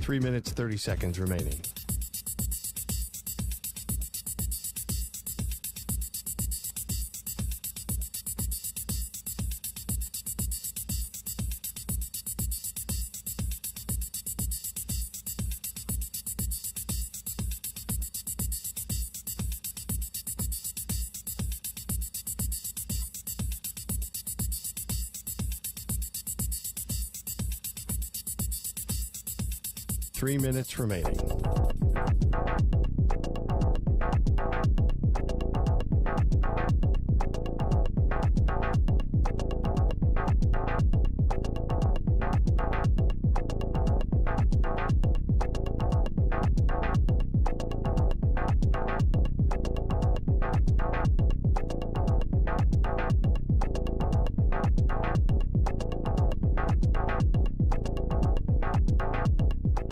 3 minutes, 30 seconds remaining. Three minutes remaining.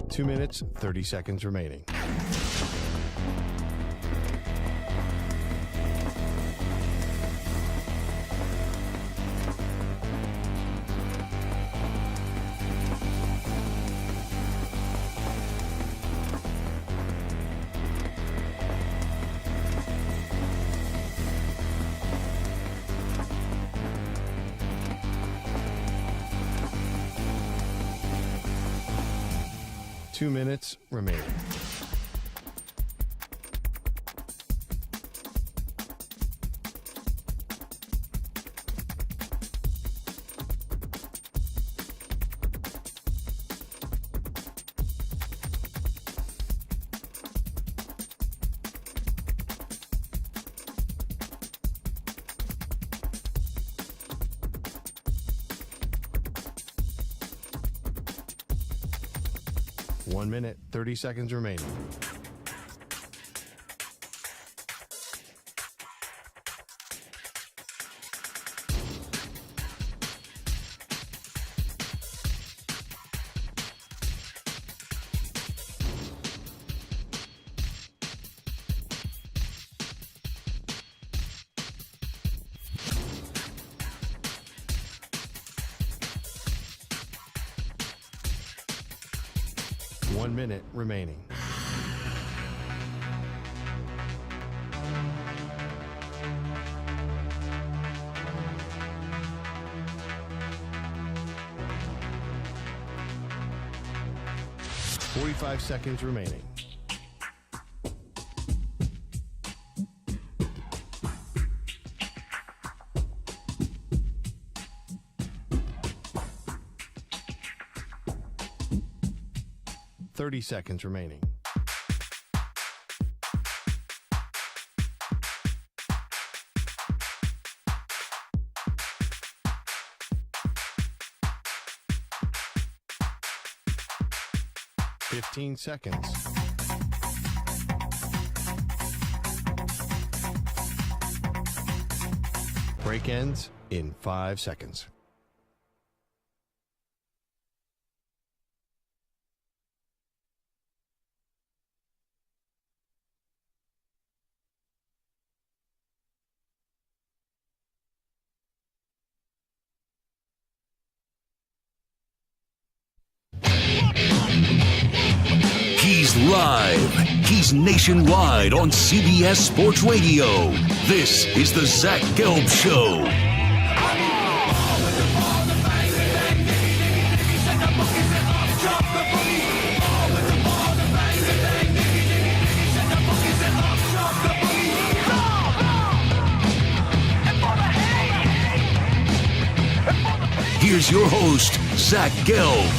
Two minutes, 30 seconds remaining. Two minutes remaining. One minute, 30 seconds remaining. One minute remaining. Forty-five seconds remaining. Thirty seconds remaining. Fifteen seconds. Break ends in 5 seconds. He's live. He's nationwide on CBS Sports Radio. This is the Zach Gelb Show. Here's your host, Zach Gelb.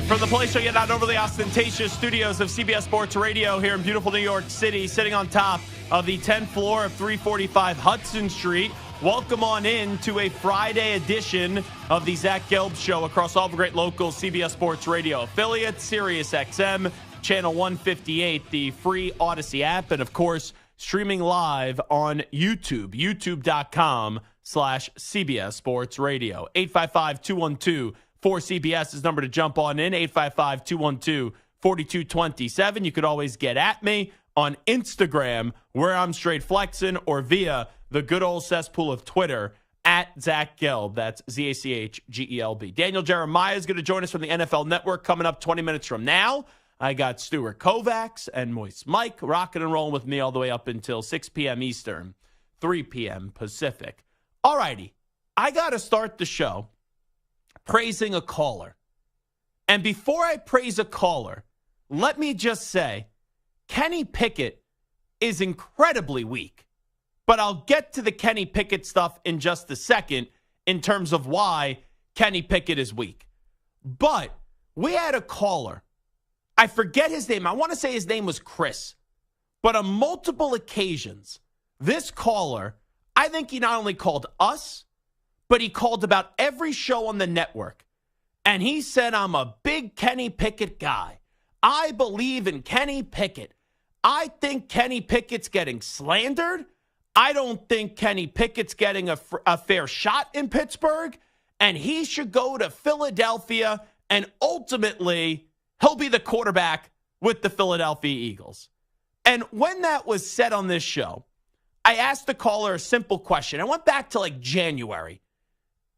From the place yet not overly ostentatious studios of CBS Sports Radio here in beautiful New York City, sitting on top of the 10th floor of 345 Hudson Street. Welcome on in to a Friday edition of the Zach Gelb Show across all the great local CBS Sports Radio affiliates, Sirius XM, Channel 158, the free Odyssey app, and of course, streaming live on YouTube, youtube.com/CBS Sports Radio. 855-212-4CBS is number to jump on in, 855-212-4227. You could always get at me on Instagram, where I'm straight flexing, or via the good old cesspool of Twitter, at Zach Gelb. That's ZACHGELB. Daniel Jeremiah is going to join us from the NFL Network coming up 20 minutes from now. I got Stuart Kovacs and Moist Mike rocking and rolling with me all the way up until 6 p.m. Eastern, 3 p.m. Pacific. All righty. I got to start the show praising a caller. And before I praise a caller, let me just say, Kenny Pickett is incredibly weak. But I'll get to the Kenny Pickett stuff in just a second in terms of why Kenny Pickett is weak. But we had a caller. I forget his name. I want to say his name was Chris. But on multiple occasions, this caller, I think he not only called us, but he called about every show on the network. And he said, I'm a big Kenny Pickett guy. I believe in Kenny Pickett. I think Kenny Pickett's getting slandered. I don't think Kenny Pickett's getting a fair shot in Pittsburgh, and he should go to Philadelphia, and ultimately, he'll be the quarterback with the Philadelphia Eagles. And when that was said on this show, I asked the caller a simple question. I went back to like January,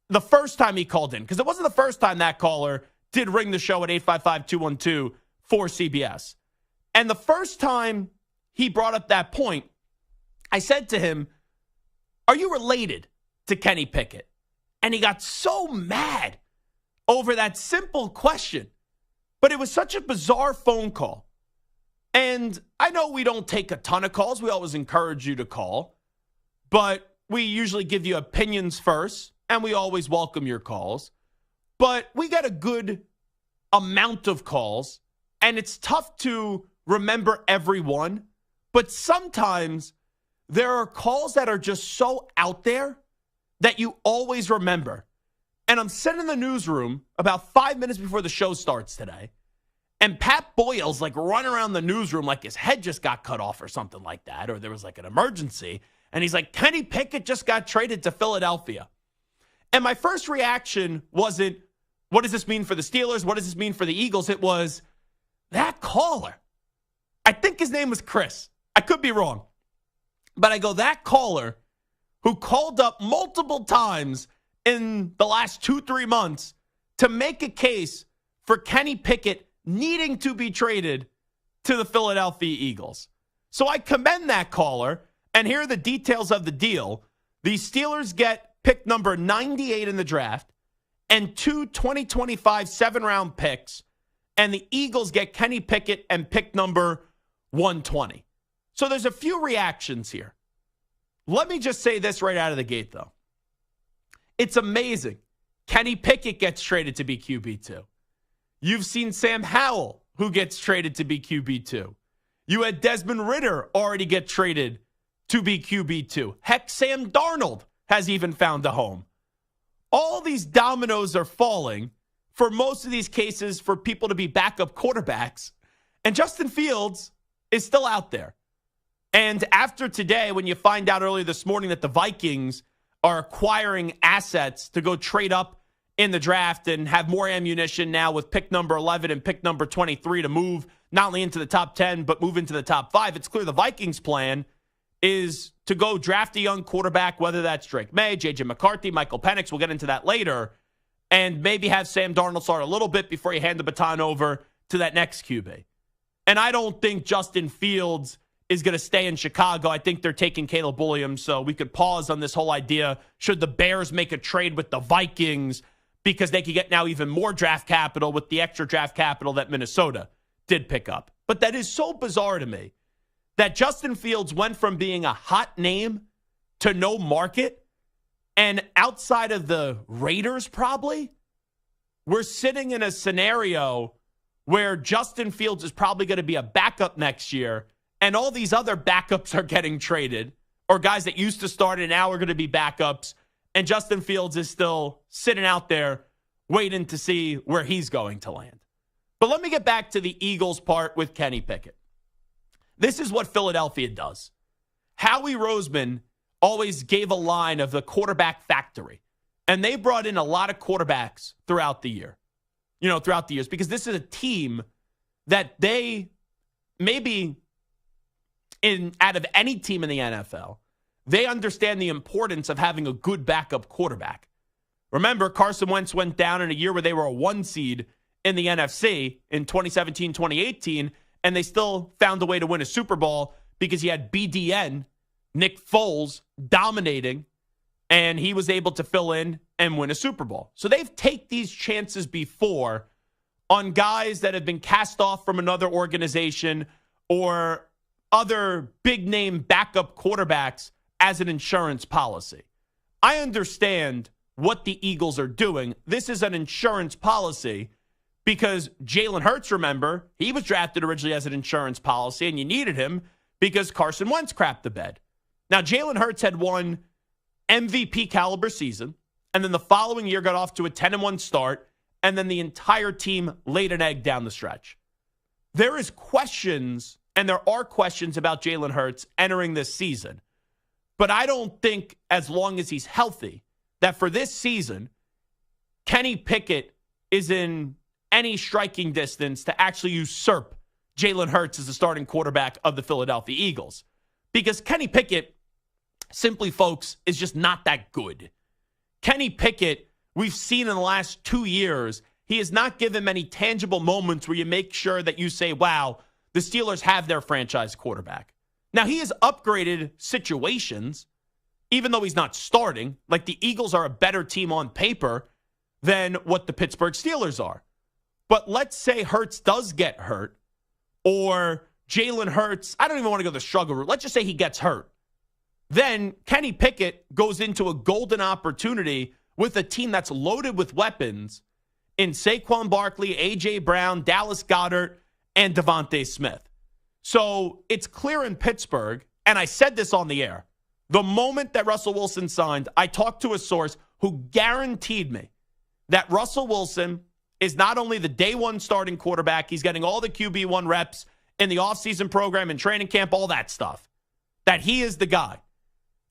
the first time he called in, because it wasn't the first time that caller did ring the show at 855-212-4CBS. And the first time he brought up that point, I said to him, are you related to Kenny Pickett? And he got so mad over that simple question. But it was such a bizarre phone call. And I know we don't take a ton of calls. We always encourage you to call. But we usually give you opinions first, and we always welcome your calls. But we get a good amount of calls, and it's tough to remember everyone. But sometimes there are calls that are just so out there that you always remember. And I'm sitting in the newsroom about 5 minutes before the show starts today, and Pat Boyle's like running around the newsroom like his head just got cut off or something like that, or there was like an emergency. And he's like, Kenny Pickett just got traded to Philadelphia. And my first reaction wasn't, what does this mean for the Steelers? What does this mean for the Eagles? It was, that caller, I think his name was Chris. I could be wrong. But I go, that caller who called up multiple times in the last 2-3 months to make a case for Kenny Pickett needing to be traded to the Philadelphia Eagles. So I commend that caller, and here are the details of the deal. The Steelers get pick number 98 in the draft and 2 2025 7-round picks, and the Eagles get Kenny Pickett and pick number 120. So there's a few reactions here. Let me just say this right out of the gate, though. It's amazing. Kenny Pickett gets traded to be QB2. You've seen Sam Howell, who gets traded to be QB2. You had Desmond Ridder already get traded to be QB2. Heck, Sam Darnold has even found a home. All these dominoes are falling for most of these cases for people to be backup quarterbacks. And Justin Fields is still out there. And after today, when you find out earlier this morning that the Vikings are acquiring assets to go trade up in the draft and have more ammunition now with pick number 11 and pick number 23 to move not only into the top 10, but move into the top 5, it's clear the Vikings' plan is to go draft a young quarterback, whether that's Drake May, J.J. McCarthy, Michael Penix, we'll get into that later, and maybe have Sam Darnold start a little bit before you hand the baton over to that next QB. And I don't think Justin Fields is going to stay in Chicago. I think they're taking Caleb Williams, so we could pause on this whole idea. Should the Bears make a trade with the Vikings because they could get now even more draft capital with the extra draft capital that Minnesota did pick up? But that is so bizarre to me that Justin Fields went from being a hot name to no market, and outside of the Raiders probably, we're sitting in a scenario where Justin Fields is probably going to be a backup next year, and all these other backups are getting traded, or guys that used to start and now are going to be backups, and Justin Fields is still sitting out there waiting to see where he's going to land. But let me get back to the Eagles part with Kenny Pickett. This is what Philadelphia does. Howie Roseman always gave a line of the quarterback factory, and they brought in a lot of quarterbacks throughout the year. Throughout the years, because this is a team that they maybe out of any team in the NFL, they understand the importance of having a good backup quarterback. Remember, Carson Wentz went down in a year where they were a 1 seed in the NFC in 2017, 2018, and they still found a way to win a Super Bowl because he had BDN, Nick Foles, dominating, and he was able to fill in and win a Super Bowl. So they've taken these chances before on guys that have been cast off from another organization or other big-name backup quarterbacks as an insurance policy. I understand what the Eagles are doing. This is an insurance policy because Jalen Hurts, remember, he was drafted originally as an insurance policy, and you needed him because Carson Wentz crapped the bed. Now, Jalen Hurts had one MVP caliber season, and then the following year got off to a 10-1 start, and then the entire team laid an egg down the stretch. There is questions, and there are questions about Jalen Hurts entering this season. But I don't think, as long as he's healthy, that for this season, Kenny Pickett is in any striking distance to actually usurp Jalen Hurts as the starting quarterback of the Philadelphia Eagles. Because Kenny Pickett, simply, folks, is just not that good. Kenny Pickett, we've seen in the last 2 years, he has not given many tangible moments where you make sure that you say, wow, the Steelers have their franchise quarterback. Now, he has upgraded situations, even though he's not starting. Like, the Eagles are a better team on paper than what the Pittsburgh Steelers are. But let's say Hurts does get hurt, or Jalen Hurts, I don't even want to go the struggle route. Let's just say he gets hurt. Then Kenny Pickett goes into a golden opportunity with a team that's loaded with weapons in Saquon Barkley, A.J. Brown, Dallas Goedert, and Devontae Smith. So it's clear in Pittsburgh, and I said this on the air, the moment that Russell Wilson signed, I talked to a source who guaranteed me that Russell Wilson is not only the day one starting quarterback, he's getting all the QB1 reps in the offseason program and training camp, all that stuff, that he is the guy.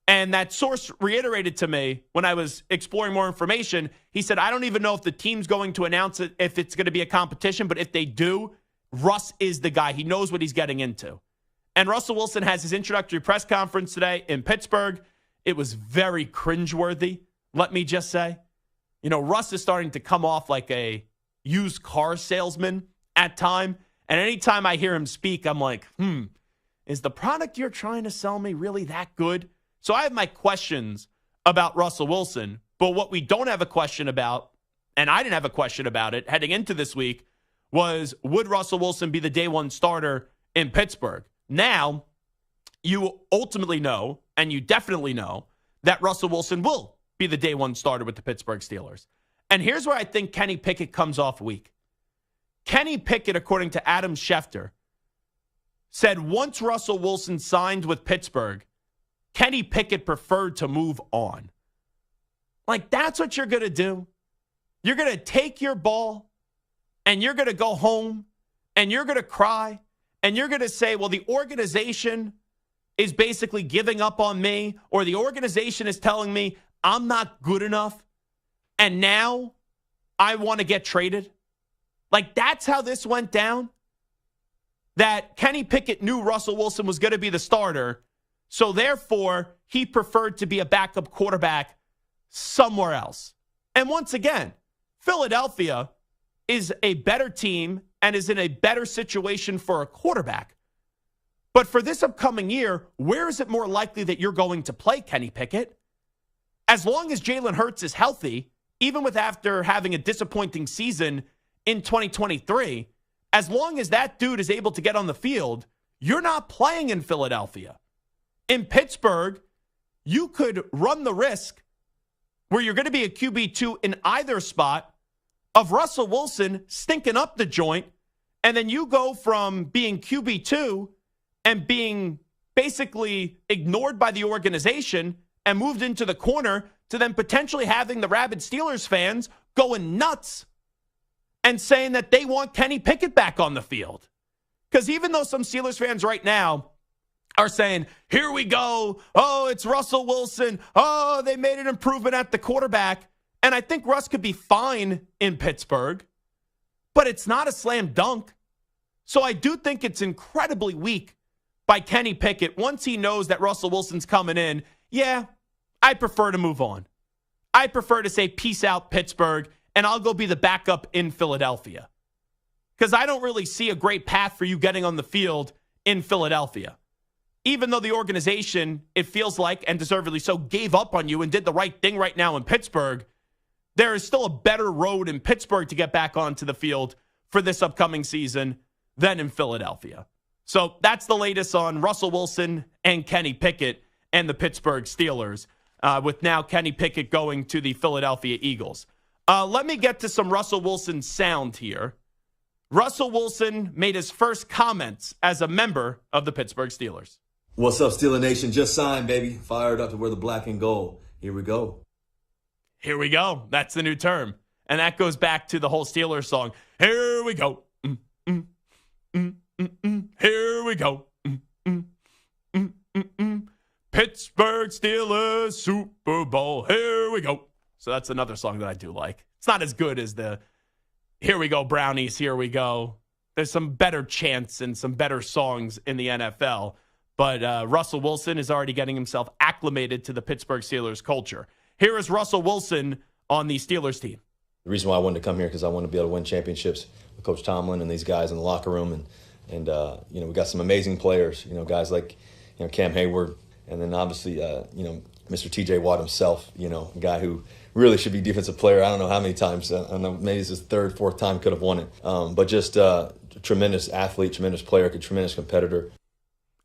And that source reiterated to me when I was exploring more information. He said, I don't even know if the team's going to announce it, if it's going to be a competition, but if they do, Russ is the guy. He knows what he's getting into. And Russell Wilson has his introductory press conference today in Pittsburgh. It was very cringeworthy, let me just say. You know, Russ is starting to come off like a used car salesman at time. And anytime I hear him speak, I'm like, is the product you're trying to sell me really that good? So I have my questions about Russell Wilson. But what we don't have a question about, and I didn't have a question about it heading into this week, was would Russell Wilson be the day one starter in Pittsburgh? Now, you ultimately know, and you definitely know, that Russell Wilson will be the day one starter with the Pittsburgh Steelers. And here's where I think Kenny Pickett comes off weak. Kenny Pickett, according to Adam Schefter, said once Russell Wilson signed with Pittsburgh, Kenny Pickett preferred to move on. Like, that's what you're going to do? You're going to take your ball and you're going to go home and you're going to cry and you're going to say, well, the organization is basically giving up on me, or the organization is telling me I'm not good enough, and now I want to get traded? Like, that's how this went down? That Kenny Pickett knew Russell Wilson was going to be the starter, so therefore he preferred to be a backup quarterback somewhere else. And once again, Philadelphia is a better team and is in a better situation for a quarterback. But for this upcoming year, where is it more likely that you're going to play Kenny Pickett? As long as Jalen Hurts is healthy, even with after having a disappointing season in 2023, as long as that dude is able to get on the field, you're not playing in Philadelphia. In Pittsburgh, you could run the risk where you're going to be a QB2 in either spot of Russell Wilson stinking up the joint, and then you go from being QB2 and being basically ignored by the organization and moved into the corner to then potentially having the rabid Steelers fans going nuts and saying that they want Kenny Pickett back on the field. Because even though some Steelers fans right now are saying, here we go, oh, it's Russell Wilson, oh, they made an improvement at the quarterback, and I think Russ could be fine in Pittsburgh, but it's not a slam dunk. So I do think it's incredibly weak by Kenny Pickett once he knows that Russell Wilson's coming in. yeah, I prefer to move on. I prefer to say peace out, Pittsburgh, and I'll go be the backup in Philadelphia. Because I don't really see a great path for you getting on the field in Philadelphia. Even though the organization, it feels like, and deservedly so, gave up on you and did the right thing right now in Pittsburgh, there is still a better road in Pittsburgh to get back onto the field for this upcoming season than in Philadelphia. So that's the latest on Russell Wilson and Kenny Pickett and the Pittsburgh Steelers, with now Kenny Pickett going to the Philadelphia Eagles. Let me get to some Russell Wilson sound here. Russell Wilson made his first comments as a member of the Pittsburgh Steelers. What's up, Steeler Nation? Just signed, baby. Fired up to wear the black and gold. Here we go. Here we go. That's the new term. And that goes back to the whole Steelers song. Here we go. Here we go. Pittsburgh Steelers Super Bowl. Here we go. So that's another song that I do like. It's not as good as the Here we go, Brownies. Here we go. There's some better chants and some better songs in the NFL. But Russell Wilson is already getting himself acclimated to the Pittsburgh Steelers culture. Here is Russell Wilson on the Steelers team. The reason why I wanted to come here because I want to be able to win championships with Coach Tomlin and these guys in the locker room. And you know, we got some amazing players, you know, guys like, you know, Cam Hayward. And then obviously, you know, Mr. TJ Watt himself, you know, a guy who really should be defensive player. I don't know how many times. I don't know, maybe it's his third, fourth time could have won it. But just a tremendous athlete, tremendous player, a tremendous competitor.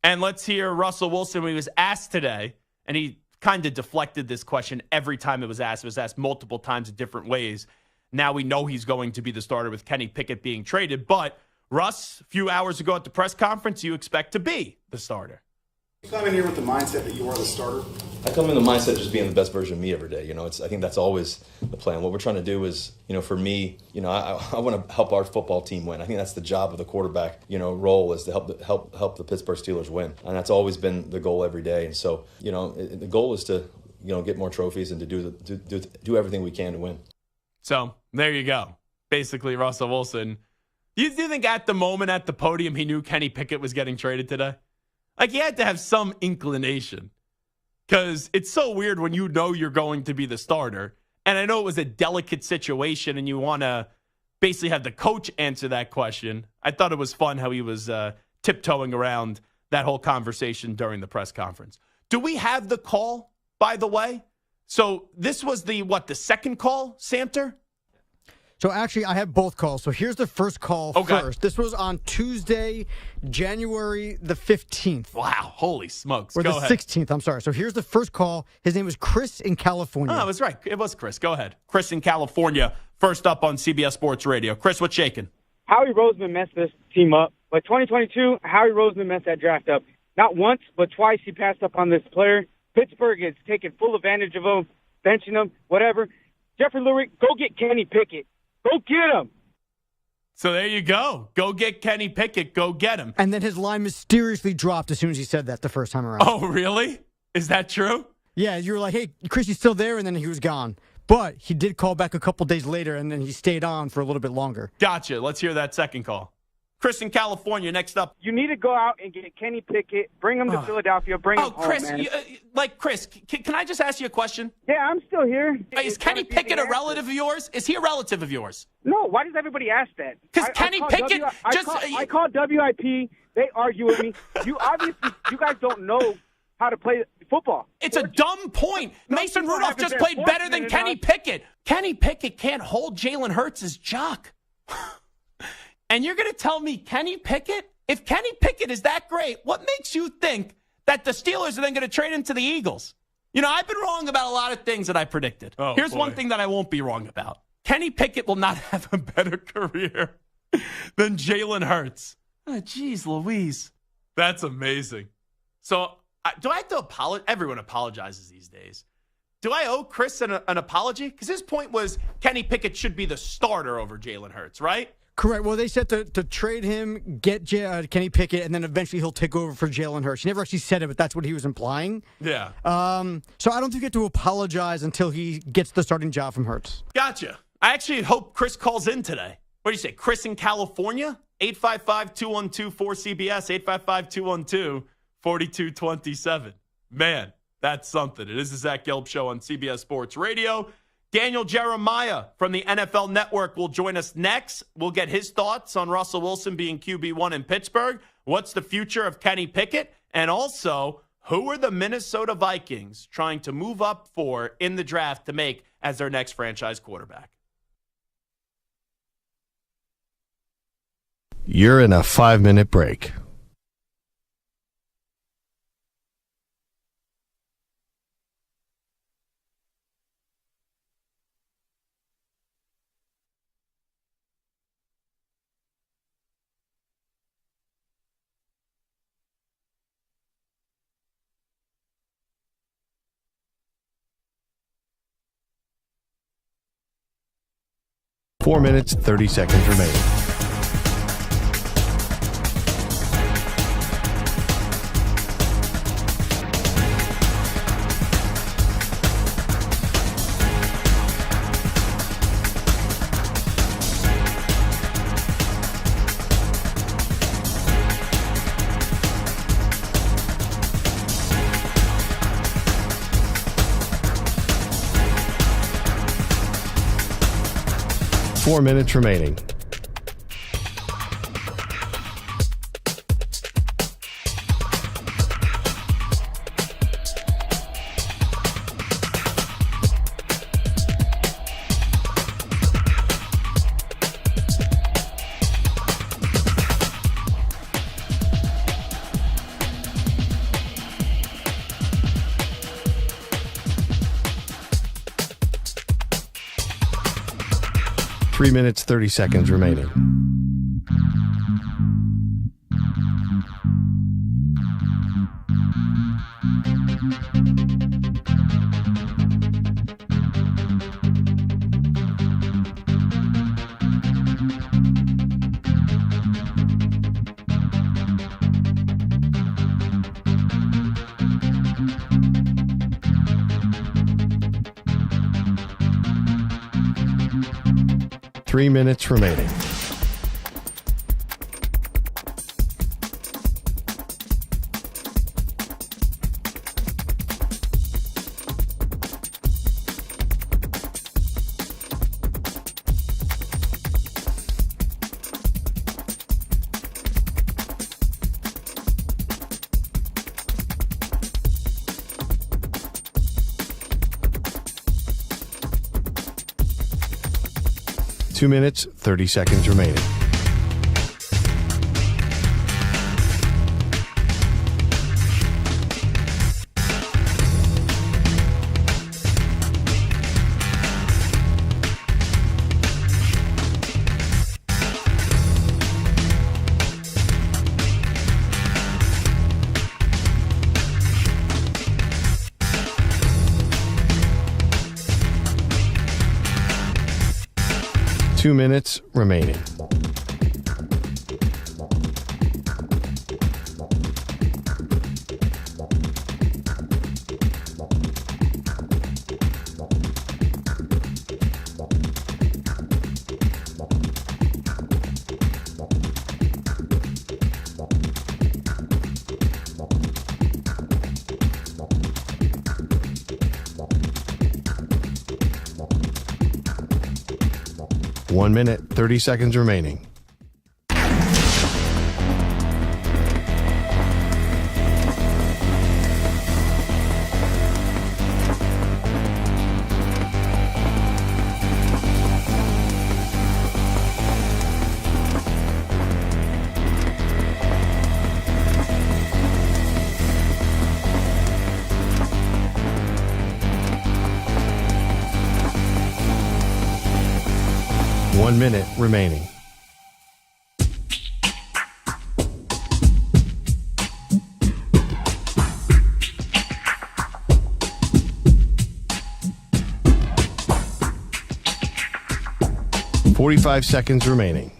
And let's hear Russell Wilson when he was asked today, and he kind of deflected this question every time it was asked. It was asked multiple times in different ways. Now we know he's going to be the starter with Kenny Pickett being traded. But, Russ, a few hours ago at the press conference, you expect to be the starter. You come in here with the mindset that you are the starter? I come in the mindset of just being the best version of me every day. You know, I think that's always the plan. What we're trying to do is, you know, for me, you know, I want to help our football team win. I think that's the job of the quarterback, you know, role is to help the Pittsburgh Steelers win. And that's always been the goal every day. And so, you know, the goal is to, you know, get more trophies and to do everything we can to win. So there you go. Basically, Russell Wilson. Do you think at the moment at the podium he knew Kenny Pickett was getting traded today? Like, he had to have some inclination, because it's so weird when you know you're going to be the starter. And I know it was a delicate situation and you want to basically have the coach answer that question. I thought it was fun how he was tiptoeing around that whole conversation during the press conference. Do we have the call, by the way? So this was the second call, Samter? So actually, I have both calls. So here's the first call first. This was on Tuesday, January the 15th. Wow, holy smokes. Or Go the ahead. 16th, I'm sorry. So here's the first call. His name was Chris in California. Oh, I was right. It was Chris. Go ahead. Chris in California, first up on CBS Sports Radio. Chris, what's shaking? Howie Roseman messed this team up. But 2022, Howie Roseman messed that draft up. Not once, but twice he passed up on this player. Pittsburgh is taking full advantage of him, benching him, whatever. Jeffrey Lurie, go get Kenny Pickett. Go get him. So there you go. Go get Kenny Pickett. Go get him. And then his line mysteriously dropped as soon as he said that the first time around. Oh, really? Is that true? Yeah, you were like, hey, Chris, he's still there, and then he was gone. But he did call back a couple days later, and then he stayed on for a little bit longer. Gotcha. Let's hear that second call. Chris in California, next up. You need to go out and get Kenny Pickett, bring him to Philadelphia, bring him home, Chris, man. Chris, can I just ask you a question? Yeah, I'm still here. Is Kenny Pickett a relative of yours? Is he a relative of yours? No, why does everybody ask that? Because Kenny Pickett I call WIP. They argue with me. You guys don't know how to play football. It's a dumb point. Mason Rudolph just played better than Kenny Pickett. Kenny Pickett can't hold Jalen Hurts' jock. And you're going to tell me Kenny Pickett? If Kenny Pickett is that great, what makes you think that the Steelers are then going to trade him to the Eagles? You know, I've been wrong about a lot of things that I predicted. Here's one thing that I won't be wrong about. Kenny Pickett will not have a better career than Jalen Hurts. Oh, geez, Louise. That's amazing. So, do I have to apologize? Everyone apologizes these days. Do I owe Chris an apology? Because his point was Kenny Pickett should be the starter over Jalen Hurts, right? Correct. Well, they said to trade him, get Kenny Pickett, and then eventually he'll take over for Jalen Hurts. He never actually said it, but that's what he was implying. Yeah. So I don't think you have to apologize until he gets the starting job from Hurts. Gotcha. I actually hope Chris calls in today. What do you say? Chris in California? 855-212-4CBS, 855-212-4227. Man, That's something. It is the Zach Gelb Show on CBS Sports Radio. Daniel Jeremiah from the NFL Network will join us next. We'll get his thoughts on Russell Wilson being QB1 in Pittsburgh. What's the future of Kenny Pickett? And also, who are the Minnesota Vikings trying to move up for in the draft to make as their next franchise quarterback? You're in a 5-minute break. Four minutes, 30 seconds remaining. Four minutes remaining. Three minutes, 30 seconds remaining. Three minutes remaining. Two minutes, 30 seconds remaining. Two minutes remaining. One minute, 30 seconds remaining. One minute remaining. .45 seconds remaining.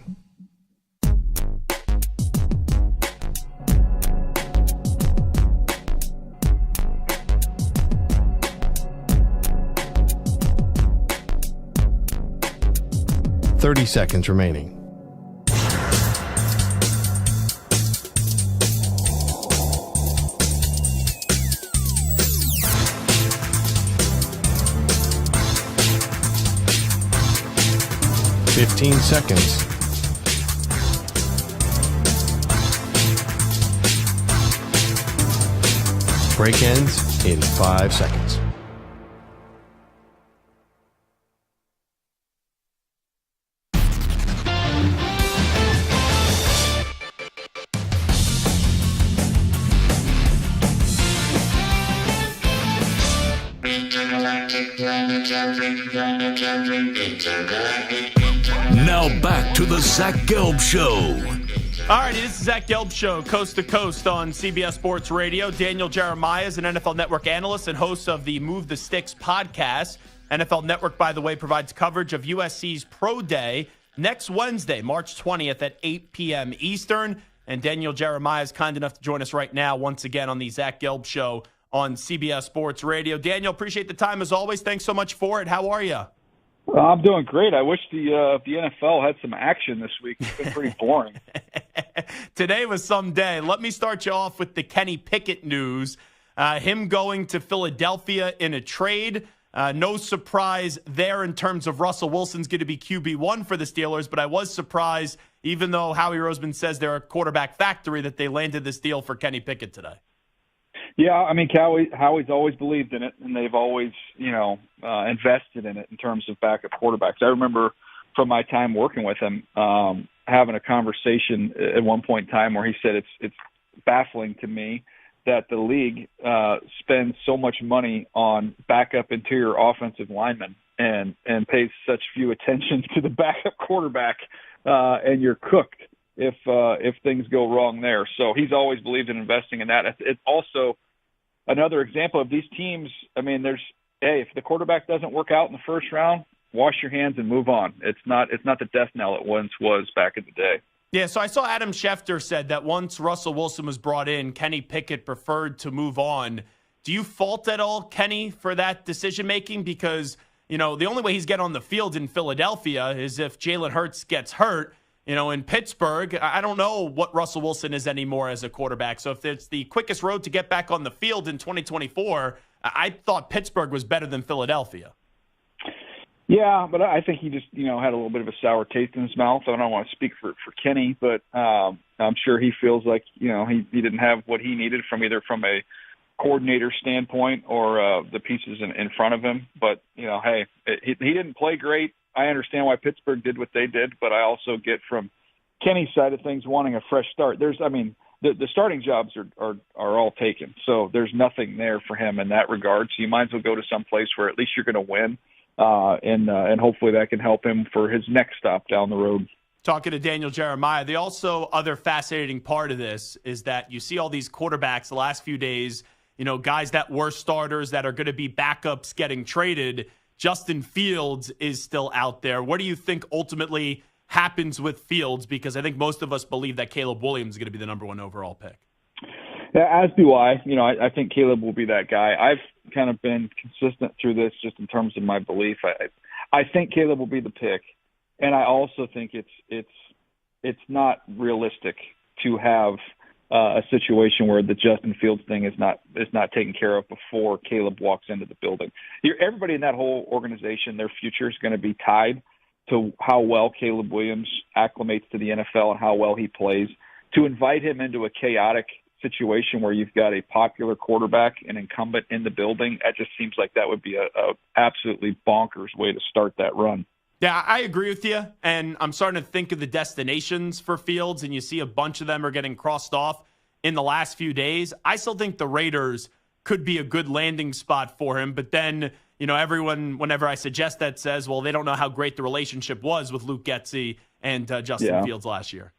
.30 seconds remaining. 15 seconds. Break ends in 5 seconds. Now back to the Zach Gelb Show. All right, this is Zach Gelb Show, coast to coast on CBS Sports Radio. Daniel Jeremiah is an NFL Network analyst and host of the Move the Sticks podcast. NFL Network, by the way, provides coverage of USC's Pro Day next Wednesday, March 20th at 8 p.m. Eastern. And Daniel Jeremiah is kind enough to join us right now once again on the Zach Gelb Show on CBS Sports Radio. Daniel, appreciate the time as always. Thanks so much for it. How are you? I'm doing great. I wish the NFL had some action this week. It's been pretty boring. Today was some day. Let me start you off with the Kenny Pickett news. Him going to Philadelphia in a trade. No surprise there in terms of Russell Wilson's going to be QB1 for the Steelers, but I was surprised, even though Howie Roseman says they're a quarterback factory, that they landed this deal for Kenny Pickett today. Yeah, I mean, Howie's always believed in it, and they've always, invested in it in terms of backup quarterbacks. I remember from my time working with him having a conversation at one point in time where he said it's baffling to me that the league spends so much money on backup interior offensive linemen and pays such few attention to the backup quarterback, and you're cooked if things go wrong there. So he's always believed in investing in that. It's also another example of these teams. I mean, if the quarterback doesn't work out in the first round, wash your hands and move on. It's not the death knell it once was back in the day. Yeah, so I saw Adam Schefter said that once Russell Wilson was brought in, Kenny Pickett preferred to move on. Do you fault at all Kenny for that decision-making? Because, the only way he's getting on the field in Philadelphia is if Jalen Hurts gets hurt. In Pittsburgh, I don't know what Russell Wilson is anymore as a quarterback. So if it's the quickest road to get back on the field in 2024, I thought Pittsburgh was better than Philadelphia. Yeah, but I think he just, had a little bit of a sour taste in his mouth. I don't want to speak for Kenny, but I'm sure he feels like, he didn't have what he needed from a coordinator standpoint or the pieces in front of him. But, hey, he didn't play great. I understand why Pittsburgh did what they did, but I also get from Kenny's side of things wanting a fresh start. The starting jobs are all taken, so there's nothing there for him in that regard. So you might as well go to some place where at least you're going to win, and hopefully that can help him for his next stop down the road. Talking to Daniel Jeremiah, the also other fascinating part of this is that you see all these quarterbacks the last few days, guys that were starters that are going to be backups getting traded. Justin Fields is still out there. What do you think ultimately happens with Fields? Because I think most of us believe that Caleb Williams is going to be the number one overall pick. Yeah, as do I. I think Caleb will be that guy. I've kind of been consistent through this just in terms of my belief. I think Caleb will be the pick, and I also think it's not realistic to have a situation where the Justin Fields thing is not taken care of before Caleb walks into the building. Everybody in that whole organization, their future is going to be tied to how well Caleb Williams acclimates to the NFL and how well he plays. To invite him into a chaotic situation where you've got a popular quarterback, an incumbent in the building, that just seems like that would be a absolutely bonkers way to start that run. Yeah, I agree with you, and I'm starting to think of the destinations for Fields, and you see a bunch of them are getting crossed off in the last few days. I still think the Raiders could be a good landing spot for him, but then, everyone, whenever I suggest that, says, well, they don't know how great the relationship was with Luke Getsy and Justin Fields last year.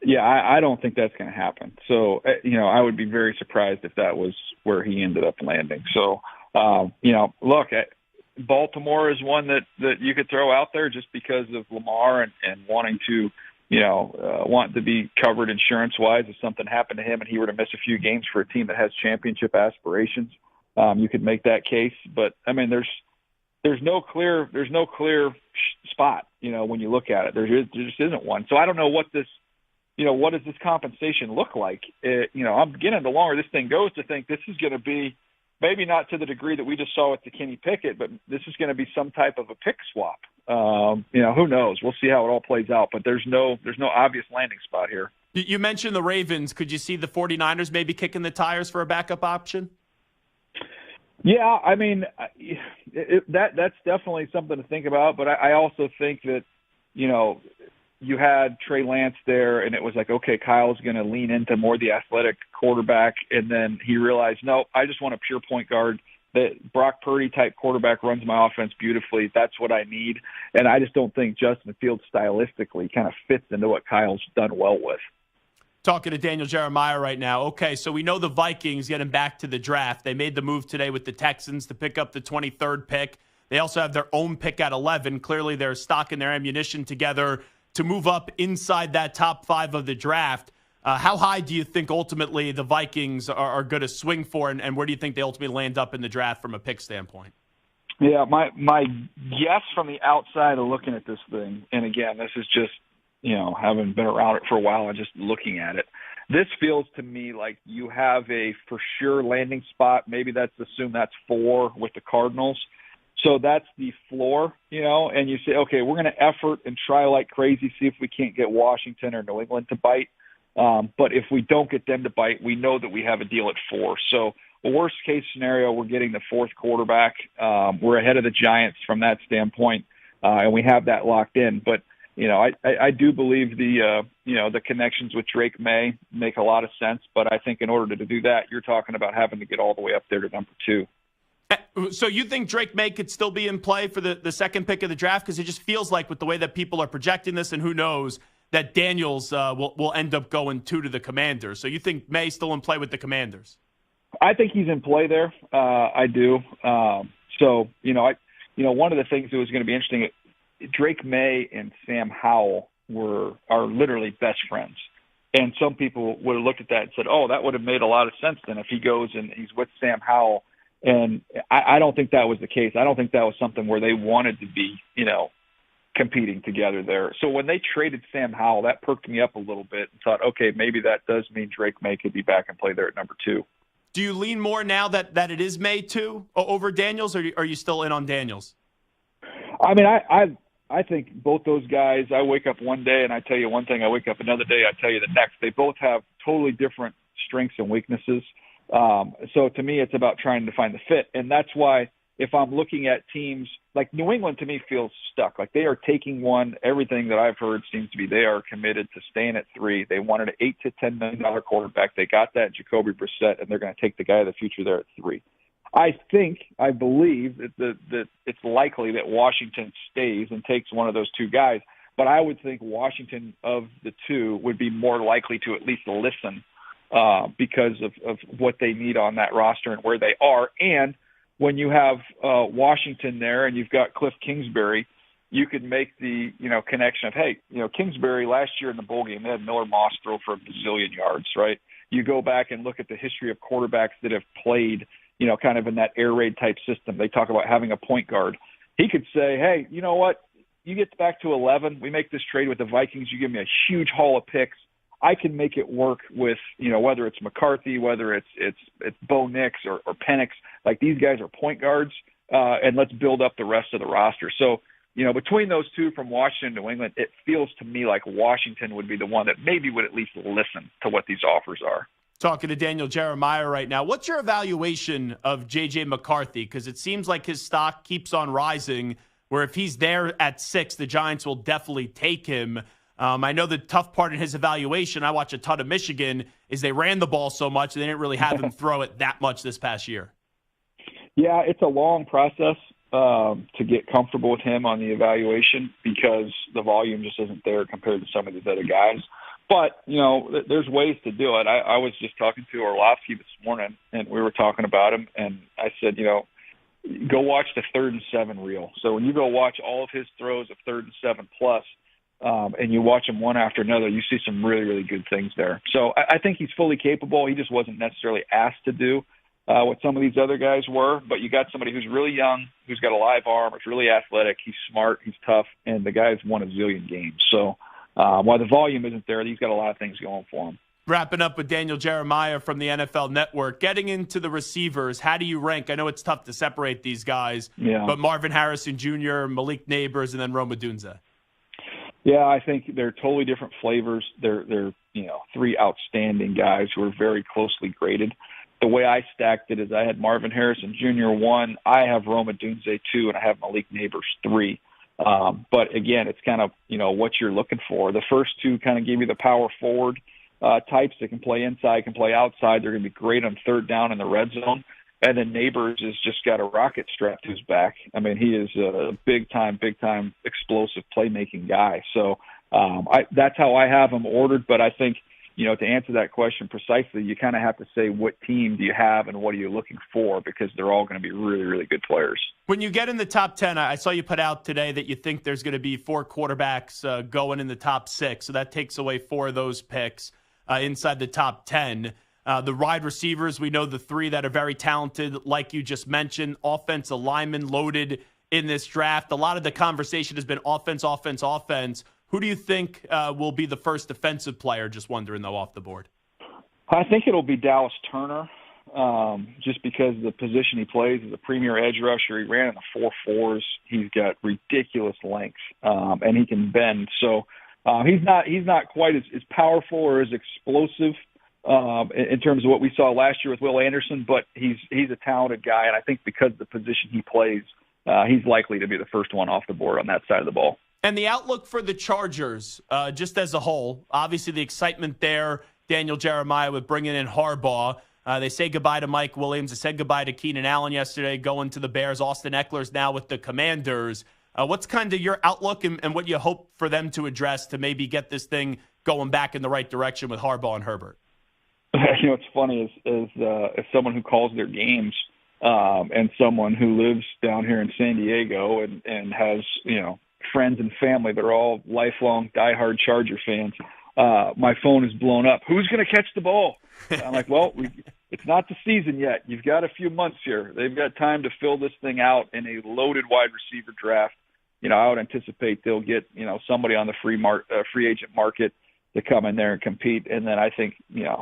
Yeah, I don't think that's going to happen. So, I would be very surprised if that was where he ended up landing. So, look, Baltimore is one that you could throw out there just because of Lamar and wanting to, want to be covered insurance-wise if something happened to him and he were to miss a few games for a team that has championship aspirations. You could make that case, but I mean, there's no clear spot. When you look at it, there just isn't one. So I don't know what this. What does this compensation look like? I'm beginning the longer this thing goes to think this is going to be maybe not to the degree that we just saw with the Kenny Pickett, but this is going to be some type of a pick swap. Who knows? We'll see how it all plays out, but there's no obvious landing spot here. You mentioned the Ravens. Could you see the 49ers maybe kicking the tires for a backup option? Yeah, I mean, that's definitely something to think about, but I also think that, you had Trey Lance there, and it was like, okay, Kyle's going to lean into more the athletic quarterback, and then he realized, no, I just want a pure point guard. That Brock Purdy-type quarterback runs my offense beautifully. That's what I need, and I just don't think Justin Fields stylistically kind of fits into what Kyle's done well with. Talking to Daniel Jeremiah right now. Okay, so we know the Vikings getting back to the draft. They made the move today with the Texans to pick up the 23rd pick. They also have their own pick at 11. Clearly, they're stocking their ammunition together to move up inside that top 5 of the draft. How high do you think ultimately the Vikings are going to swing for, and where do you think they ultimately land up in the draft from a pick standpoint? Yeah, my guess from the outside of looking at this thing, and again, this is just, having been around it for a while and just looking at it, this feels to me like you have a for sure landing spot. Maybe assume that's 4 with the Cardinals. So that's the floor, and you say, okay, we're going to effort and try like crazy, see if we can't get Washington or New England to bite. But if we don't get them to bite, we know that we have a deal at 4. So the worst case scenario, we're getting the 4th quarterback. We're ahead of the Giants from that standpoint, and we have that locked in. But, I do believe the connections with Drake May make a lot of sense. But I think in order to do that, you're talking about having to get all the way up there to number 2. So you think Drake May could still be in play for the second pick of the draft? Because it just feels like with the way that people are projecting this, and who knows, that Daniels will end up going 2 to the Commanders. So you think May still in play with the Commanders? I think he's in play there. I do. One of the things that was going to be interesting, Drake May and Sam Howell are literally best friends. And some people would have looked at that and said, oh, that would have made a lot of sense then if he goes and he's with Sam Howell. And I don't think that was the case. I don't think that was something where they wanted to be, competing together there. So when they traded Sam Howell, that perked me up a little bit and thought, okay, maybe that does mean Drake May could be back and play there at number 2. Do you lean more now that it is May 2 over Daniels, or are you still in on Daniels? I mean, I think both those guys, I wake up one day and I tell you one thing, I wake up another day, I tell you the next. They both have totally different strengths and weaknesses. So to me, it's about trying to find the fit. And that's why if I'm looking at teams like New England, to me feels stuck. Like they are taking one. Everything that I've heard seems to be they are committed to staying at 3. They wanted an $8 to $10 million quarterback. They got that Jacoby Brissett, and they're going to take the guy of the future there at 3. I believe that it's likely that Washington stays and takes one of those 2 guys. But I would think Washington of the 2 would be more likely to at least listen because of what they need on that roster and where they are. And when you have Washington there and you've got Cliff Kingsbury, you could make the connection of, hey, Kingsbury last year in the bowl game, they had Miller Moss throw for a bazillion yards, right? You go back and look at the history of quarterbacks that have played, kind of in that air raid type system. They talk about having a point guard. He could say, hey, you know what? You get back to 11. We make this trade with the Vikings. You give me a huge haul of picks. I can make it work with, whether it's McCarthy, whether it's Bo Nix or Penix. Like these guys are point guards, and let's build up the rest of the roster. So, between those 2 from Washington and New England, it feels to me like Washington would be the one that maybe would at least listen to what these offers are. Talking to Daniel Jeremiah right now. What's your evaluation of J.J. McCarthy? Because it seems like his stock keeps on rising, where if he's there at 6, the Giants will definitely take him. I know the tough part in his evaluation, I watch a ton of Michigan, is they ran the ball so much, they didn't really have him throw it that much this past year. Yeah, it's a long process to get comfortable with him on the evaluation because the volume just isn't there compared to some of these other guys. But, there's ways to do it. I was just talking to Orlovsky this morning, and we were talking about him, and I said, go watch the 3rd and 7 reel. So when you go watch all of his throws of 3rd and 7 plus, and you watch them one after another, you see some really, really good things there. So I think he's fully capable. He just wasn't necessarily asked to do what some of these other guys were. But you got somebody who's really young, who's got a live arm, is really athletic, he's smart, he's tough, and the guy's won a zillion games. So while the volume isn't there, he's got a lot of things going for him. Wrapping up with Daniel Jeremiah from the NFL Network. Getting into the receivers, how do you rank? I know it's tough to separate these guys, but Marvin Harrison Jr., Malik Neighbors, and then Rome Odunze. Yeah, I think they're totally different flavors. They're three outstanding guys who are very closely graded. The way I stacked it is I had Marvin Harrison Jr. 1, I have Rome Odunze 2, and I have Malik Neighbors 3. But again, it's kind of, what you're looking for. The first two kind of give you the power forward types that can play inside, can play outside. They're going to be great on third down in the red zone. And then Neighbors has just got a rocket strapped to his back. I mean, he is a big-time explosive playmaking guy. So that's how I have him ordered. But I think, to answer that question precisely, you kind of have to say what team do you have and what are you looking for, because they're all going to be really, really good players. When you get in the top 10, I saw you put out today that you think there's going to be 4 quarterbacks going in the top 6. So that takes away 4 of those picks inside the top 10. The wide receivers, we know the 3 that are very talented, like you just mentioned. Offensive linemen loaded in this draft. A lot of the conversation has been offense. Who do you think will be the first defensive player? Just wondering, though, off the board. I think it'll be Dallas Turner, just because of the position he plays as a premier edge rusher. He ran in the 4.4s. He's got ridiculous length, and he can bend. So he's not quite as powerful or as explosive in terms of what we saw last year with Will Anderson, but he's a talented guy, and I think because of the position he plays, he's likely to be the first one off the board on that side of the ball. And the outlook for the Chargers, just as a whole, obviously the excitement there, Daniel Jeremiah with bringing in Harbaugh. They say goodbye to Mike Williams. They said goodbye to Keenan Allen yesterday, going to the Bears. Austin Eckler's now with the Commanders. What's kind of your outlook and what you hope for them to address to maybe get this thing going back in the right direction with Harbaugh and Herbert? What's funny is as someone who calls their games and someone who lives down here in San Diego and has, friends and family that are all lifelong diehard Charger fans, my phone is blown up. Who's going to catch the ball? I'm like, well, it's not the season yet. You've got a few months here. They've got time to fill this thing out in a loaded wide receiver draft. I would anticipate they'll get, somebody on the free agent market to come in there and compete. And then I think,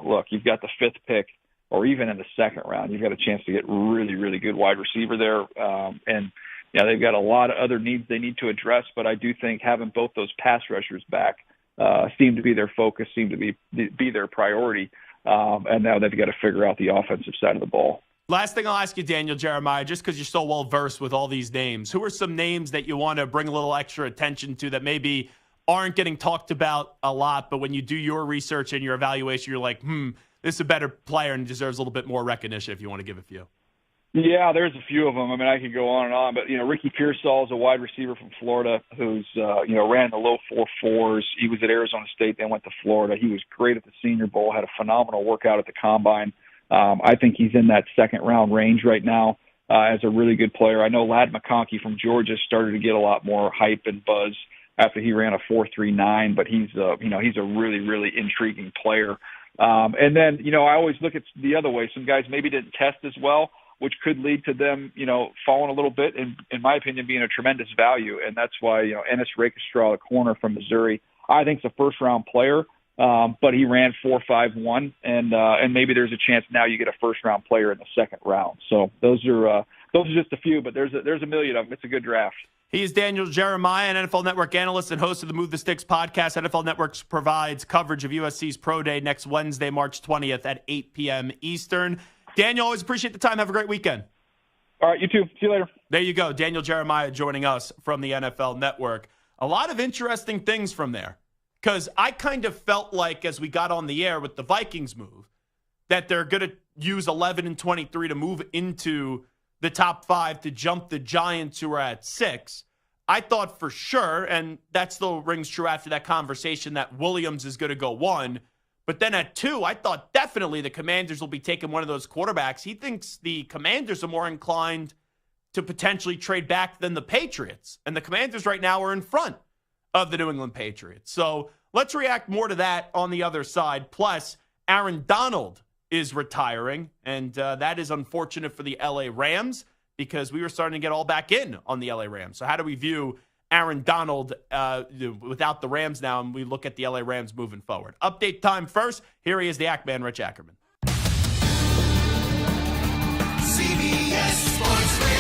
look, you've got the 5th pick or even in the 2nd round, you've got a chance to get really, really good wide receiver there. And they've got a lot of other needs they need to address, but I do think having both those pass rushers back seem to be their focus, seem to be their priority. And now they've got to figure out the offensive side of the ball. Last thing I'll ask you, Daniel Jeremiah, just because you're so well-versed with all these names, who are some names that you want to bring a little extra attention to that maybe aren't getting talked about a lot, but when you do your research and your evaluation, you're like, this is a better player and deserves a little bit more recognition, if you want to give a few? Yeah, there's a few of them. I mean, I could go on and on, but, Ricky Pearsall is a wide receiver from Florida who's, ran in the low 4.4s. He was at Arizona State, then went to Florida. He was great at the Senior Bowl, had a phenomenal workout at the Combine. I think he's in that 2nd round range right now as a really good player. I know Ladd McConkey from Georgia started to get a lot more hype and buzz after he ran a 4.39, but he's a really, really intriguing player. And then, I always look at the other way. Some guys maybe didn't test as well, which could lead to them, falling a little bit, and in my opinion, being a tremendous value. And that's why, Ennis Rakestraw, a corner from Missouri, I think is a 1st-round player, but he ran 4.51, and maybe there's a chance now you get a 1st-round player in the 2nd round. So those are just a few, but there's a million of them. It's a good draft. He is Daniel Jeremiah, an NFL Network analyst and host of the Move the Sticks podcast. NFL Network provides coverage of USC's Pro Day next Wednesday, March 20th at 8 p.m. Eastern. Daniel, always appreciate the time. Have a great weekend. All right, you too. See you later. There you go. Daniel Jeremiah joining us from the NFL Network. A lot of interesting things from there, because I kind of felt like as we got on the air with the Vikings move that they're going to use 11 and 23 to move into the top 5 to jump the Giants, who are at 6. I thought for sure, and that still rings true after that conversation, that Williams is going to go 1. But then at 2, I thought definitely the Commanders will be taking one of those quarterbacks. He thinks the Commanders are more inclined to potentially trade back than the Patriots. And the Commanders right now are in front of the New England Patriots. So let's react more to that on the other side. Plus, Aaron Donald is retiring, and that is unfortunate for the LA Rams because we were starting to get all back in on the LA Rams. So how do we view Aaron Donald without the Rams now, and we look at the LA Rams moving forward. Update time first. Here he is, the Ackman, Rich Ackerman. CBS Sports Radio.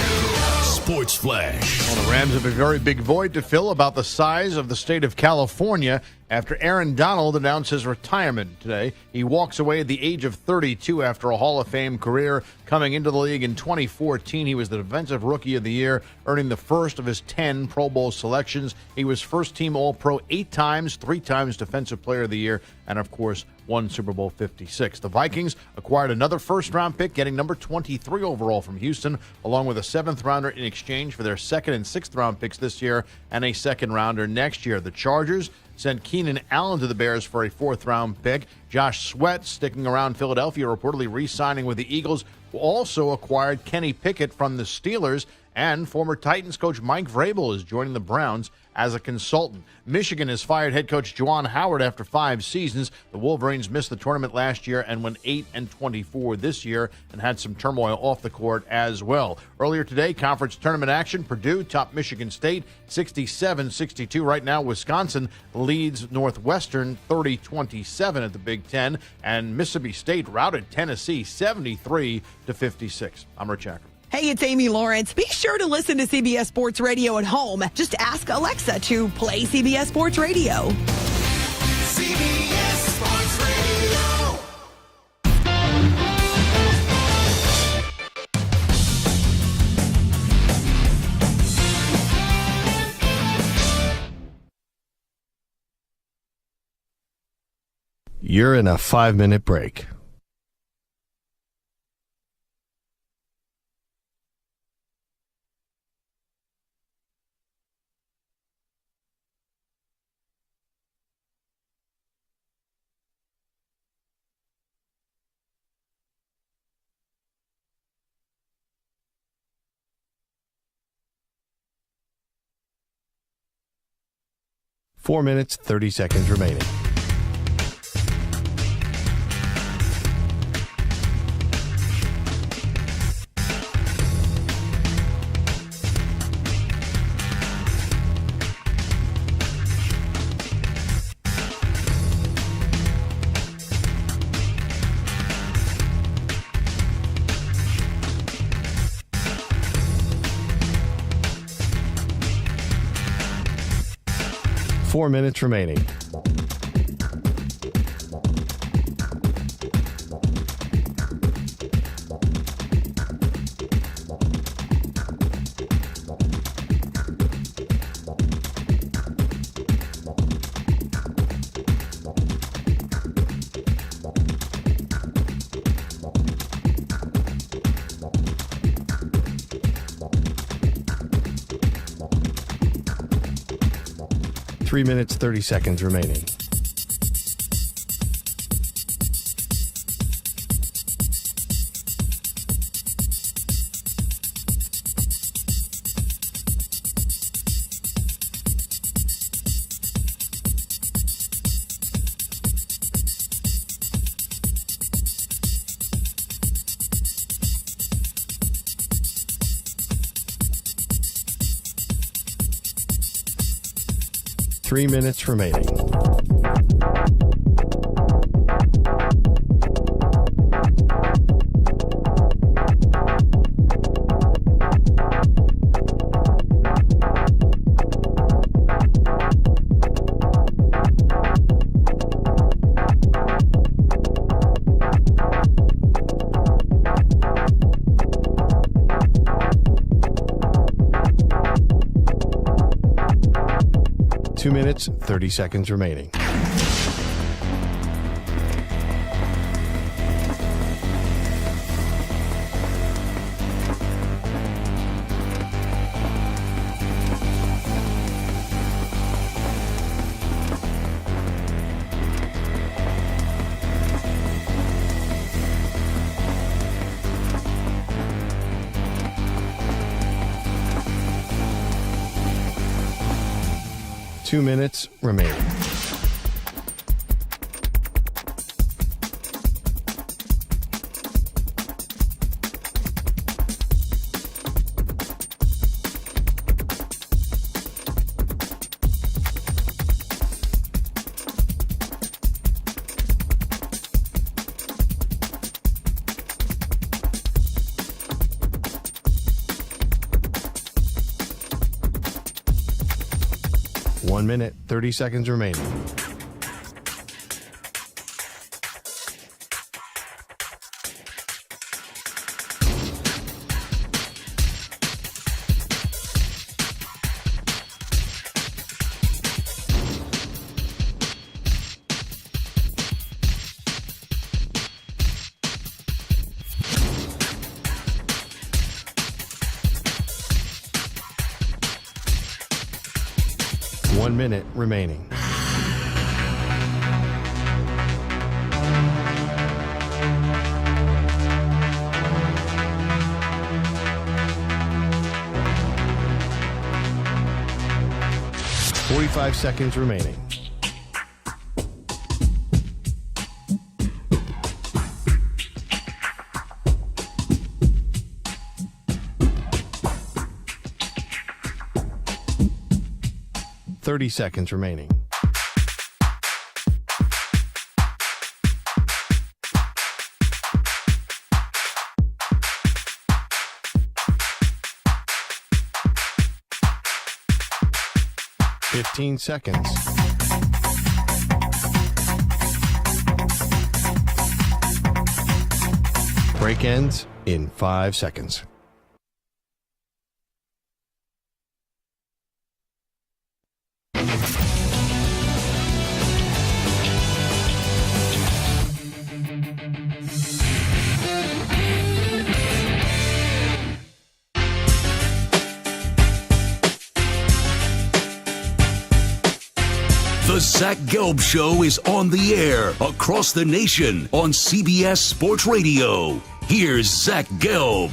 Sports Flash. Well, the Rams have a very big void to fill about the size of the state of California after Aaron Donald announced his retirement today. He walks away at the age of 32 after a Hall of Fame career. Coming into the league in 2014, he was the Defensive Rookie of the Year, earning the first of his 10 Pro Bowl selections. He was first-team All-Pro 8 times, 3 times Defensive Player of the Year, and, of course, won Super Bowl 56. The Vikings acquired another first-round pick, getting number 23 overall from Houston, along with a 7th-rounder in exchange for their 2nd and 6th-round picks this year and a 2nd-rounder next year. The Chargers sent Keenan Allen to the Bears for a 4th-round pick. Josh Sweat, sticking around Philadelphia, reportedly re-signing with the Eagles, who also acquired Kenny Pickett from the Steelers, and former Titans coach Mike Vrabel is joining the Browns as a consultant. Michigan has fired head coach Juwan Howard after 5 seasons. The Wolverines missed the tournament last year and went 8-24 this year and had some turmoil off the court as well. Earlier today, conference tournament action. Purdue topped Michigan State 67-62. Right now, Wisconsin leads Northwestern 30-27 at the Big Ten, and Mississippi State routed Tennessee 73-56. I'm Rich Ackerman. Hey, it's Amy Lawrence. Be sure to listen to CBS Sports Radio at home. Just ask Alexa to play CBS Sports Radio. CBS Sports Radio. You're in a 5-minute break. Four minutes, 30 seconds remaining. Four minutes remaining. Three minutes, 30 seconds remaining. Three minutes remaining. Two minutes, 30 seconds remaining. Two minutes remaining. 1 minute, 30 seconds remaining. One minute remaining. Forty-five seconds remaining. Thirty seconds remaining. Fifteen seconds. Break ends in 5 seconds. The Zach Gelb Show is on the air across the nation on CBS Sports Radio. Here's Zach Gelb.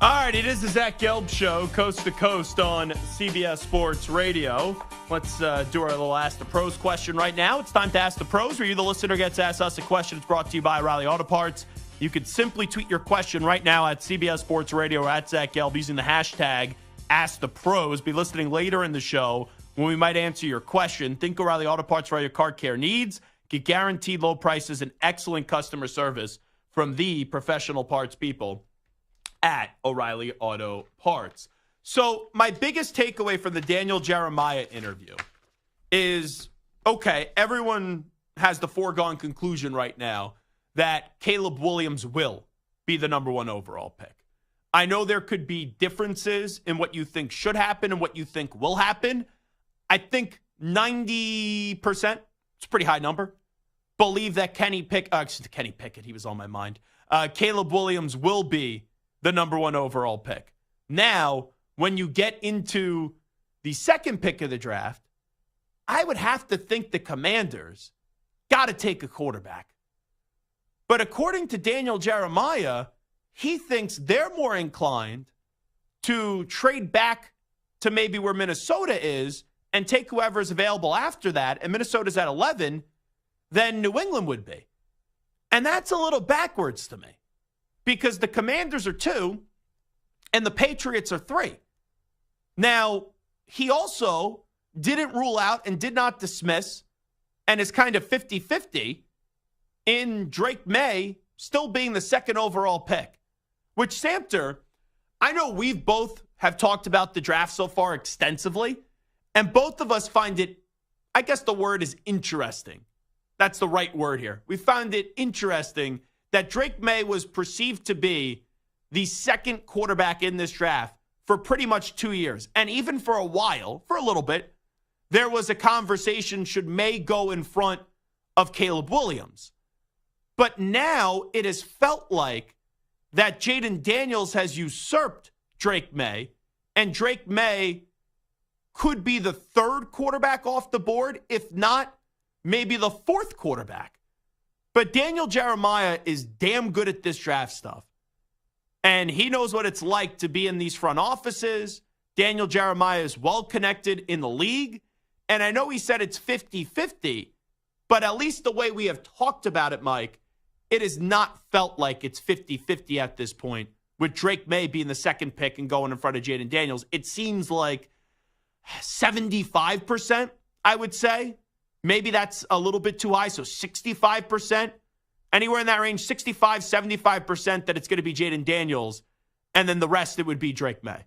All right, it is the Zach Gelb Show, coast to coast on CBS Sports Radio. Let's do our little Ask the Pros question right now. It's time to Ask the Pros, where you, the listener, gets to ask us a question. It's brought to you by O'Reilly Auto Parts. You could simply tweet your question right now at CBS Sports Radio or at Zach Gelb using the hashtag Ask the Pros. Be listening later in the show when we might answer your question. Think O'Reilly Auto Parts for all your car care needs. Get guaranteed low prices and excellent customer service from the professional parts people at O'Reilly Auto Parts. So my biggest takeaway from the Daniel Jeremiah interview is, okay, everyone has the foregone conclusion right now that Caleb Williams will be the number one overall pick. I know there could be differences in what you think should happen and what you think will happen. I think 90%, it's a pretty high number, believe that Kenny Pickett, he was on my mind. Caleb Williams will be the number one overall pick. Now, when you get into the second pick of the draft, I would have to think the Commanders got to take a quarterback. But according to Daniel Jeremiah, he thinks they're more inclined to trade back to maybe where Minnesota is and take whoever's available after that, and Minnesota's at 11, than New England would be. And that's a little backwards to me, because the Commanders are 2 and the Patriots are 3. Now, he also didn't rule out and did not dismiss, and is kind of 50-50 in Drake May still being the second overall pick, which, Samter, I know we've both have talked about the draft so far extensively, and both of us find it, I guess the word is interesting. That's the right word here. We found it interesting that Drake May was perceived to be the second quarterback in this draft for pretty much 2 years. And even for a while, for a little bit, there was a conversation, should May go in front of Caleb Williams? But now it has felt like that Jaden Daniels has usurped Drake May, and Drake May could be the third quarterback off the board, if not maybe the fourth quarterback. But Daniel Jeremiah is damn good at this draft stuff. And he knows what it's like to be in these front offices. Daniel Jeremiah is well connected in the league. And I know he said it's 50-50, but at least the way we have talked about it, Mike, it has not felt like it's 50-50 at this point, with Drake May being the second pick and going in front of Jaden Daniels. It seems like 75%, I would say. Maybe that's a little bit too high, so 65%. Anywhere in that range, 65, 75% that it's going to be Jaden Daniels, and then the rest it would be Drake May.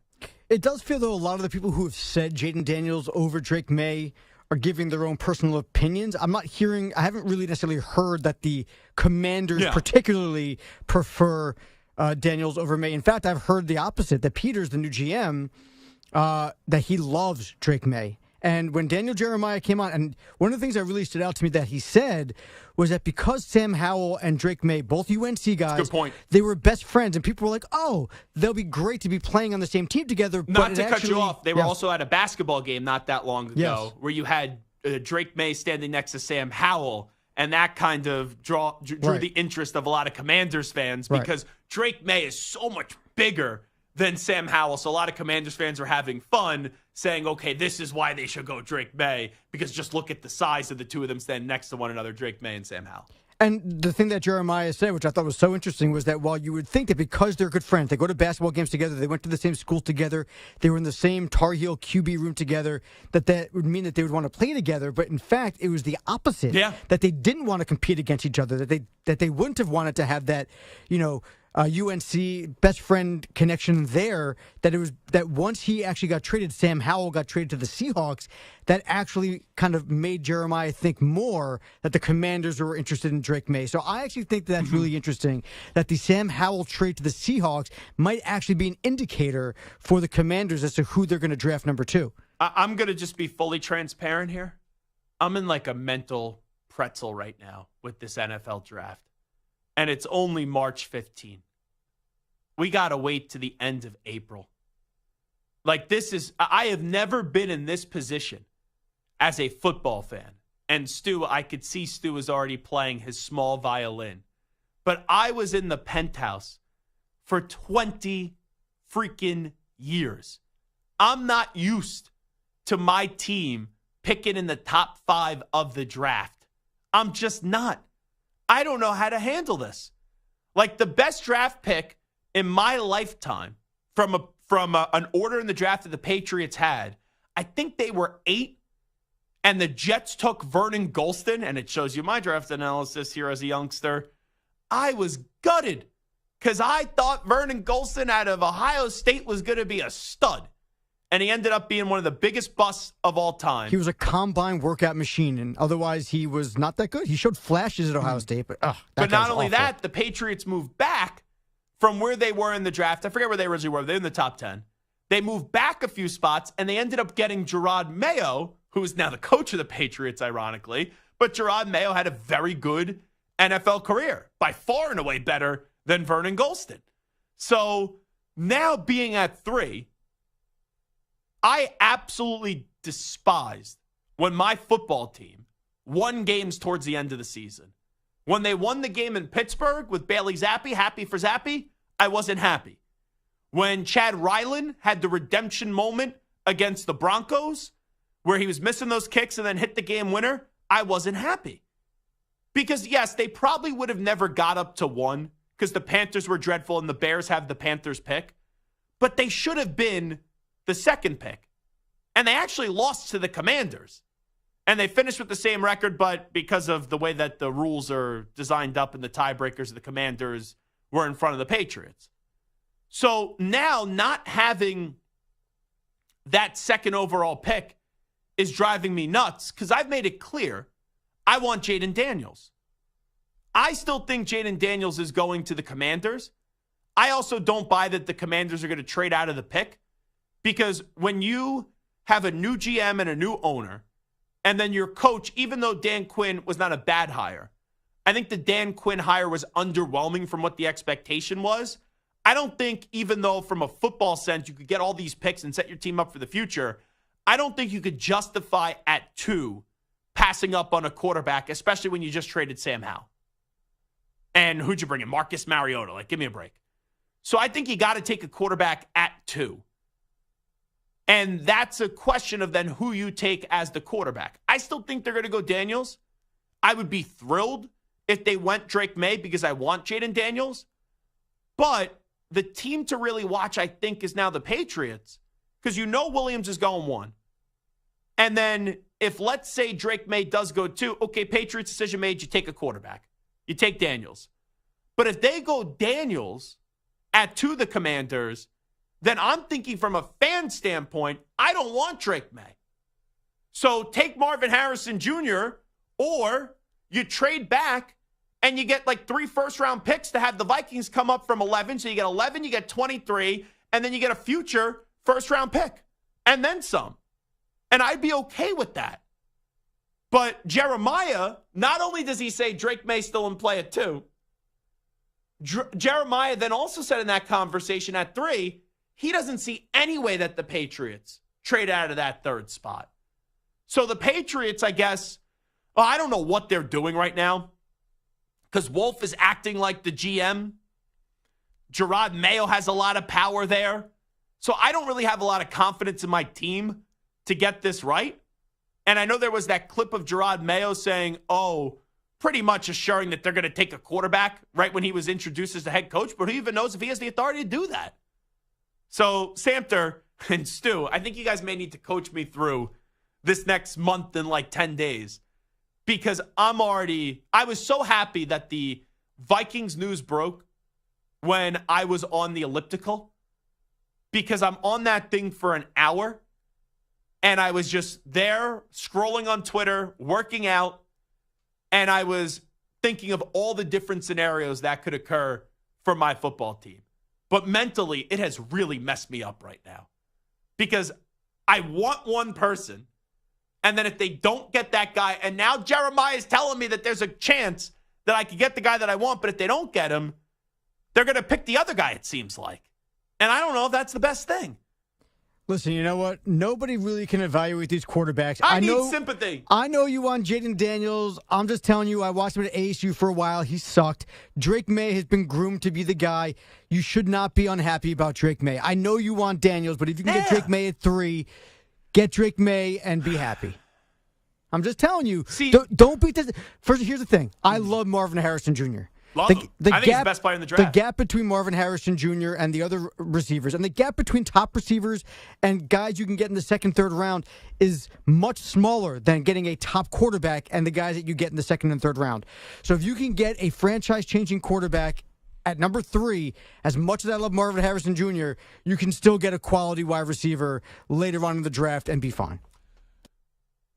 It does feel, though, a lot of the people who have said Jaden Daniels over Drake May are giving their own personal opinions. I haven't really necessarily heard that the Commanders particularly prefer Daniels over May. In fact, I've heard the opposite, that Peters, the new GM, that he loves Drake May. And when Daniel Jeremiah came on, and one of the things that really stood out to me that he said was that because Sam Howell and Drake May, both UNC guys, good point. They were best friends, and people were like, oh, they'll be great to be playing on the same team together. Not to cut you off, they were also at a basketball game not that long ago where you had Drake May standing next to Sam Howell, and that kind of drew the interest of a lot of Commanders fans because Drake May is so much bigger than Sam Howell. So a lot of Commanders fans are having fun saying, okay, this is why they should go Drake May, because just look at the size of the two of them standing next to one another, Drake May and Sam Howell. And the thing that Jeremiah said, which I thought was so interesting, was that while you would think that because they're good friends, they go to basketball games together, they went to the same school together, they were in the same Tar Heel QB room together, that would mean that they would want to play together. But in fact, it was the opposite. Yeah. That they didn't want to compete against each other, that they wouldn't have wanted to have that, UNC best friend connection there, that once he actually got traded, Sam Howell got traded to the Seahawks, that actually kind of made Jeremiah think more that the Commanders were interested in Drake May. So I actually think that's really interesting, that the Sam Howell trade to the Seahawks might actually be an indicator for the Commanders as to who they're going to draft number 2. I'm going to just be fully transparent here. I'm in like a mental pretzel right now with this NFL draft. And it's only March 15th. We got to wait to the end of April. I have never been in this position as a football fan. And Stu, I could see Stu was already playing his small violin. But I was in the penthouse for 20 freaking years. I'm not used to my team picking in the top 5 of the draft. I'm just not. I don't know how to handle this. Like the best draft pick in my lifetime from an order in the draft that the Patriots had, I think they were 8, and the Jets took Vernon Gholston, and it shows you my draft analysis here as a youngster. I was gutted because I thought Vernon Gholston out of Ohio State was going to be a stud. And he ended up being one of the biggest busts of all time. He was a combine workout machine, and otherwise he was not that good. He showed flashes at Ohio State, but not only that, the Patriots moved back from where they were in the draft. I forget where they originally were. They're in the top 10. They moved back a few spots, and they ended up getting Gerard Mayo, who is now the coach of the Patriots, ironically. But Gerard Mayo had a very good NFL career, by far and away better than Vernon Gholston. So now being at 3, I absolutely despised when my football team won games towards the end of the season. When they won the game in Pittsburgh with Bailey Zappi, happy for Zappi, I wasn't happy. When Chad Ryland had the redemption moment against the Broncos, where he was missing those kicks and then hit the game winner, I wasn't happy. Because, yes, they probably would have never got up to 1 because the Panthers were dreadful and the Bears have the Panthers pick. But they should have been the 2nd pick. And they actually lost to the Commanders. And they finished with the same record, but because of the way that the rules are designed up and the tiebreakers, the Commanders were in front of the Patriots. So now not having that 2nd overall pick is driving me nuts because I've made it clear I want Jaden Daniels. I still think Jaden Daniels is going to the Commanders. I also don't buy that the Commanders are going to trade out of the pick. Because when you have a new GM and a new owner, and then your coach, even though Dan Quinn was not a bad hire, I think the Dan Quinn hire was underwhelming from what the expectation was. I don't think, even though from a football sense you could get all these picks and set your team up for the future, I don't think you could justify at 2 passing up on a quarterback, especially when you just traded Sam Howell. And who'd you bring in? Marcus Mariota. Like, give me a break. So I think you got to take a quarterback at 2. And that's a question of then who you take as the quarterback. I still think they're going to go Daniels. I would be thrilled if they went Drake May because I want Jaden Daniels. But the team to really watch, I think, is now the Patriots. Because Williams is going 1. And then if, let's say, Drake May does go 2, okay, Patriots decision made, you take a quarterback. You take Daniels. But if they go Daniels at 2 the Commanders, then I'm thinking from a fan standpoint, I don't want Drake May. So take Marvin Harrison Jr., or you trade back and you get like 3 first-round picks to have the Vikings come up from 11. So you get 11, you get 23, and then you get a future first-round pick, and then some. And I'd be okay with that. But Jeremiah, not only does he say Drake May still in play at 2, Jeremiah then also said in that conversation at 3, he doesn't see any way that the Patriots trade out of that 3rd spot. So the Patriots, I guess, I don't know what they're doing right now, because Wolf is acting like the GM. Gerard Mayo has a lot of power there. So I don't really have a lot of confidence in my team to get this right. And I know there was that clip of Gerard Mayo saying, pretty much assuring that they're going to take a quarterback right when he was introduced as the head coach. But who even knows if he has the authority to do that? So Samter and Stu, I think you guys may need to coach me through this next month in like 10 days. Because I was so happy that the Vikings news broke when I was on the elliptical, because I'm on that thing for an hour and I was just there scrolling on Twitter, working out, and I was thinking of all the different scenarios that could occur for my football team. But mentally, it has really messed me up right now, because I want one person. And then if they don't get that guy, and now Jeremiah is telling me that there's a chance that I could get the guy that I want, but if they don't get him, they're going to pick the other guy, it seems like. And I don't know if that's the best thing. Listen, you know what? Nobody really can evaluate these quarterbacks. I need sympathy. I know you want Jaden Daniels. I'm just telling you, I watched him at ASU for a while. He sucked. Drake May has been groomed to be the guy. You should not be unhappy about Drake May. I know you want Daniels, but if you can get Drake May at 3, get Drake May and be happy. I'm just telling you. See, don't beat this. First, here's the thing. I love Marvin Harrison Jr. Love him. I think he's the best player in the draft. The gap between Marvin Harrison Jr. and the other receivers, and the gap between top receivers and guys you can get in the 2nd, 3rd round is much smaller than getting a top quarterback and the guys that you get in the 2nd and 3rd round. So if you can get a franchise-changing quarterback at number 3, as much as I love Marvin Harrison Jr., you can still get a quality wide receiver later on in the draft and be fine.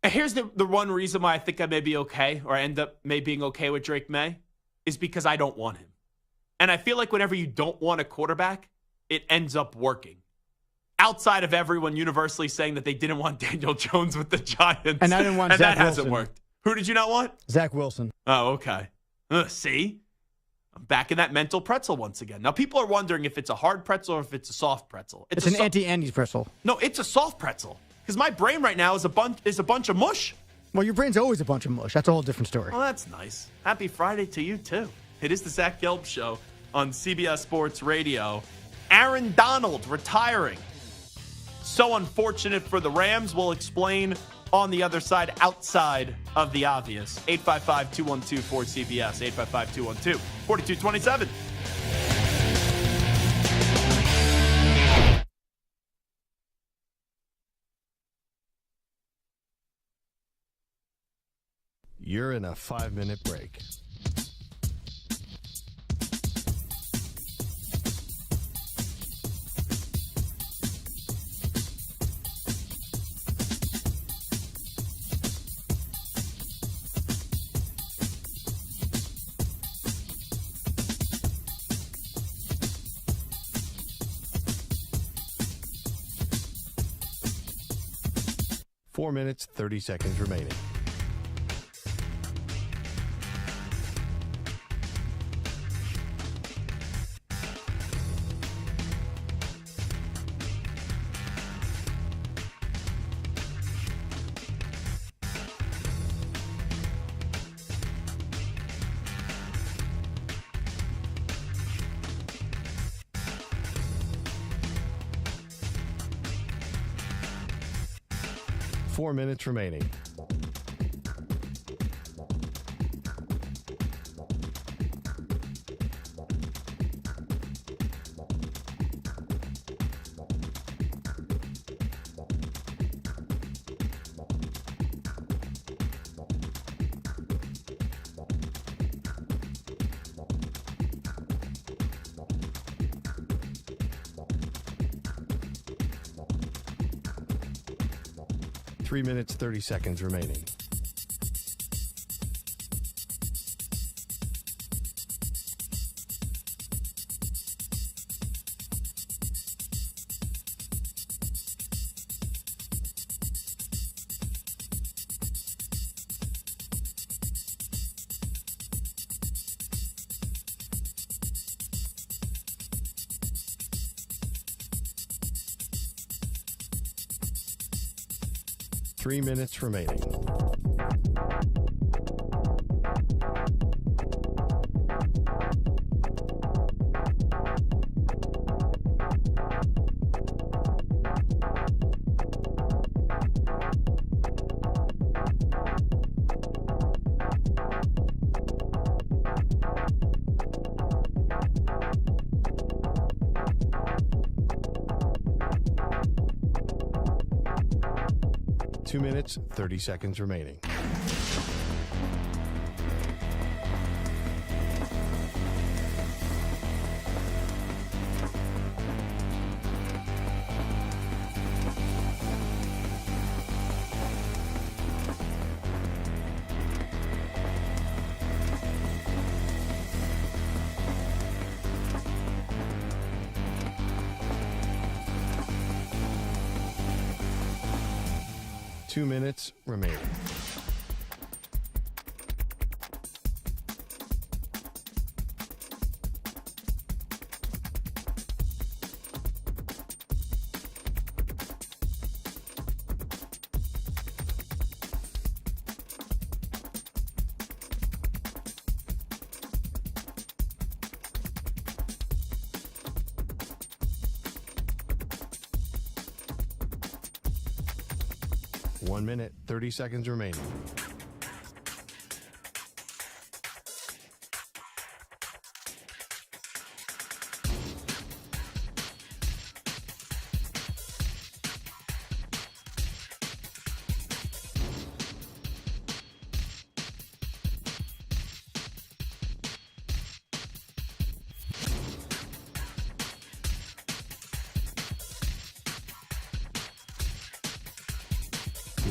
Here's the one reason why I think I may be okay, or I end up being okay with Drake May, is because I don't want him. And I feel like whenever you don't want a quarterback, it ends up working. Outside of everyone universally saying that they didn't want Daniel Jones with the Giants. And I didn't want and Zach that hasn't Wilson. worked. Who did you not want? Zach Wilson. Oh, okay. See? I'm back in that mental pretzel once again. Now, people are wondering if it's a hard pretzel or if it's a soft pretzel. It's an anti-Andy's pretzel. No, it's a soft pretzel. Because my brain right now is a bunch of mush. Well, your brain's always a bunch of mush. That's a whole different story. Well, that's nice. Happy Friday to you, too. It is the Zach Gelb Show on CBS Sports Radio. Aaron Donald retiring. So unfortunate for the Rams. We'll explain on the other side, outside of the obvious. 855-212-4CBS. 855-212-4227. You're in a 5-minute break. Four minutes, 30 seconds remaining. Four minutes remaining. 3 minutes, 30 seconds remaining. Three minutes remaining. Two minutes, 30 seconds remaining. Two minutes remaining. One minute, 30 seconds remaining.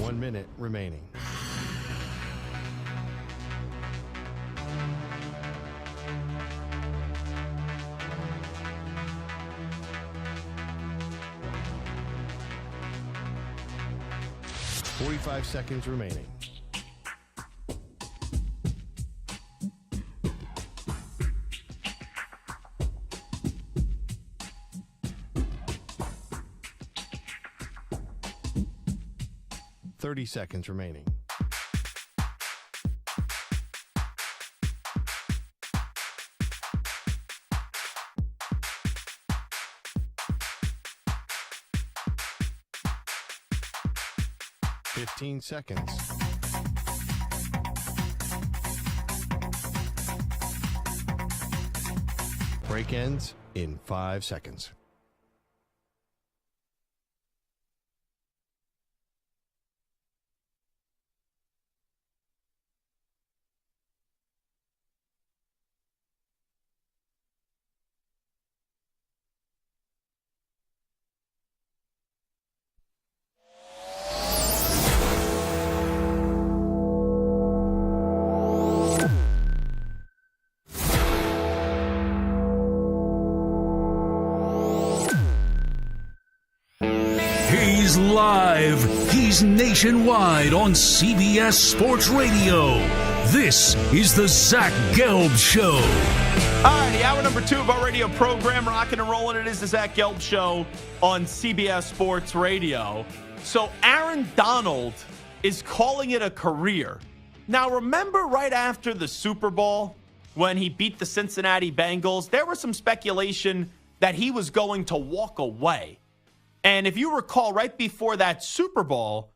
One minute remaining. Forty-five seconds remaining. Thirty seconds remaining. Fifteen seconds. Break ends in 5 seconds. He's live. He's nationwide on CBS Sports Radio. This is the Zach Gelb Show. All righty, hour number 2 of our radio program, rocking and rolling. It is the Zach Gelb Show on CBS Sports Radio. So Aaron Donald is calling it a career. Now, remember right after the Super Bowl when he beat the Cincinnati Bengals, there was some speculation that he was going to walk away. And if you recall, right before that Super Bowl,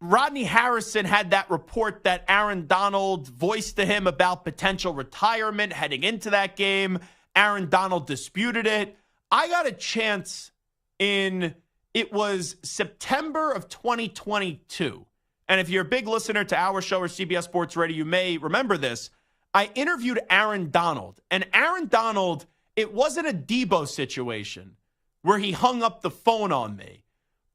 Rodney Harrison had that report that Aaron Donald voiced to him about potential retirement heading into that game. Aaron Donald disputed it. I got a chance it was September of 2022. And if you're a big listener to our show or CBS Sports Radio, you may remember this. I interviewed Aaron Donald. And Aaron Donald, it wasn't a Debo situation where he hung up the phone on me.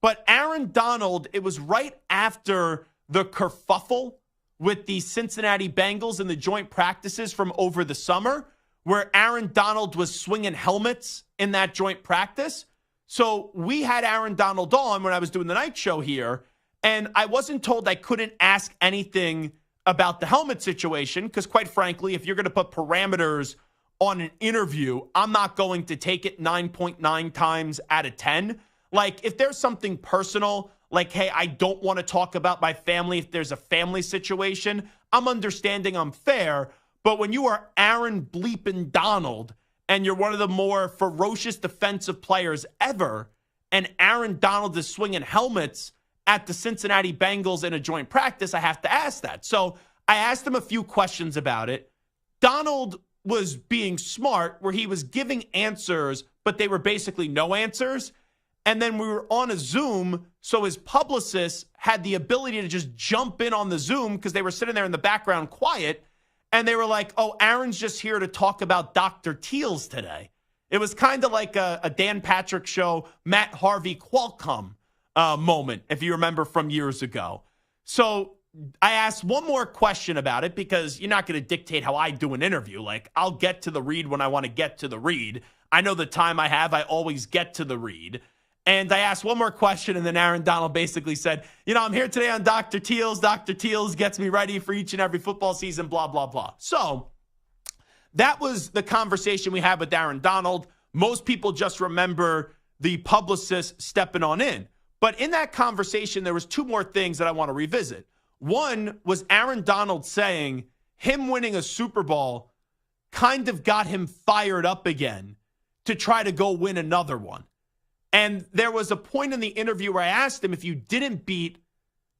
But Aaron Donald, it was right after the kerfuffle with the Cincinnati Bengals in the joint practices from over the summer, where Aaron Donald was swinging helmets in that joint practice. So we had Aaron Donald on when I was doing the night show here, and I wasn't told I couldn't ask anything about the helmet situation because, quite frankly, if you're going to put parameters on an interview, I'm not going to take it 9.9 times out of 10. Like, if there's something personal, like, hey, I don't want to talk about my family if there's a family situation, I'm understanding, I'm fair. But when you are Aaron bleeping Donald and you're one of the more ferocious defensive players ever, and Aaron Donald is swinging helmets at the Cincinnati Bengals in a joint practice, I have to ask that. So I asked him a few questions about it. Donald was being smart where he was giving answers, but they were basically no answers. And then we were on a Zoom, so his publicist had the ability to just jump in on the Zoom because they were sitting there in the background quiet. And they were like, oh, Aaron's just here to talk about Dr. Teals today. It was kind of like a Dan Patrick Show, Matt Harvey Qualcomm moment, if you remember from years ago. So I asked one more question about it because you're not going to dictate how I do an interview. Like, I'll get to the read when I want to get to the read. I know the time I have, I always get to the read. And I asked one more question, and then Aaron Donald basically said, I'm here today on Dr. Teals. Dr. Teals gets me ready for each and every football season, blah, blah, blah. So that was the conversation we had with Aaron Donald. Most people just remember the publicist stepping on in. But in that conversation, there was two more things that I want to revisit. One was Aaron Donald saying him winning a Super Bowl kind of got him fired up again to try to go win another one. And there was a point in the interview where I asked him, if you didn't beat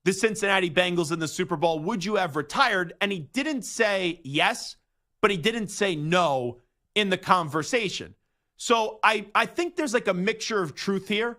the Cincinnati Bengals in the Super Bowl, would you have retired? And he didn't say yes, but he didn't say no in the conversation. So I think there's like a mixture of truth here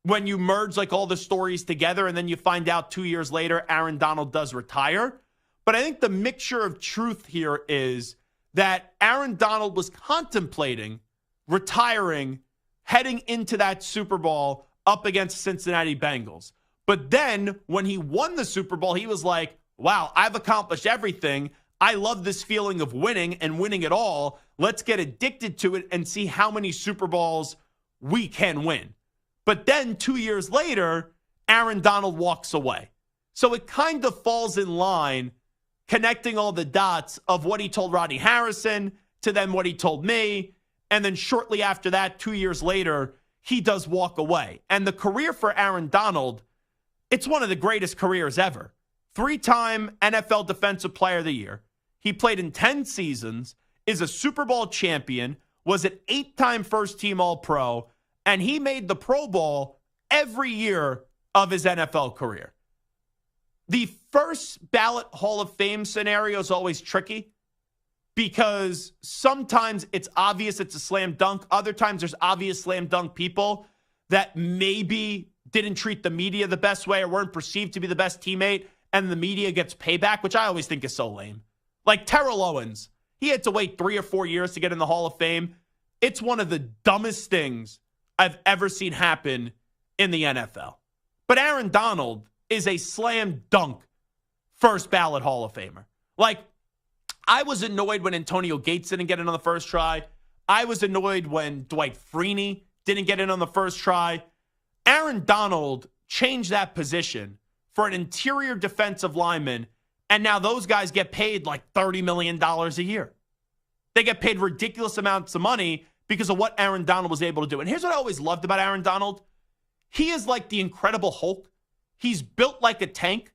when you merge like all the stories together and then you find out 2 years later Aaron Donald does retire. But I think the mixture of truth here is that Aaron Donald was contemplating retiring heading into that Super Bowl up against Cincinnati Bengals. But then when he won the Super Bowl, he was like, wow, I've accomplished everything. I love this feeling of winning and winning it all. Let's get addicted to it and see how many Super Bowls we can win. But then 2 years later, Aaron Donald walks away. So it kind of falls in line, connecting all the dots of what he told Rodney Harrison to then what he told me. And then shortly after that, 2 years later, he does walk away. And the career for Aaron Donald, it's one of the greatest careers ever. 3-time NFL Defensive Player of the Year. He played in 10 seasons, is a Super Bowl champion, was an 8-time first-team All-Pro, and he made the Pro Bowl every year of his NFL career. The first ballot Hall of Fame scenario is always tricky, because sometimes it's obvious it's a slam dunk. Other times there's obvious slam dunk people that maybe didn't treat the media the best way or weren't perceived to be the best teammate, and the media gets payback, which I always think is so lame. Like Terrell Owens, he had to wait 3 or 4 years to get in the Hall of Fame. It's one of the dumbest things I've ever seen happen in the NFL. But Aaron Donald is a slam dunk first ballot Hall of Famer. Like, I was annoyed when Antonio Gates didn't get in on the first try. I was annoyed when Dwight Freeney didn't get in on the first try. Aaron Donald changed that position for an interior defensive lineman, and now those guys get paid like $30 million a year. They get paid ridiculous amounts of money because of what Aaron Donald was able to do. And here's what I always loved about Aaron Donald. He is like the Incredible Hulk. He's built like a tank.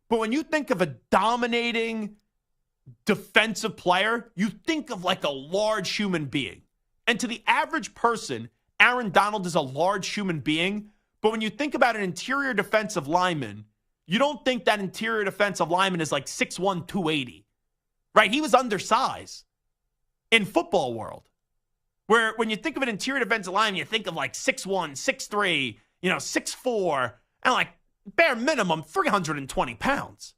But when you think of a dominating defensive player, you think of like a large human being. And to the average person, Aaron Donald is a large human being. But when you think about an interior defensive lineman, you don't think that interior defensive lineman is like 6'1", 280, right? He was undersized in football world. Where when you think of an interior defensive lineman, you think of like 6'1", 6'3", 6'4", and like bare minimum 320 pounds.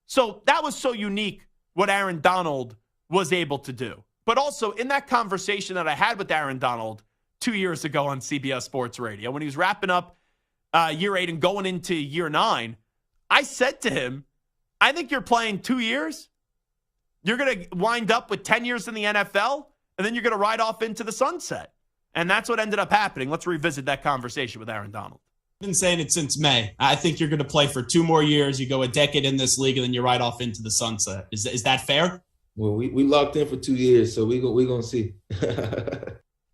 So that was so unique what Aaron Donald was able to do. But also in that conversation that I had with Aaron Donald 2 years ago on CBS Sports Radio, when he was wrapping up year 8 and going into year 9, I said to him, I think you're playing 2 years. You're going to wind up with 10 years in the NFL, and then you're going to ride off into the sunset. And that's what ended up happening. Let's revisit that conversation with Aaron Donald. I've been saying it since May. I think you're going to play for 2 more years. You go a decade in this league, and then you ride off into the sunset. Is that fair? Well, we locked in for 2 years, so we're going to see.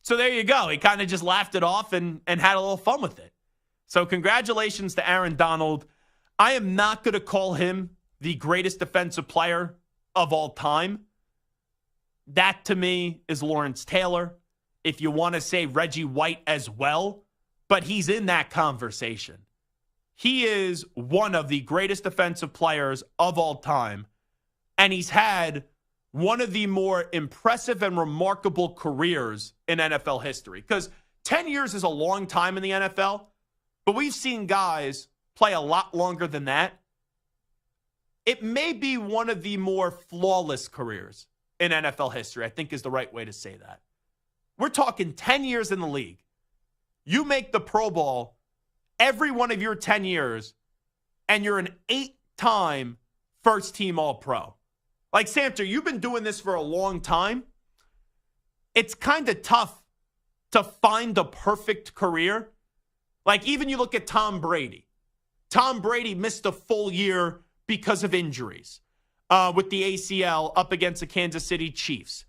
So there you go. He kind of just laughed it off and had a little fun with it. So congratulations to Aaron Donald. I am not going to call him the greatest defensive player of all time. That, to me, is Lawrence Taylor. If you want to say Reggie White as well, but he's in that conversation. He is one of the greatest defensive players of all time, and he's had one of the more impressive and remarkable careers in NFL history. Because 10 years is a long time in the NFL, but we've seen guys play a lot longer than that. It may be one of the more flawless careers in NFL history, I think is the right way to say that. We're talking 10 years in the league. You make the Pro Bowl every one of your 10 years, and you're an 8-time first-team All-Pro. Like, Samter, you've been doing this for a long time. It's kind of tough to find the perfect career. Like, even you look at Tom Brady. Tom Brady missed a full year because of injuries with the ACL up against the Kansas City Chiefs.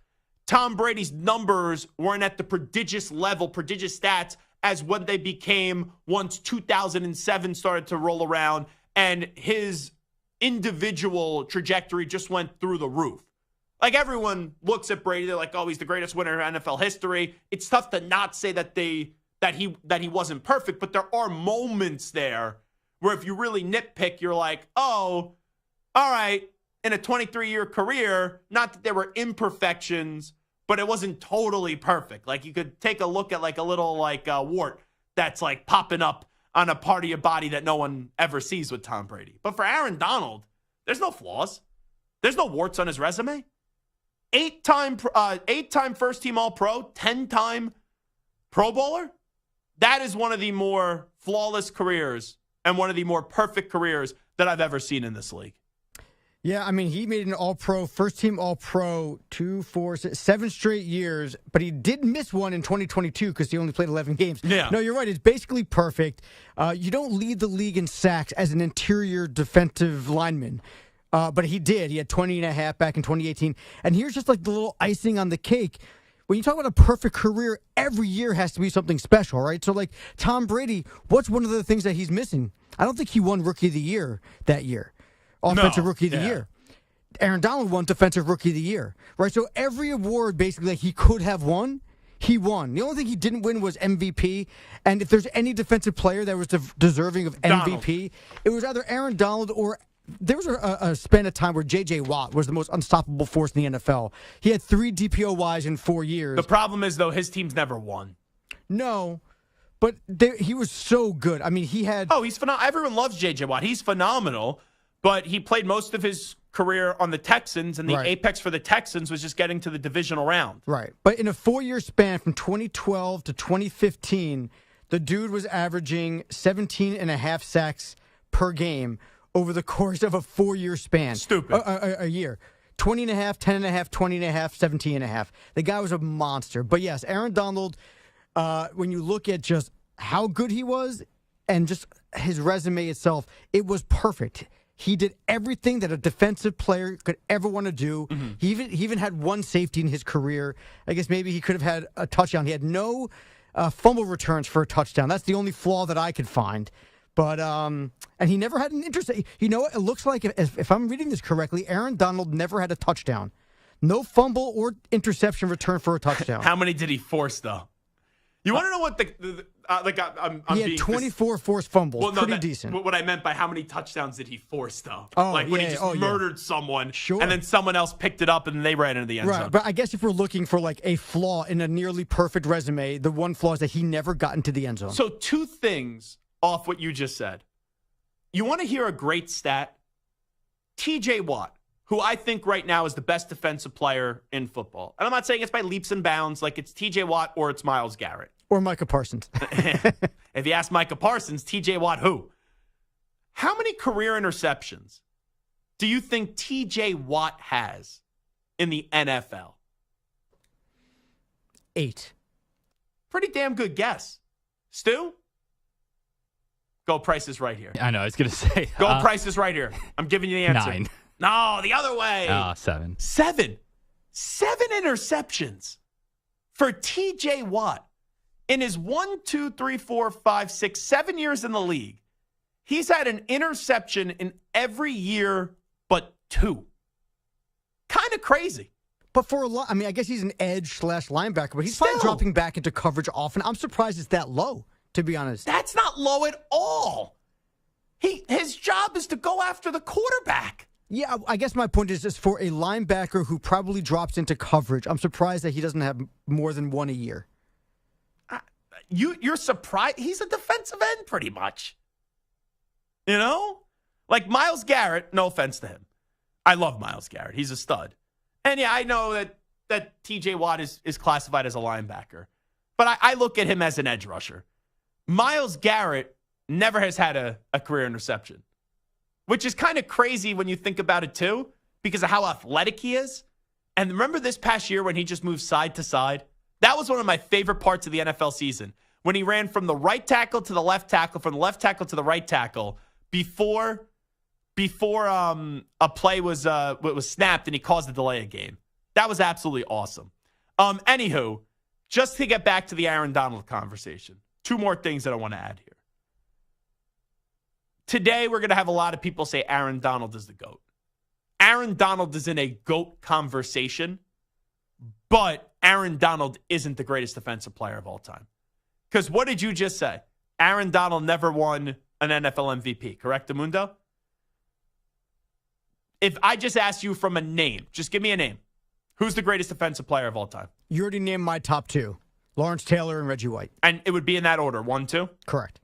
Tom Brady's numbers weren't at the prodigious stats as when they became once 2007 started to roll around, and his individual trajectory just went through the roof. Like, everyone looks at Brady, they're like, oh, he's the greatest winner in NFL history. It's tough to not say that he wasn't perfect, but there are moments there where if you really nitpick, you're like, oh, all right, in a 23-year career, not that there were imperfections, but it wasn't totally perfect. Like, you could take a look at like a little like wart that's like popping up on a part of your body that no one ever sees with Tom Brady. But for Aaron Donald, there's no flaws. There's no warts on his resume. 8-time first-team All-Pro, 10-time Pro Bowler. That is one of the more flawless careers and one of the more perfect careers that I've ever seen in this league. Yeah, I mean, he made an All-Pro, first-team All-Pro, 2, 4, 6, 7 straight years, but he did miss one in 2022 because he only played 11 games. Yeah. No, you're right. It's basically perfect. You don't lead the league in sacks as an interior defensive lineman, but he did. He had 20.5 back in 2018. And here's just like the little icing on the cake. When you talk about a perfect career, every year has to be something special, right? So, like, Tom Brady, what's one of the things that he's missing? I don't think he won Rookie of the Year that year. Offensive Rookie of the Year. Aaron Donald won Defensive Rookie of the Year, right? So every award basically that he could have won, he won. The only thing he didn't win was MVP. And if there's any defensive player that was deserving of MVP, it was either Aaron Donald or there was a span of time where J.J. Watt was the most unstoppable force in the NFL. He had 3 DPOYs in 4 years. The problem is, though, his teams never won. No. But he was so good. I mean, he had... Oh, he's phenomenal. Everyone loves J.J. Watt. He's phenomenal. But he played most of his career on the Texans, and the apex for the Texans was just getting to the divisional round. Right. But in a 4-year span from 2012 to 2015, the dude was averaging 17.5 sacks per game over the course of a 4-year span. Stupid. A year. 20.5, 10.5, 20.5, 17.5. The guy was a monster. But yes, Aaron Donald, when you look at just how good he was and just his resume itself, it was perfect. He did everything that a defensive player could ever want to do. Mm-hmm. He even had one safety in his career. I guess maybe he could have had a touchdown. He had no fumble returns for a touchdown. That's the only flaw that I could find. But and he never had an interception. You know what? It looks like, if I'm reading this correctly, Aaron Donald never had a touchdown. No fumble or interception return for a touchdown. How many did he force, though? You want to know what he had 24 forced fumbles. Well, no, pretty decent. What I meant by how many touchdowns did he force, though? Oh, like when he just murdered someone, and then someone else picked it up, and then they ran into the end zone. Right, but I guess if we're looking for like a flaw in a nearly perfect resume, the one flaw is that he never got into the end zone. So 2 things off what you just said. You want to hear a great stat? TJ Watt, who I think right now is the best defensive player in football. And I'm not saying it's by leaps and bounds, like it's TJ Watt or it's Myles Garrett. Or Micah Parsons. If you ask Micah Parsons, TJ Watt, who? How many career interceptions do you think TJ Watt has in the NFL? 8. Pretty damn good guess. Stu? Go Price is right here. I know, I was going to say. Go Price is right here. I'm giving you the answer. 9. No, the other way. 7. 7 interceptions for TJ Watt in his 7 years in the league. He's had an interception in every year but 2. Kind of crazy. But for a lot, I mean, I guess he's an edge / linebacker, but he's probably dropping back into coverage often. I'm surprised it's that low, to be honest. That's not low at all. His job is to go after the quarterback. Yeah, I guess my point is for a linebacker who probably drops into coverage, I'm surprised that he doesn't have more than 1 a year. You're surprised? He's a defensive end pretty much. You know? Like Myles Garrett, no offense to him. I love Myles Garrett. He's a stud. And yeah, I know that TJ Watt is classified as a linebacker. But I look at him as an edge rusher. Myles Garrett never has had a career interception, which is kind of crazy when you think about it too, because of how athletic he is. And remember this past year when he just moved side to side? That was one of my favorite parts of the NFL season, when he ran from the right tackle to the left tackle, from the left tackle to the right tackle, before a play was snapped and he caused the delay of game. That was absolutely awesome. Anywho, just to get back to the Aaron Donald conversation, 2 more things that I want to add here. Today, we're going to have a lot of people say Aaron Donald is the GOAT. Aaron Donald is in a GOAT conversation, but Aaron Donald isn't the greatest defensive player of all time. Because what did you just say? Aaron Donald never won an NFL MVP, correct, Amundo? If I just ask you from a name, just give me a name. Who's the greatest defensive player of all time? You already named my top 2, Lawrence Taylor and Reggie White. And it would be in that order, 1, 2? Correct.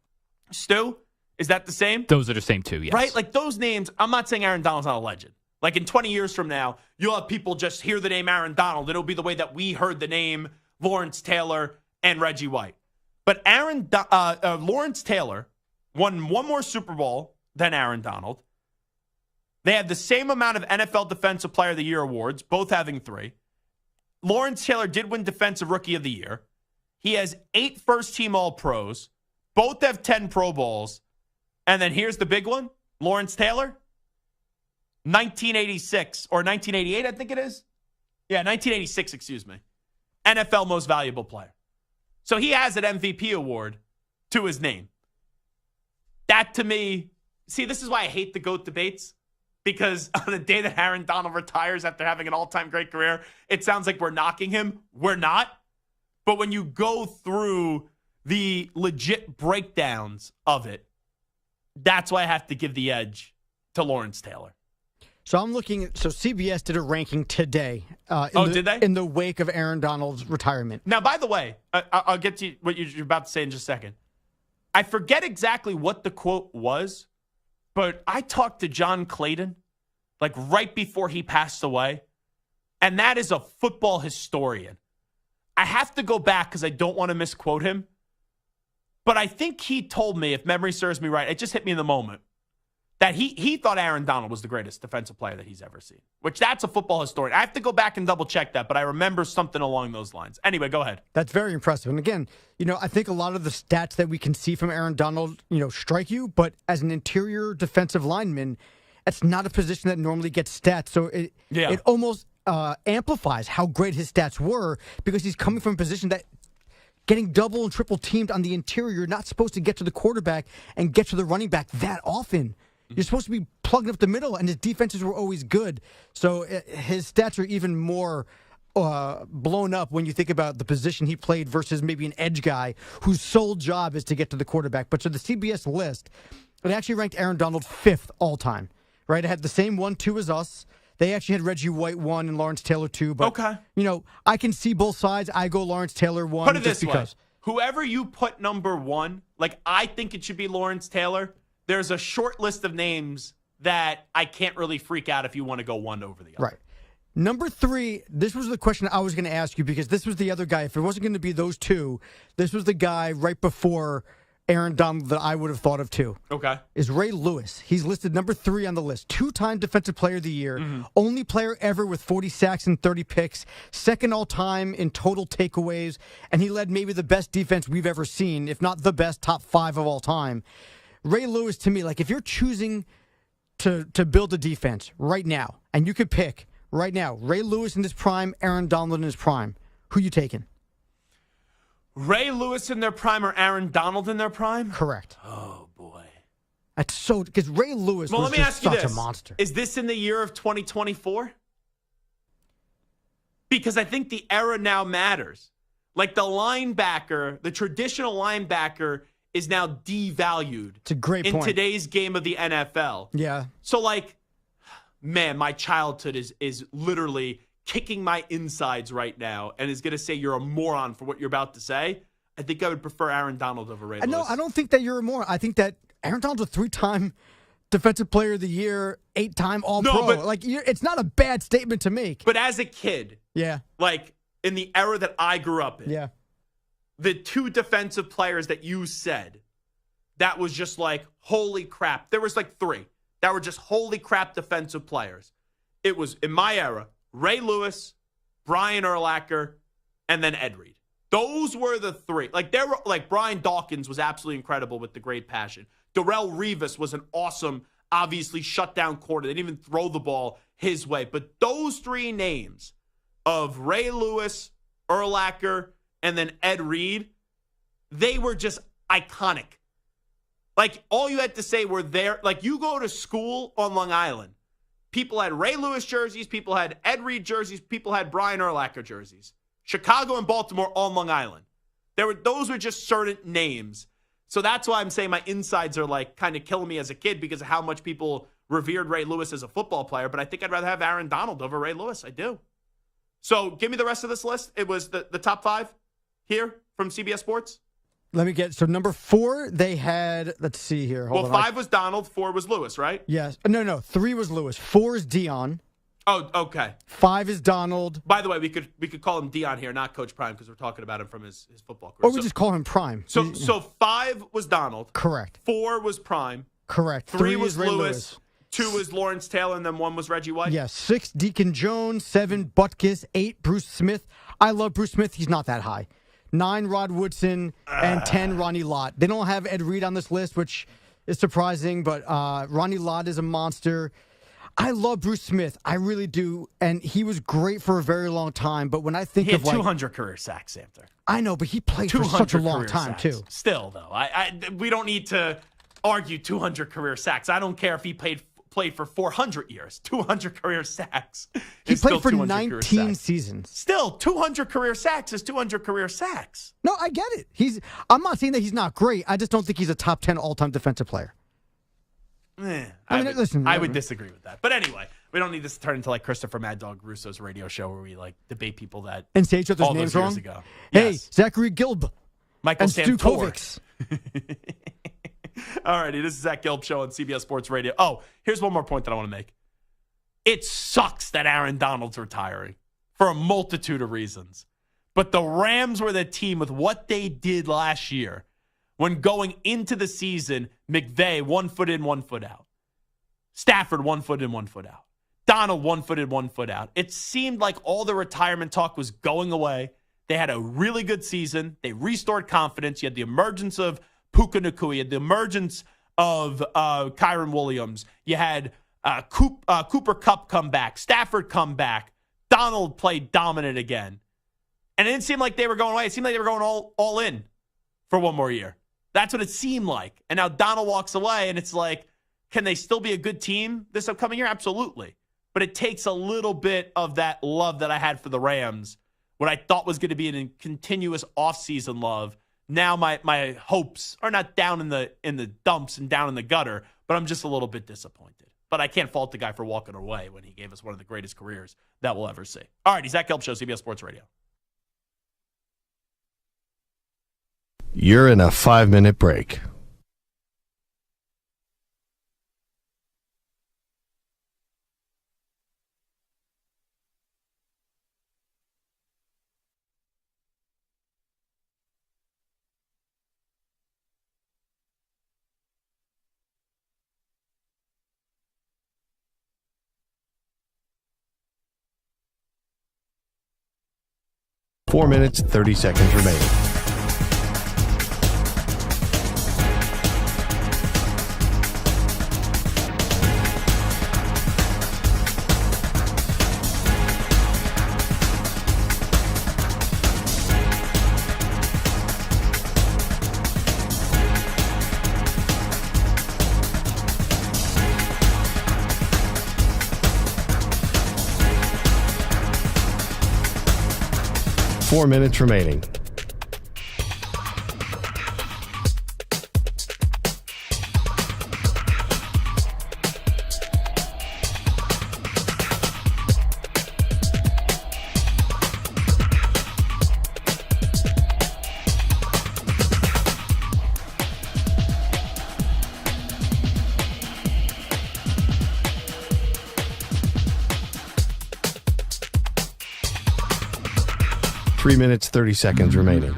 Stu, is that the same? Those are the same 2, yes. Right? Like those names, I'm not saying Aaron Donald's not a legend. Like in 20 years from now, you'll have people just hear the name Aaron Donald. It'll be the way that we heard the name Lawrence Taylor and Reggie White. But Lawrence Taylor won 1 more Super Bowl than Aaron Donald. They have the same amount of NFL Defensive Player of the Year awards, both having 3. Lawrence Taylor did win Defensive Rookie of the Year. He has 8 first-team All-Pros. Both have 10 Pro Bowls. And then here's the big one. Lawrence Taylor, 1986 or 1988, I think it is. Yeah, 1986, excuse me. NFL Most Valuable Player. So he has an MVP award to his name. That to me, see, this is why I hate the GOAT debates. Because on the day that Aaron Donald retires after having an all-time great career, it sounds like we're knocking him. We're not. But when you go through the legit breakdowns of it, that's why I have to give the edge to Lawrence Taylor. So I'm looking. So CBS did a ranking today. Did they? In the wake of Aaron Donald's retirement. Now, by the way, I'll get to what you're about to say in just a second. I forget exactly what the quote was, but I talked to John Clayton, like right before he passed away, and that is a football historian. I have to go back because I don't want to misquote him, but I think he told me, if memory serves me right, it just hit me in the moment, that he thought Aaron Donald was the greatest defensive player that he's ever seen, which that's a football historian. I have to go back and double check that, but I remember something along those lines. Anyway, go ahead. That's very impressive. And again, I think a lot of the stats that we can see from Aaron Donald, strike you, but as an interior defensive lineman, it's not a position that normally gets stats. So it almost amplifies how great his stats were because he's coming from a position that getting double and triple teamed on the interior, you're not supposed to get to the quarterback and get to the running back that often. You're supposed to be plugging up the middle, and his defenses were always good. So his stats are even more blown up when you think about the position he played versus maybe an edge guy whose sole job is to get to the quarterback. But so the CBS list, it actually ranked Aaron Donald 5th all time. Right? It had the same 1-2 as us. They actually had Reggie White 1 and Lawrence Taylor 2. But, okay. I can see both sides. I go Lawrence Taylor 1. Put it this way. Whoever you put number 1, like I think it should be Lawrence Taylor. There's a short list of names that I can't really freak out if you want to go one over the other. Right. Number 3, this was the question I was going to ask you because this was the other guy. If it wasn't going to be those 2, this was the guy right before Aaron Donald that I would have thought of too. Okay. Is Ray Lewis. He's listed number 3 on the list. 2-time Defensive Player of the Year. Only player ever with 40 sacks and 30 picks. Second all-time in total takeaways. And he led maybe the best defense we've ever seen, if not the best, top 5 of all time. Ray Lewis, to me, like if you're choosing to build a defense right now, and you could pick right now, Ray Lewis in his prime, Aaron Donald in his prime, who you taking? Ray Lewis in their prime or Aaron Donald in their prime? Correct. Oh, boy. That's so, because Ray Lewis was just such a monster. Is this in the year of 2024? Because I think the era now matters. Like the linebacker, the traditional linebacker is now devalued. It's a great point. In today's game of the NFL. Yeah. So like, man, my childhood is literally kicking my insides right now and is going to say you're a moron for what you're about to say. I think I would prefer Aaron Donald over Ray Lewis. No, I don't think that you're a moron. I think that Aaron Donald's a 3-time Defensive Player of the Year, 8-time All-Pro. No, but, like, it's not a bad statement to make. But as a kid, yeah, like in the era that I grew up in, yeah, the 2 defensive players that you said, that was just like, holy crap. There was like 3 that were just holy crap defensive players. It was, in my era, Ray Lewis, Brian Urlacher, and then Ed Reed. Those were the 3. Like there were, like Brian Dawkins was absolutely incredible with the great passion. Darrelle Revis was an awesome, obviously shutdown corner. They didn't even throw the ball his way. But those 3 names of Ray Lewis, Urlacher, and then Ed Reed, they were just iconic. Like all you had to say were there. Like you go to school on Long Island. People had Ray Lewis jerseys. People had Ed Reed jerseys. People had Brian Urlacher jerseys. Chicago and Baltimore on Long Island. Those were just certain names. So that's why I'm saying my insides are like kind of killing me as a kid because of how much people revered Ray Lewis as a football player. But I think I'd rather have Aaron Donald over Ray Lewis. I do. So give me the rest of this list. It was the top 5 here from CBS Sports. Let me get, so number 4, they had, let's see here. Hold on. 5 was Donald, 4 was Lewis, right? Yes. No, 3 was Lewis. 4 is Dion. Oh, okay. 5 is Donald. By the way, we could call him Dion here, not Coach Prime, because we're talking about him from his football career. Or we just call him Prime. So 5 was Donald. Correct. 4 was Prime. Correct. 3 was is Ray Lewis. 2 was Lawrence Taylor, and then 1 was Reggie White. Yes. 6, Deacon Jones. 7, Butkus. 8, Bruce Smith. I love Bruce Smith. He's not that high. 9, Rod Woodson, and 10, Ronnie Lott. They don't have Ed Reed on this list, which is surprising, but Ronnie Lott is a monster. I love Bruce Smith. I really do, and he was great for a very long time, but when I think he had of 200 career sacks, Samter. I know, but he played for such a long time, too. Still, though, we don't need to argue 200 career sacks. I don't care if he played for 400 years. 200 career sacks. He played for 19 seasons. Still, 200 career sacks is 200 career sacks. No, I get it. I'm not saying that he's not great. I just don't think he's a top 10 all-time defensive player. I would disagree with that. But anyway, we don't need this to turn into like Christopher Mad Dog Russo's radio show where we like debate people that and say each other's names wrong. Ago. Hey, yes. Zachary Gelb, Michael and Santor. Stu Kovics. All righty, this is Zach Gelb Show on CBS Sports Radio. Oh, here's one more point that I want to make. It sucks that Aaron Donald's retiring for a multitude of reasons. But the Rams were the team with what they did last year when going into the season, McVay, 1 foot in, 1 foot out. Stafford, 1 foot in, 1 foot out. Donald, 1 foot in, 1 foot out. It seemed like all the retirement talk was going away. They had a really good season. They restored confidence. You had the emergence of Puka Nacua. You had the emergence of Kyron Williams. You had Cooper Kupp come back. Stafford come back. Donald played dominant again. And it didn't seem like they were going away. It seemed like they were going all in for one more year. That's what it seemed like. And now Donald walks away, and it's like, can they still be a good team this upcoming year? Absolutely. But it takes a little bit of that love that I had for the Rams, what I thought was going to be a continuous offseason love. Now my hopes are not down in the dumps and down in the gutter, but I'm just a little bit disappointed. But I can't fault the guy for walking away when he gave us one of the greatest careers that we'll ever see. All right, Zach Gelb Show, CBS Sports Radio. You're in a 5-minute break. 4 minutes, 30 seconds remaining. Four minutes remaining. Three minutes, 30 seconds remaining.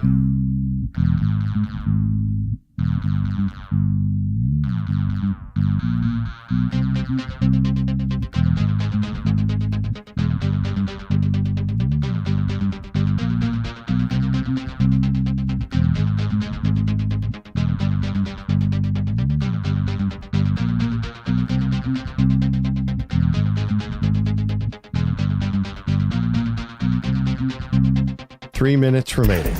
Three minutes remaining.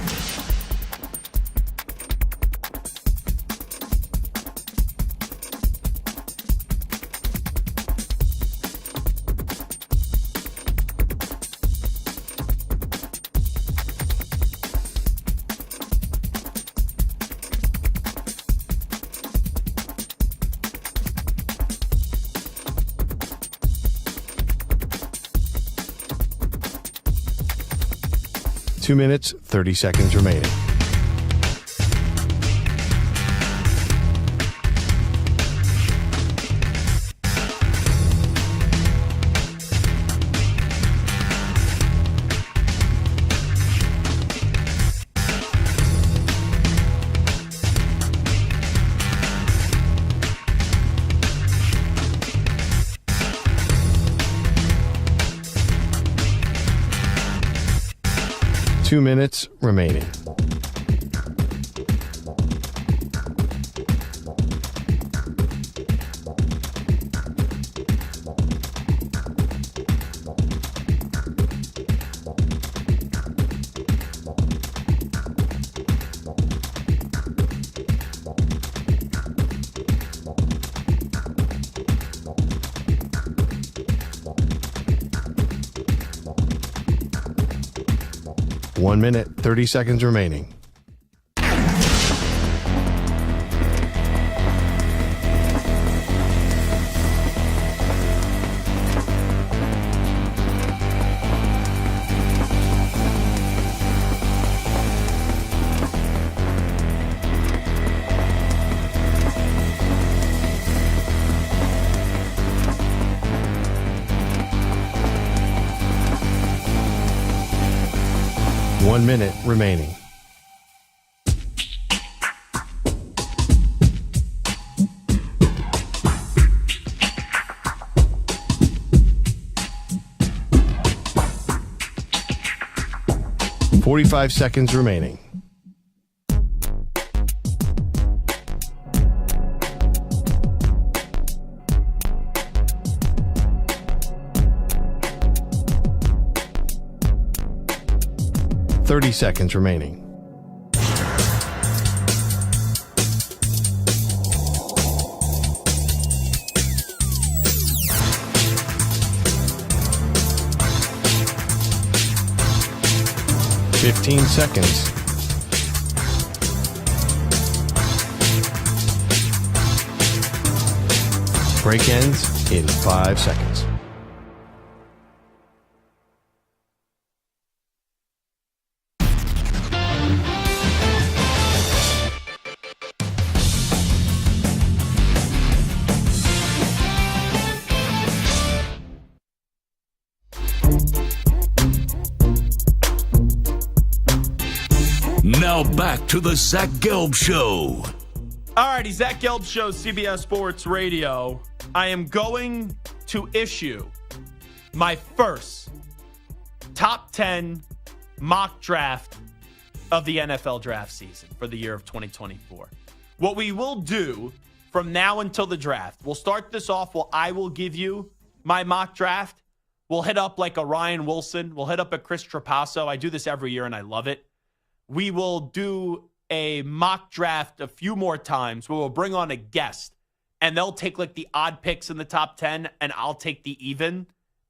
Two minutes, 30 seconds remaining. Two minutes remaining. One minute, 30 seconds remaining. One minute remaining. Forty-five seconds remaining. Thirty seconds remaining. Fifteen seconds. Break ends in 5 seconds. Now back to the Zach Gelb Show. Alrighty, Zach Gelb Show, CBS Sports Radio. I am going to issue my first top 10 mock draft of the NFL draft season for the year of 2024. What we will do from now until the draft, we'll start this off while I will give you my mock draft. We'll hit up like a Ryan Wilson. We'll hit up a Chris Trapasso. I do this every year and I love it. We will do a mock draft a few more times where we'll bring on a guest and they'll take like the odd picks in the top 10 and I'll take the even,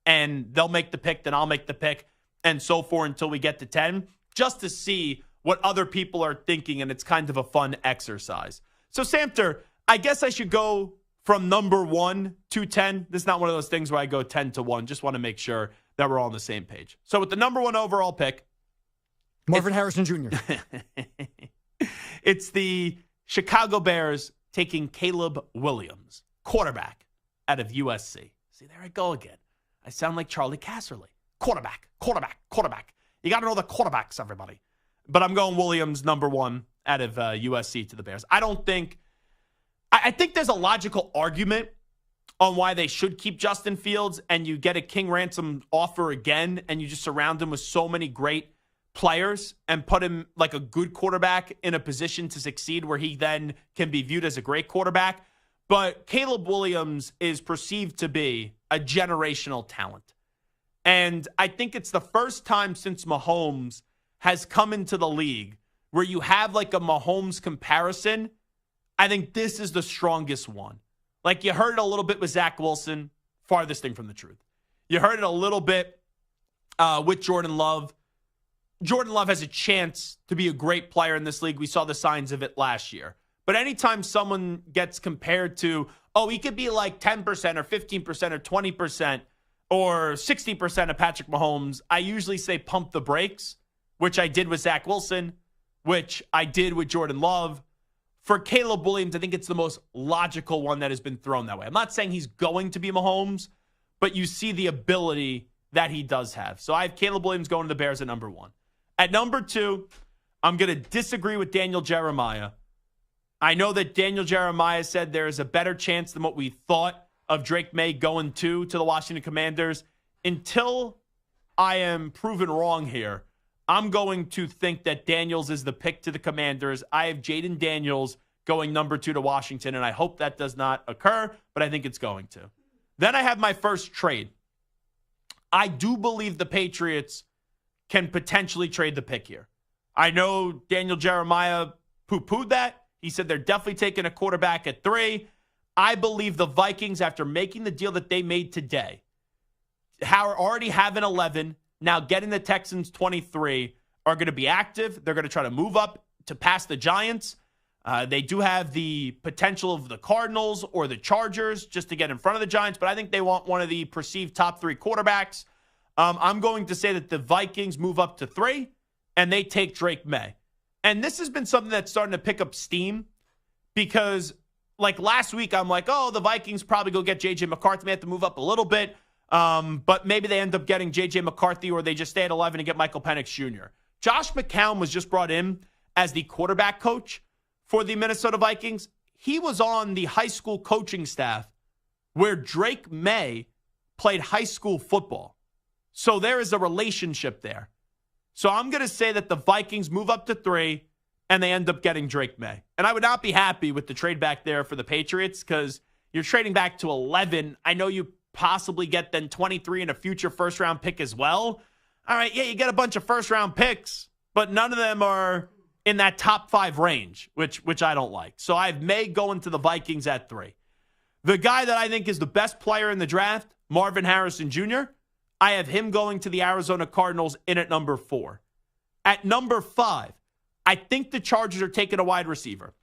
and they'll make the pick, then I'll make the pick, and so forth until we get to 10, just to see what other people are thinking, and it's kind of a fun exercise. So, Samter, I guess I should go from number 1 to 10. This is not one of those things where I go 10 to 1. Just want to make sure that we're all on the same page. So, with the number 1 overall pick, Marvin Harrison Jr. It's the Chicago Bears taking Caleb Williams, quarterback out of USC. See, there I go again. I sound like Charlie Casserly. Quarterback. You got to know the quarterbacks, everybody. But I'm going Williams, number 1 out of USC to the Bears. I think there's a logical argument on why they should keep Justin Fields, and you get a king ransom offer again, and you just surround him with so many great players and put him like a good quarterback in a position to succeed where he then can be viewed as a great quarterback. But Caleb Williams is perceived to be a generational talent. And I think it's the first time since Mahomes has come into the league where you have like a Mahomes comparison. I think this is the strongest one. Like you heard it a little bit with Zach Wilson, farthest thing from the truth. You heard it a little bit with Jordan Love. Jordan Love has a chance to be a great player in this league. We saw the signs of it last year. But anytime someone gets compared to, oh, he could be like 10% or 15% or 20% or 60% of Patrick Mahomes, I usually say pump the brakes, which I did with Zach Wilson, which I did with Jordan Love. For Caleb Williams, I think it's the most logical one that has been thrown that way. I'm not saying he's going to be Mahomes, but you see the ability that he does have. So I have Caleb Williams going to the Bears at number 1. At number 2, I'm going to disagree with Daniel Jeremiah. I know that Daniel Jeremiah said there is a better chance than what we thought of Drake May going to the Washington Commanders. Until I am proven wrong here, I'm going to think that Daniels is the pick to the Commanders. I have Jaden Daniels going number 2 to Washington, and I hope that does not occur, but I think it's going to. Then I have my first trade. I do believe the Patriots can potentially trade the pick here. I know Daniel Jeremiah poo-pooed that. He said they're definitely taking a quarterback at 3. I believe the Vikings, after making the deal that they made today, already having 11, now getting the Texans 23, are going to be active. They're going to try to move up to pass the Giants. They do have the potential of the Cardinals or the Chargers just to get in front of the Giants, but I think they want one of the perceived top 3 quarterbacks. I'm going to say that the Vikings move up to 3, and they take Drake May. And this has been something that's starting to pick up steam because, like last week, I'm like, oh, the Vikings probably go get J.J. McCarthy. They have to move up a little bit, but maybe they end up getting J.J. McCarthy or they just stay at 11 and get Michael Penix Jr. Josh McCown was just brought in as the quarterback coach for the Minnesota Vikings. He was on the high school coaching staff where Drake May played high school football. So there is a relationship there. So I'm going to say that the Vikings move up to 3 and they end up getting Drake May. And I would not be happy with the trade back there for the Patriots because you're trading back to 11. I know you possibly get then 23 and a future first-round pick as well. All right, yeah, you get a bunch of first-round picks, but none of them are in that top 5 range, which I don't like. So I have May going to the Vikings at 3. The guy that I think is the best player in the draft, Marvin Harrison Jr., I have him going to the Arizona Cardinals in at number 4. At number 5, I think the Chargers are taking a wide receiver.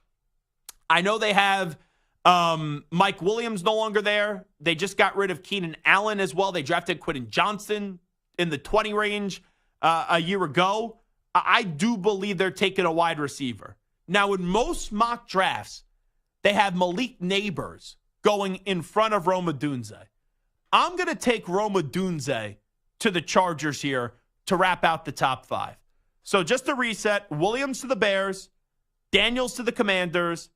I know they have Mike Williams no longer there. They just got rid of Keenan Allen as well. They drafted Quentin Johnston in the 20 range a year ago. I do believe they're taking a wide receiver. Now, in most mock drafts, they have Malik Neighbors going in front of Rome Odunze. I'm going to take Rome Odunze to the Chargers here to wrap out the top 5. So just to reset, Williams to the Bears, Daniels to the Commanders,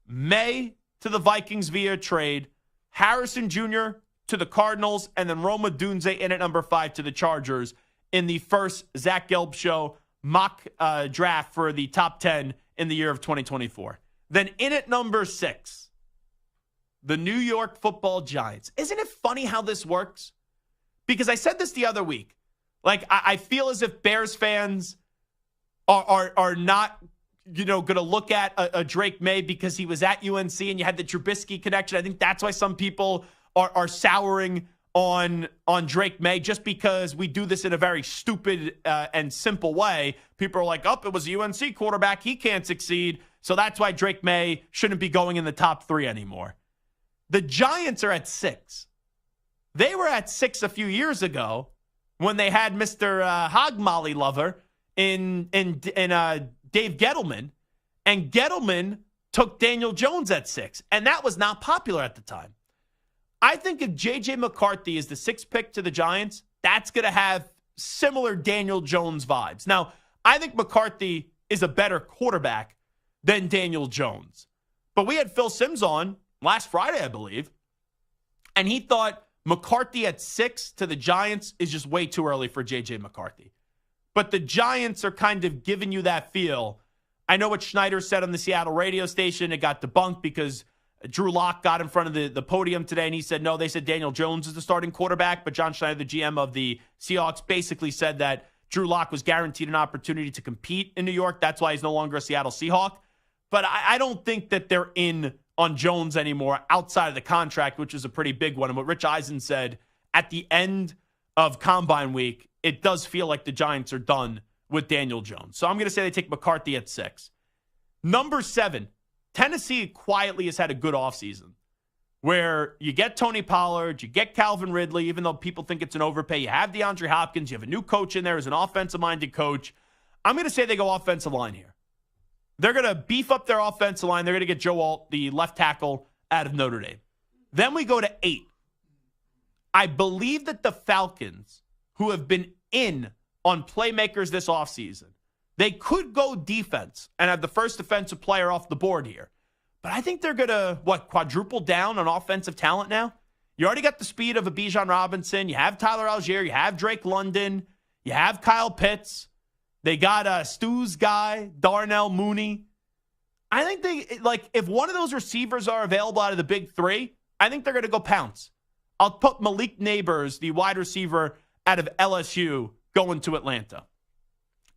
May to the Vikings via trade, Harrison Jr. to the Cardinals, and then Rome Odunze in at number 5 to the Chargers in the first Zach Gelb Show mock draft for the top 10 in the year of 2024. Then in at number 6, the New York Football Giants. Isn't it funny how this works? Because I said this the other week. Like, I feel as if Bears fans are not, going to look at a Drake May because he was at UNC and you had the Trubisky connection. I think that's why some people are souring on Drake May, just because we do this in a very stupid and simple way. People are like, it was a UNC quarterback. He can't succeed. So that's why Drake May shouldn't be going in the top 3 anymore. The Giants are at 6. They were at 6 a few years ago when they had Mr. Hog Molly lover in Dave Gettleman. And Gettleman took Daniel Jones at 6. And that was not popular at the time. I think if J.J. McCarthy is the 6th pick to the Giants, that's going to have similar Daniel Jones vibes. Now, I think McCarthy is a better quarterback than Daniel Jones. But we had Phil Simms on last Friday, I believe, and he thought McCarthy at 6 to the Giants is just way too early for J.J. McCarthy. But the Giants are kind of giving you that feel. I know what Schneider said on the Seattle radio station. It got debunked because Drew Lock got in front of the podium today, and he said, no, they said Daniel Jones is the starting quarterback. But John Schneider, the GM of the Seahawks, basically said that Drew Lock was guaranteed an opportunity to compete in New York. That's why he's no longer a Seattle Seahawk. But I don't think that they're in on Jones anymore outside of the contract, which is a pretty big one. And what Rich Eisen said at the end of Combine Week, it does feel like the Giants are done with Daniel Jones. So I'm going to say they take McCarthy at 6. Number 7, Tennessee quietly has had a good offseason where you get Tony Pollard, you get Calvin Ridley, even though people think it's an overpay. You have DeAndre Hopkins. You have a new coach in there as an offensive-minded coach. I'm going to say they go offensive line here. They're going to beef up their offensive line. They're going to get Joe Alt, the left tackle, out of Notre Dame. Then we go to 8. I believe that the Falcons, who have been in on playmakers this offseason, they could go defense and have the first defensive player off the board here. But I think they're going to, quadruple down on offensive talent now? You already got the speed of a Bijan Robinson. You have Tyler Algier. You have Drake London. You have Kyle Pitts. They got Stu's guy, Darnell Mooney. I think if one of those receivers are available out of the big 3, I think they're going to go pounce. I'll put Malik Neighbors, the wide receiver out of LSU, going to Atlanta.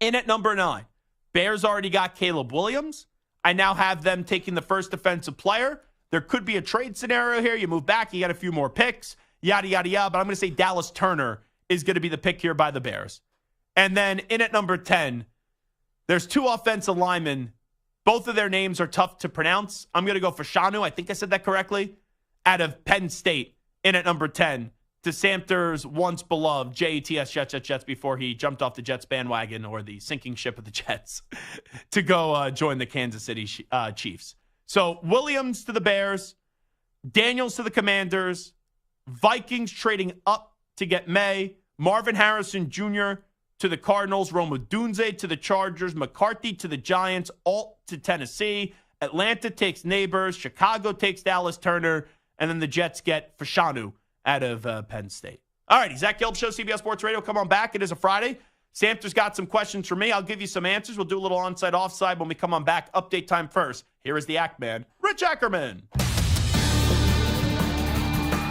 In at number 9, Bears already got Caleb Williams. I now have them taking the first defensive player. There could be a trade scenario here. You move back, you got a few more picks, yada, yada, yada. But I'm going to say Dallas Turner is going to be the pick here by the Bears. And then in at number 10, there's 2 offensive linemen. Both of their names are tough to pronounce. I'm going to go for Shanu. I think I said that correctly. Out of Penn State, in at number 10, to Samter's once beloved Jets before he jumped off the Jets bandwagon, or the sinking ship of the Jets, to go join the Kansas City Chiefs. So Williams to the Bears, Daniels to the Commanders, Vikings trading up to get May, Marvin Harrison Jr. to the Cardinals, Roma Dunze to the Chargers, McCarthy to the Giants, Alt to Tennessee, Atlanta takes Neighbors, Chicago takes Dallas Turner, and then the Jets get Fashanu out of Penn State. All righty, Zach Gelb Show, CBS Sports Radio. Come on back. It is a Friday. Samter's got some questions for me. I'll give you some answers. We'll do a little onside, offside when we come on back. Update time first. Here is the Act Man, Rich Ackerman.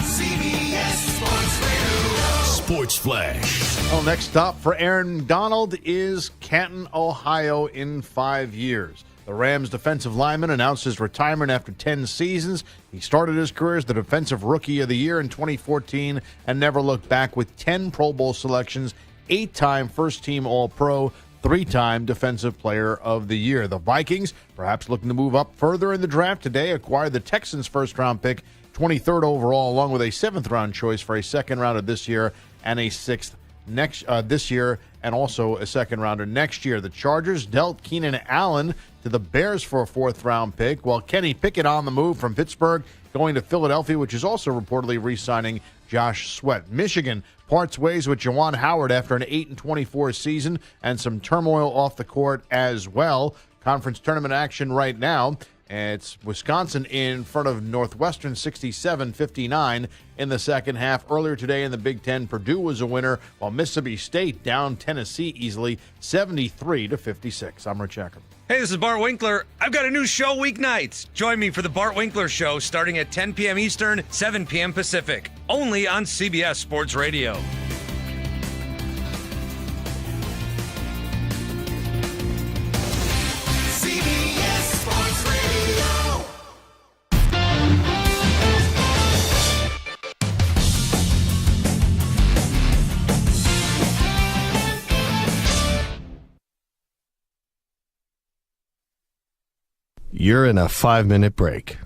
CBS Sports Radio. Sports Flash. Well, next stop for Aaron Donald is Canton, Ohio in 5 years. The Rams defensive lineman announced his retirement after 10 seasons. He started his career as the Defensive Rookie of the Year in 2014 and never looked back with 10 Pro Bowl selections, 8-time first-team All-Pro, 3-time Defensive Player of the Year. The Vikings, perhaps looking to move up further in the draft today, acquired the Texans' first-round pick, 23rd overall, along with a 7th-round choice for a second rounder this year and a 6th this year, and also a second-rounder next year. The Chargers dealt Keenan Allen to the Bears for a 4th-round pick, while Kenny Pickett on the move from Pittsburgh, going to Philadelphia, which is also reportedly re-signing Josh Sweat. Michigan parts ways with Juwan Howard after an 8-24 season and some turmoil off the court as well. Conference tournament action right now. It's Wisconsin in front of Northwestern 67-59 in the second half. Earlier today in the Big Ten, Purdue was a winner, while Mississippi State down Tennessee easily 73-56. I'm Rich Eckert. Hey, this is Bart Winkler. I've got a new show weeknights. Join me for the Bart Winkler Show starting at 10 p.m. Eastern, 7 p.m. Pacific, only on CBS Sports Radio. CBS Sports Radio. You're in a 5-minute break.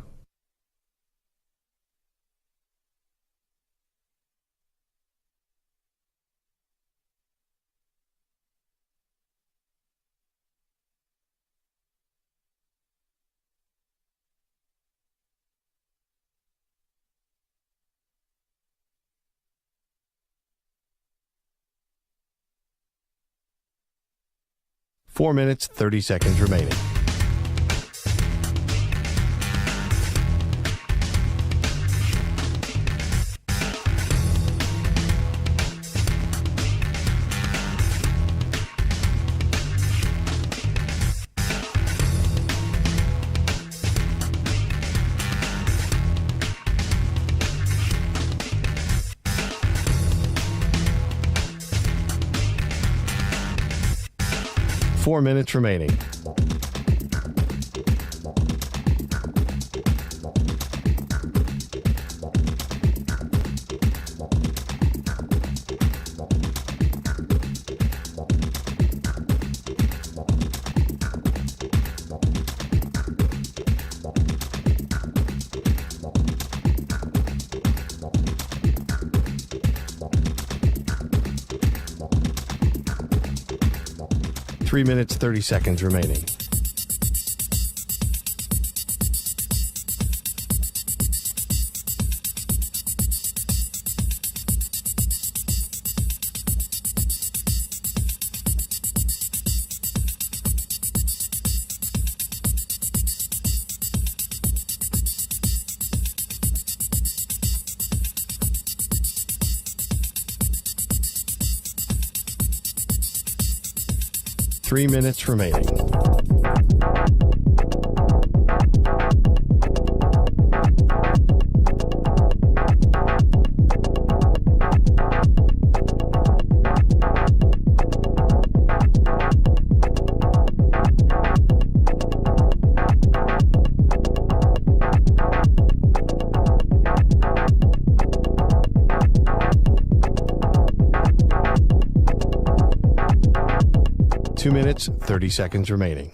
Four minutes, 30 seconds remaining. Four minutes remaining. Three minutes, 30 seconds remaining. Three minutes remaining. Two minutes, 30 seconds remaining.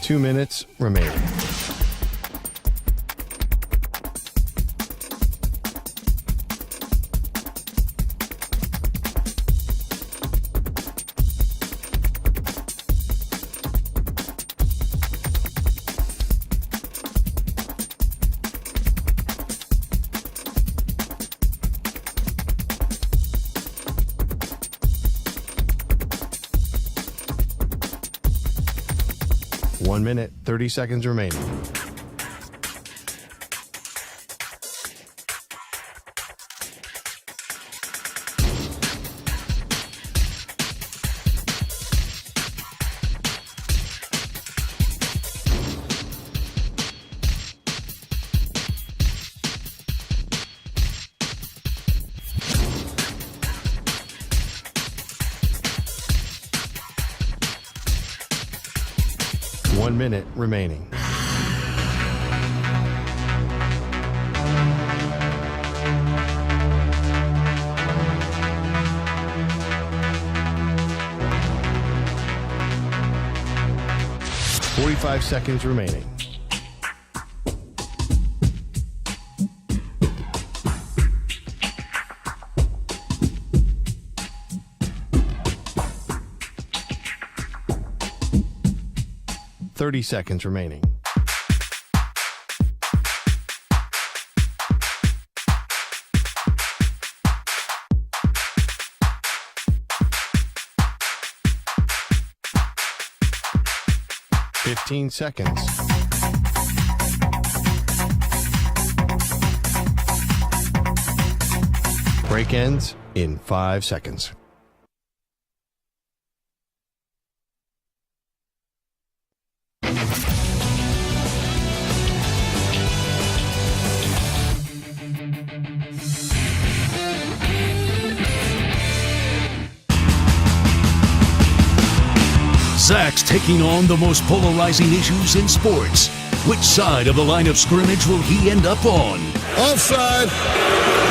Two minutes remaining. One minute, 30 seconds remaining. One minute remaining. .45 seconds remaining. 30 seconds remaining. Fifteen seconds. Break ends in 5 seconds. Zach's taking on the most polarizing issues in sports. Which side of the line of scrimmage will he end up on? Offside.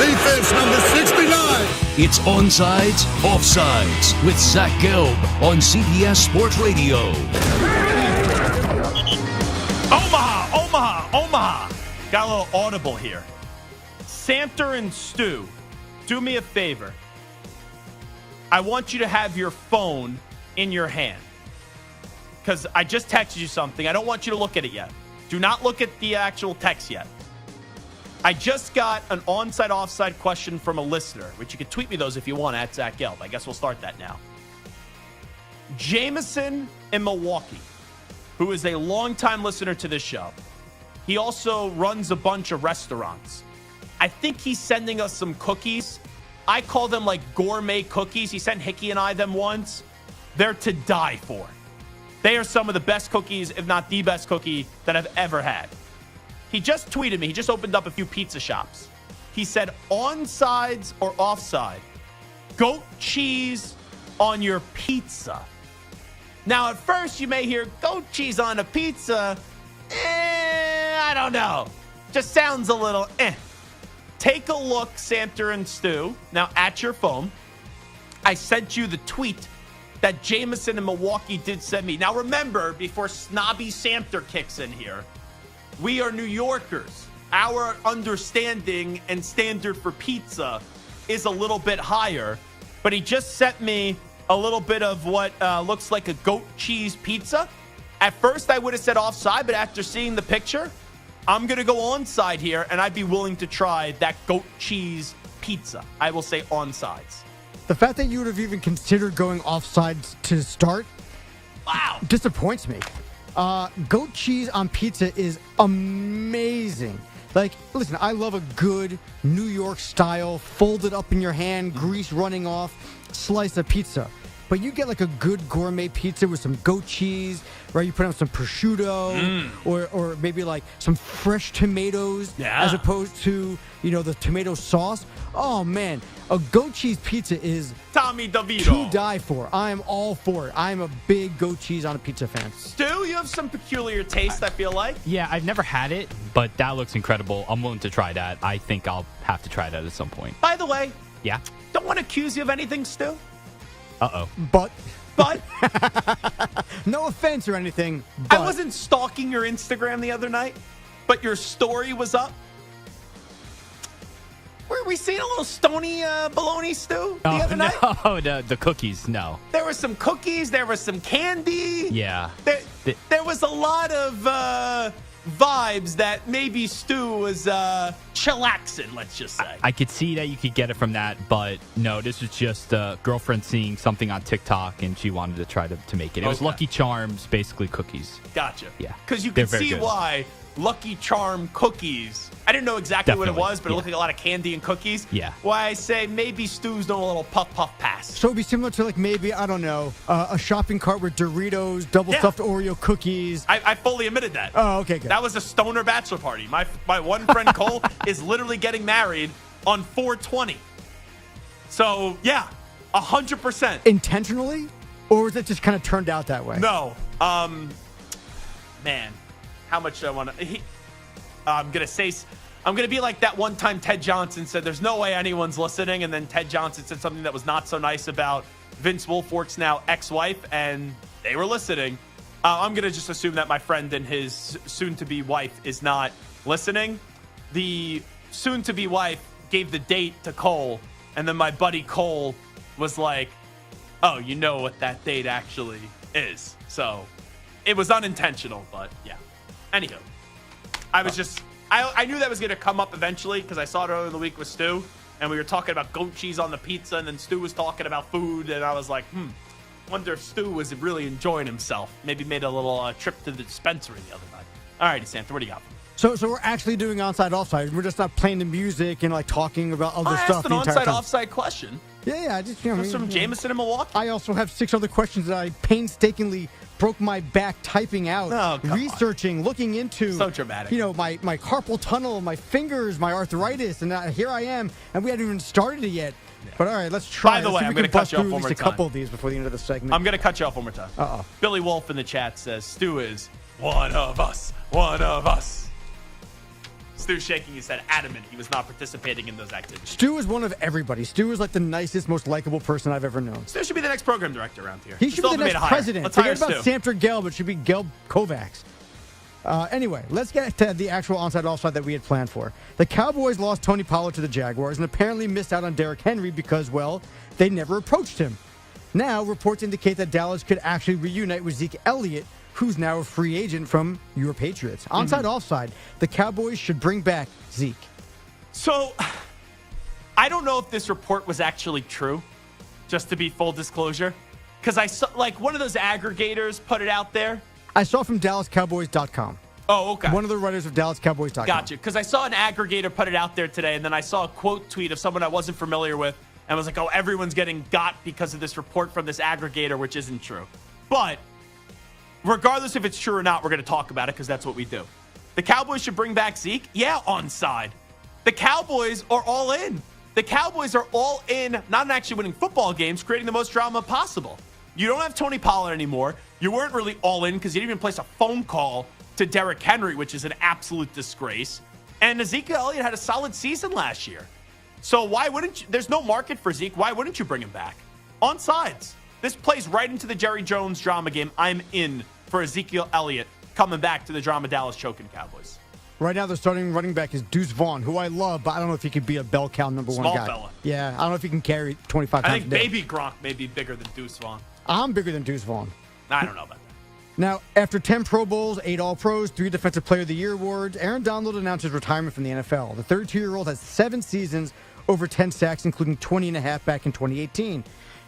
Defense number 69. It's Onsides, Offsides with Zach Gelb on CBS Sports Radio. Omaha. Got a little audible here. Samter and Stu, do me a favor. I want you to have your phone in your hand. Because I just texted you something. I don't want you to look at it yet. Do not look at the actual text yet. I just got an onside offside question from a listener, which you can tweet me those if you want at Zach Gelb. I guess we'll start that now. Jameson in Milwaukee, who is a longtime listener to this show. He also runs a bunch of restaurants. I think he's sending us some cookies. I call them like gourmet cookies. He sent Hickey and I them once. They're to die for. They are some of the best cookies, if not the best cookie that I've ever had. He just tweeted me. He just opened up a few pizza shops. He said, onsides or offside, goat cheese on your pizza. Now, at first, you may hear goat cheese on a pizza. I don't know. Just sounds a little Take a look, Samter and Stu. Now, at your phone, I sent you the tweet that Jameson in Milwaukee did send me. Now, remember, before snobby Samter kicks in here, we are New Yorkers. Our understanding and standard for pizza is a little bit higher. But he just sent me a little bit of what looks like a goat cheese pizza. At first, I would have said offside, but after seeing the picture, I'm going to go onside here, and I'd be willing to try that goat cheese pizza. I will say onsides. The fact that you would have even considered going offsides to start, wow, disappoints me. Goat cheese on pizza is amazing. Like, listen, I love a good New York style, folded up in your hand, grease running off, slice of pizza. But you get like a good gourmet pizza with some goat cheese, right? You put on some prosciutto or maybe like some fresh tomatoes as opposed to, the tomato sauce. Oh, man. A goat cheese pizza is Tommy DeVito to die for. I am all for it. I am a big goat cheese on a pizza fan. Stu, you have some peculiar taste, I feel like. Yeah, I've never had it, but that looks incredible. I'm willing to try that. I think I'll have to try that at some point. By the way, yeah, don't want to accuse you of anything, Stu. Uh-oh. But no offense or anything, but I wasn't stalking your Instagram the other night, but your story was up. Were we seeing a little stony bologna stew the other night? No, the cookies, no. There were some cookies. There was some candy. Yeah. There was a lot of vibes that maybe Stu was chillaxing, let's just say. I could see that you could get it from that, but no, this was just a girlfriend seeing something on TikTok, and she wanted to try to make it. It was Lucky Charms, basically cookies. Gotcha. Yeah. Because you can see why Lucky Charm cookies. I didn't know exactly what it was, but it looked like a lot of candy and cookies. Yeah. Why I say maybe Stu's doing a little puff pass. So it'd be similar to like maybe, I don't know, a shopping cart with Doritos, double stuffed Oreo cookies. I fully admitted that. Oh, okay, good. That was a stoner bachelor party. My one friend Cole is literally getting married on 4/20. So yeah, 100%. Intentionally? Or was it just kind of turned out that way? No. Man, how much do I want to... I'm going to be like that one time Ted Johnson said, there's no way anyone's listening. And then Ted Johnson said something that was not so nice about Vince Wilfork's now ex-wife, and they were listening. I'm going to just assume that my friend and his soon-to-be wife is not listening. The soon-to-be wife gave the date to Cole, and then my buddy Cole was like, oh, you know what that date actually is. So it was unintentional, but yeah. Anywho, I knew that was going to come up eventually because I saw it earlier in the week with Stu, and we were talking about goat cheese on the pizza, and then Stu was talking about food, and I was like, wonder if Stu was really enjoying himself. Maybe made a little trip to the dispensary the other night. All righty, Santa, what do you got? So we're actually doing onside offside. We're just not playing the music and like talking about other stuff. I asked an onside offside question. Yeah. I just from Jameson in Milwaukee. I also have 6 other questions that I painstakingly broke my back typing out, researching, looking into. So dramatic. My carpal tunnel, my fingers, my arthritis, and here I am, and we hadn't even started it yet. Yeah. But all right, let's try. By the way, I'm going to cut you off one more time. A couple of these before the end of the segment. I'm going to cut you off one more time. Uh-oh. Billy Wolf in the chat says Stu is one of us. One of us. Stu shaking his head, adamant he was not participating in those activities. Stu is one of everybody. Stu is like the nicest, most likable person I've ever known. Stu should be the next program director around here. He should be the next president. Let's Forget hire about Stu. Samter Gelb. It should be Gelb Kovacs. Anyway, let's get to the actual onside-offside that we had planned for. The Cowboys lost Tony Pollard to the Jaguars and apparently missed out on Derrick Henry because, well, they never approached him. Now, reports indicate that Dallas could actually reunite with Zeke Elliott, who's now a free agent from your Patriots. Onside-offside, the Cowboys should bring back Zeke. So, I don't know if this report was actually true, just to be full disclosure, because I saw, like, one of those aggregators put it out there. I saw from DallasCowboys.com. Oh, okay. One of the writers of DallasCowboys.com. Gotcha, because I saw an aggregator put it out there today, and then I saw a quote tweet of someone I wasn't familiar with, and was like, oh, everyone's getting got because of this report from this aggregator, which isn't true. But regardless if it's true or not, we're going to talk about it because that's what we do. The Cowboys should bring back Zeke? Yeah, onside. The Cowboys are all in. The Cowboys are all in, not in actually winning football games, creating the most drama possible. You don't have Tony Pollard anymore. You weren't really all in because you didn't even place a phone call to Derrick Henry, which is an absolute disgrace. And Ezekiel Elliott had a solid season last year. So why wouldn't you? There's no market for Zeke. Why wouldn't you bring him back? On sides. This plays right into the Jerry Jones drama game. I'm in for Ezekiel Elliott coming back to the drama Dallas choking Cowboys. Right now, the starting running back is Deuce Vaughn, who I love, but I don't know if he could be a bell cow number Small one guy. Fella. Yeah, I don't know if he can carry 25 times I think a day. baby Gronk may be bigger than Deuce Vaughn. I'm bigger than Deuce Vaughn. I don't know about that. Now, after 10 Pro Bowls, 8 All-Pros, 3 Defensive Player of the Year awards, Aaron Donald announced his retirement from the NFL. The 32-year-old has 7 seasons, over 10 sacks, including 20 and a half back in 2018.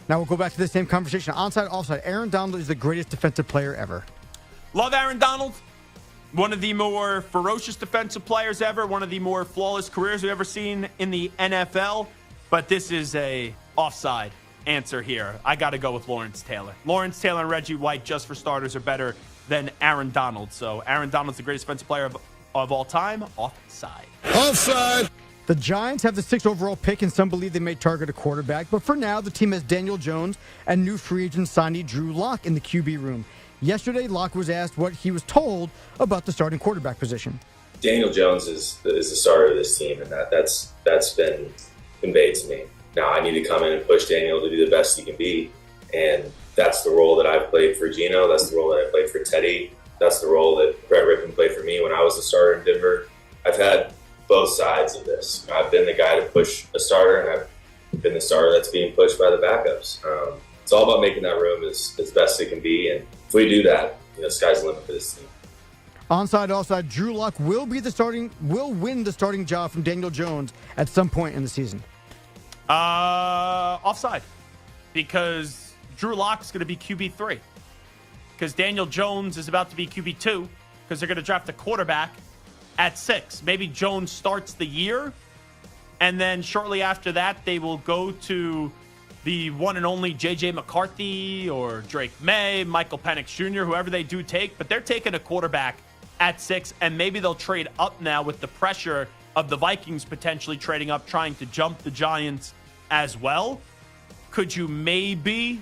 Now, we'll go back to the same conversation. Onside, offside, Aaron Donald is the greatest defensive player ever. Love Aaron Donald. One of the more ferocious defensive players ever. One of the more flawless careers we've ever seen in the NFL. But this is a offside answer here. I got to go with Lawrence Taylor. Lawrence Taylor and Reggie White, just for starters, are better than Aaron Donald. So Aaron Donald's the greatest defensive player of all time. Offside. Offside. The Giants have the 6th overall pick, and some believe they may target a quarterback. But for now, the team has Daniel Jones and new free agent signee Drew Lock in the QB room. Yesterday, Lock was asked what he was told about the starting quarterback position. Daniel Jones is the starter of this team, and that's been conveyed to me. Now I need to come in and push Daniel to be the best he can be, and that's the role that I've played for Gino. That's the role that I played for Teddy. That's the role that Brett Rippon played for me when I was the starter in Denver. I've had both sides of this. I've been the guy to push a starter, and I've been the starter that's being pushed by the backups. It's all about making that room as best it can be, and if we do that, sky's the limit for this team. Onside, offside, Drew Lock will win the starting job from Daniel Jones at some point in the season. Offside, because Drew Lock's going to be QB3. Because Daniel Jones is about to be QB2, because they're going to draft a quarterback at 6. Maybe Jones starts the year, and then shortly after that, they will go to the one and only J.J. McCarthy or Drake May, Michael Penix Jr., whoever they do take. But they're taking a quarterback at 6, and maybe they'll trade up now with the pressure of the Vikings potentially trading up, trying to jump the Giants as well. Could you maybe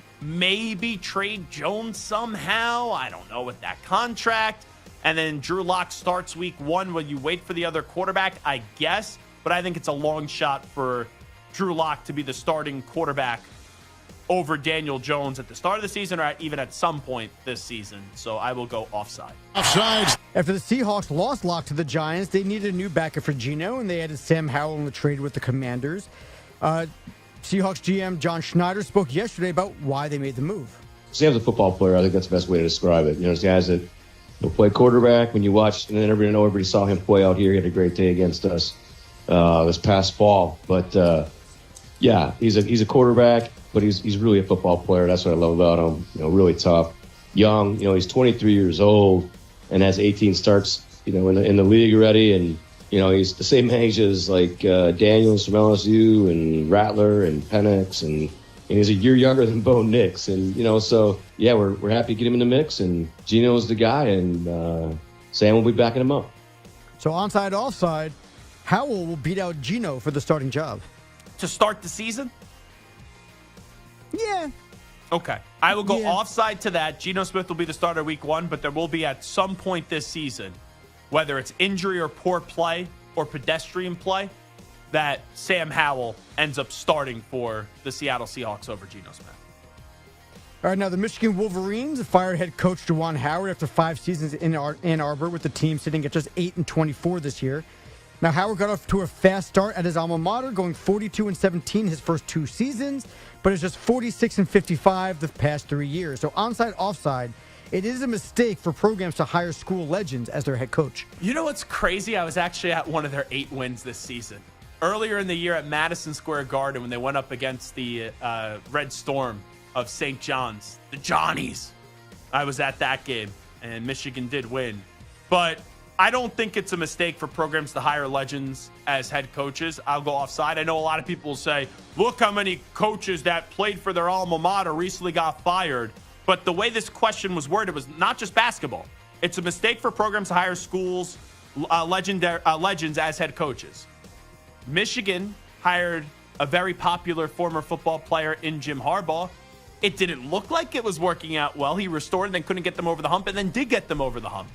trade Jones somehow? I don't know, with that contract. And then Drew Lock starts week 1 when you wait for the other quarterback, I guess. But I think it's a long shot for Drew Lock to be the starting quarterback over Daniel Jones at the start of the season or even at some point this season. So I will go offside. Offside. After the Seahawks lost Lock to the Giants, they needed a new backup for Geno, and they added Sam Howell in the trade with the Commanders. Seahawks GM John Schneider spoke yesterday about why they made the move. Sam's a football player. I think that's the best way to describe it. This guy's that play quarterback. When you watch, and then everybody saw him play out here. He had a great day against us this past fall. But yeah, he's a quarterback, but he's really a football player. That's what I love about him. Really tough, young. He's 23 years old and has 18 starts. In the league already, and he's the same age as like Daniels from LSU and Rattler and Penix, and he's a year younger than Bo Nix, and so yeah, we're happy to get him in the mix, and Gino's the guy, and Sam will be backing him up. So onside, offside, Howell will beat out Gino for the starting job to start the season. Yeah. Okay. I will go offside to that. Geno Smith will be the starter week 1, but there will be at some point this season, whether it's injury or poor play or pedestrian play, that Sam Howell ends up starting for the Seattle Seahawks over Geno Smith. All right, now the Michigan Wolverines fired head coach Juwan Howard after 5 seasons in Ann Arbor, with the team sitting at just 8-24 this year. Now, Howard got off to a fast start at his alma mater, going 42-17 his first 2 seasons, but it's just 46-55 the past 3 years. So onside, offside, it is a mistake for programs to hire school legends as their head coach. You know what's crazy? I was actually at one of their 8 wins this season. Earlier in the year at Madison Square Garden, when they went up against the Red Storm of St. John's, the Johnnies, I was at that game, and Michigan did win. But I don't think it's a mistake for programs to hire legends as head coaches. I'll go offside. I know a lot of people will say, look how many coaches that played for their alma mater recently got fired. But the way this question was worded was not just basketball. It's a mistake for programs to hire schools, legends as head coaches. Michigan hired a very popular former football player in Jim Harbaugh. It didn't look like it was working out well. He restored and then couldn't get them over the hump, and then did get them over the hump.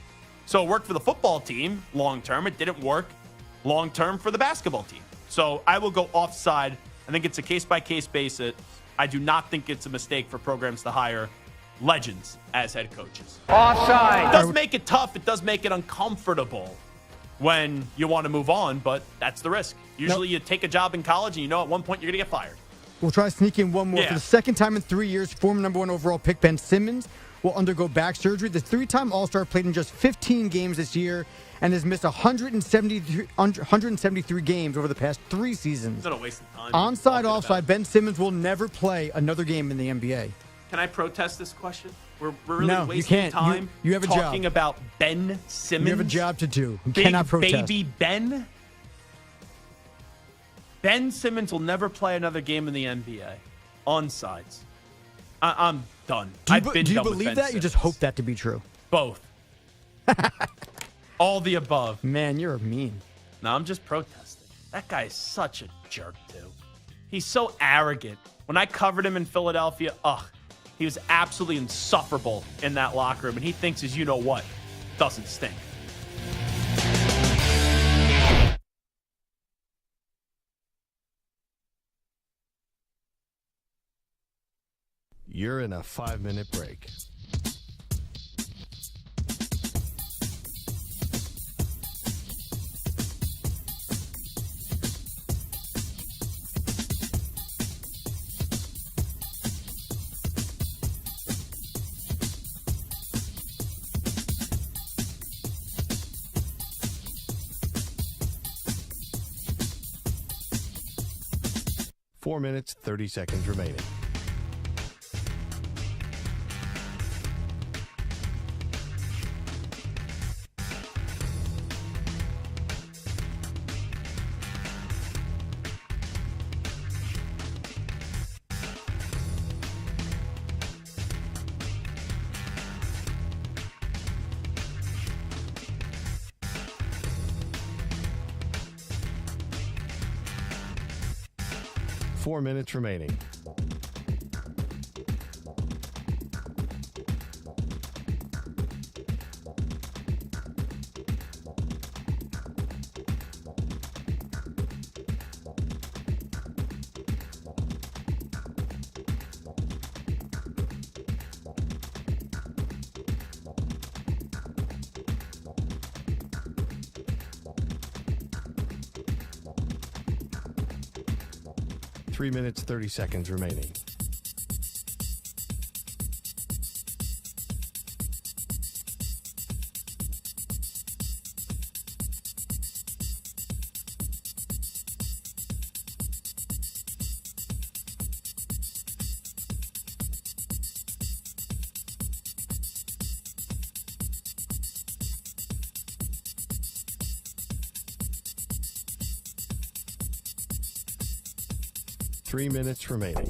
So it worked for the football team long term. It didn't work long term for the basketball team. So I will go offside. I think it's a case-by-case basis. I do not think it's a mistake for programs to hire legends as head coaches. Offside. It does make it tough. It does make it uncomfortable when you want to move on, but that's the risk. Usually you take a job in college and at one point you're going to get fired. We'll try to sneak in one more. For the second time in 3 years, former number 1 overall pick Ben Simmons will undergo back surgery. The 3-time All-Star played in just 15 games this year and has missed 173 games over the past 3 seasons. It's not a waste of time. Onside, offside, Ben Simmons will never play another game in the NBA. Can I protest this question? We're really no, wasting you can't. time you have a talking job. about Ben Simmons. You have a job to do. You Big cannot protest. baby Ben. Ben Simmons will never play another game in the NBA. Onsides. I'm done. Do you, I've been do you done with believe Ben that? Simmons. You just hope that to be true. Both. All the above. Man, you're mean. No, I'm just protesting. That guy is such a jerk, too. He's so arrogant. When I covered him in Philadelphia, he was absolutely insufferable in that locker room, and he thinks his you-know-what doesn't stink. You're in a 5-minute break. Four minutes, 30 seconds remaining. Four minutes remaining. Three minutes, 30 seconds remaining. 3 minutes remaining.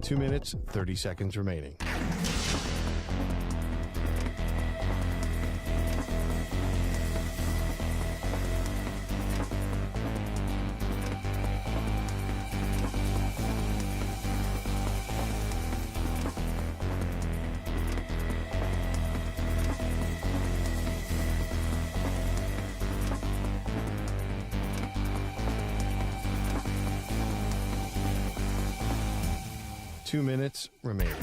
Two minutes, 30 seconds remaining. Two minutes remaining.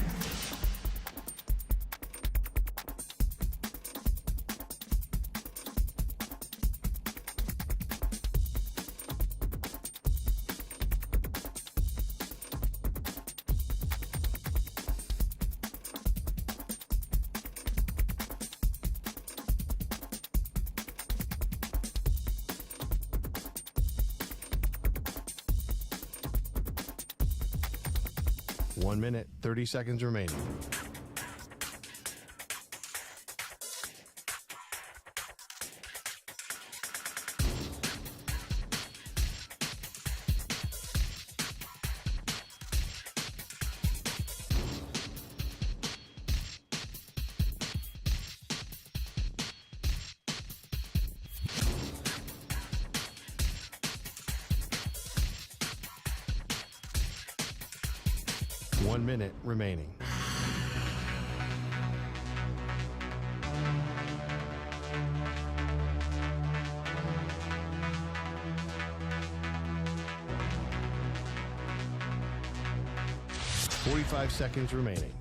One minute, 30 seconds remaining. One minute remaining. Forty-five seconds remaining.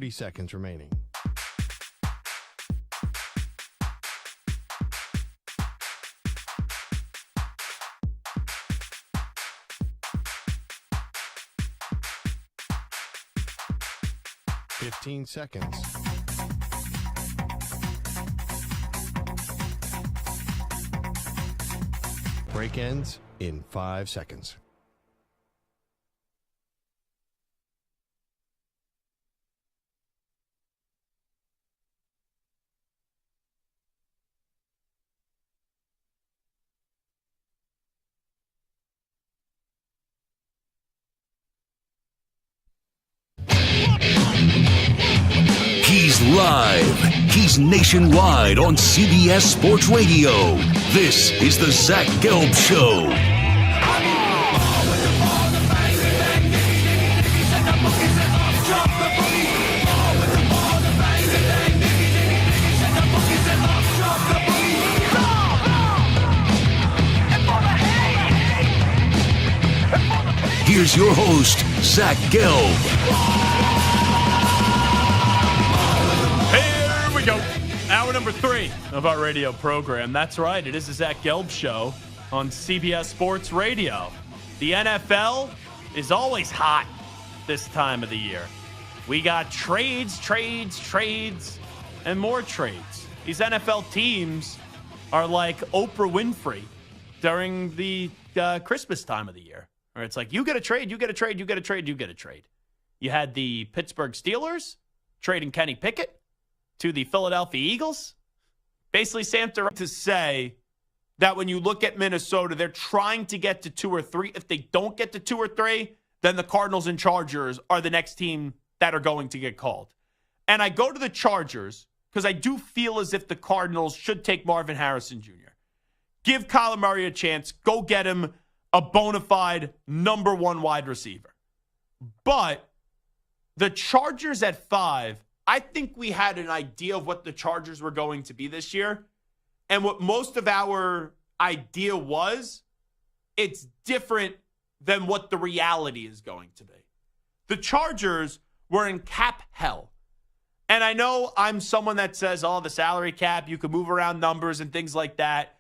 Seconds remaining. Fifteen seconds. Break ends in 5 seconds. He's live. He's nationwide on CBS Sports Radio. This is the Zach Gelb Show. Here's your host, Zach Gelb. Go. Hour number 3 of our radio program. That's right. It is the Zach Gelb Show on CBS Sports Radio. The NFL is always hot this time of the year. We got trades, and more trades. These NFL teams are like Oprah Winfrey during the Christmas time of the year. Where it's like, you get a trade, you get a trade, you get a trade, you get a trade. You had the Pittsburgh Steelers trading Kenny Pickett to the Philadelphia Eagles. Basically, Sam to say that when you look at Minnesota, they're trying to get to 2 or 3. If they don't get to 2 or 3, then the Cardinals and Chargers are the next team that are going to get called. And I go to the Chargers because I do feel as if the Cardinals should take Marvin Harrison Jr. Give Kyler Murray a chance. Go get him a bona fide number 1 wide receiver. But the Chargers at 5, I think we had an idea of what the Chargers were going to be this year. And what most of our idea was, it's different than what the reality is going to be. The Chargers were in cap hell. And I know I'm someone that says, oh, the salary cap, you can move around numbers and things like that.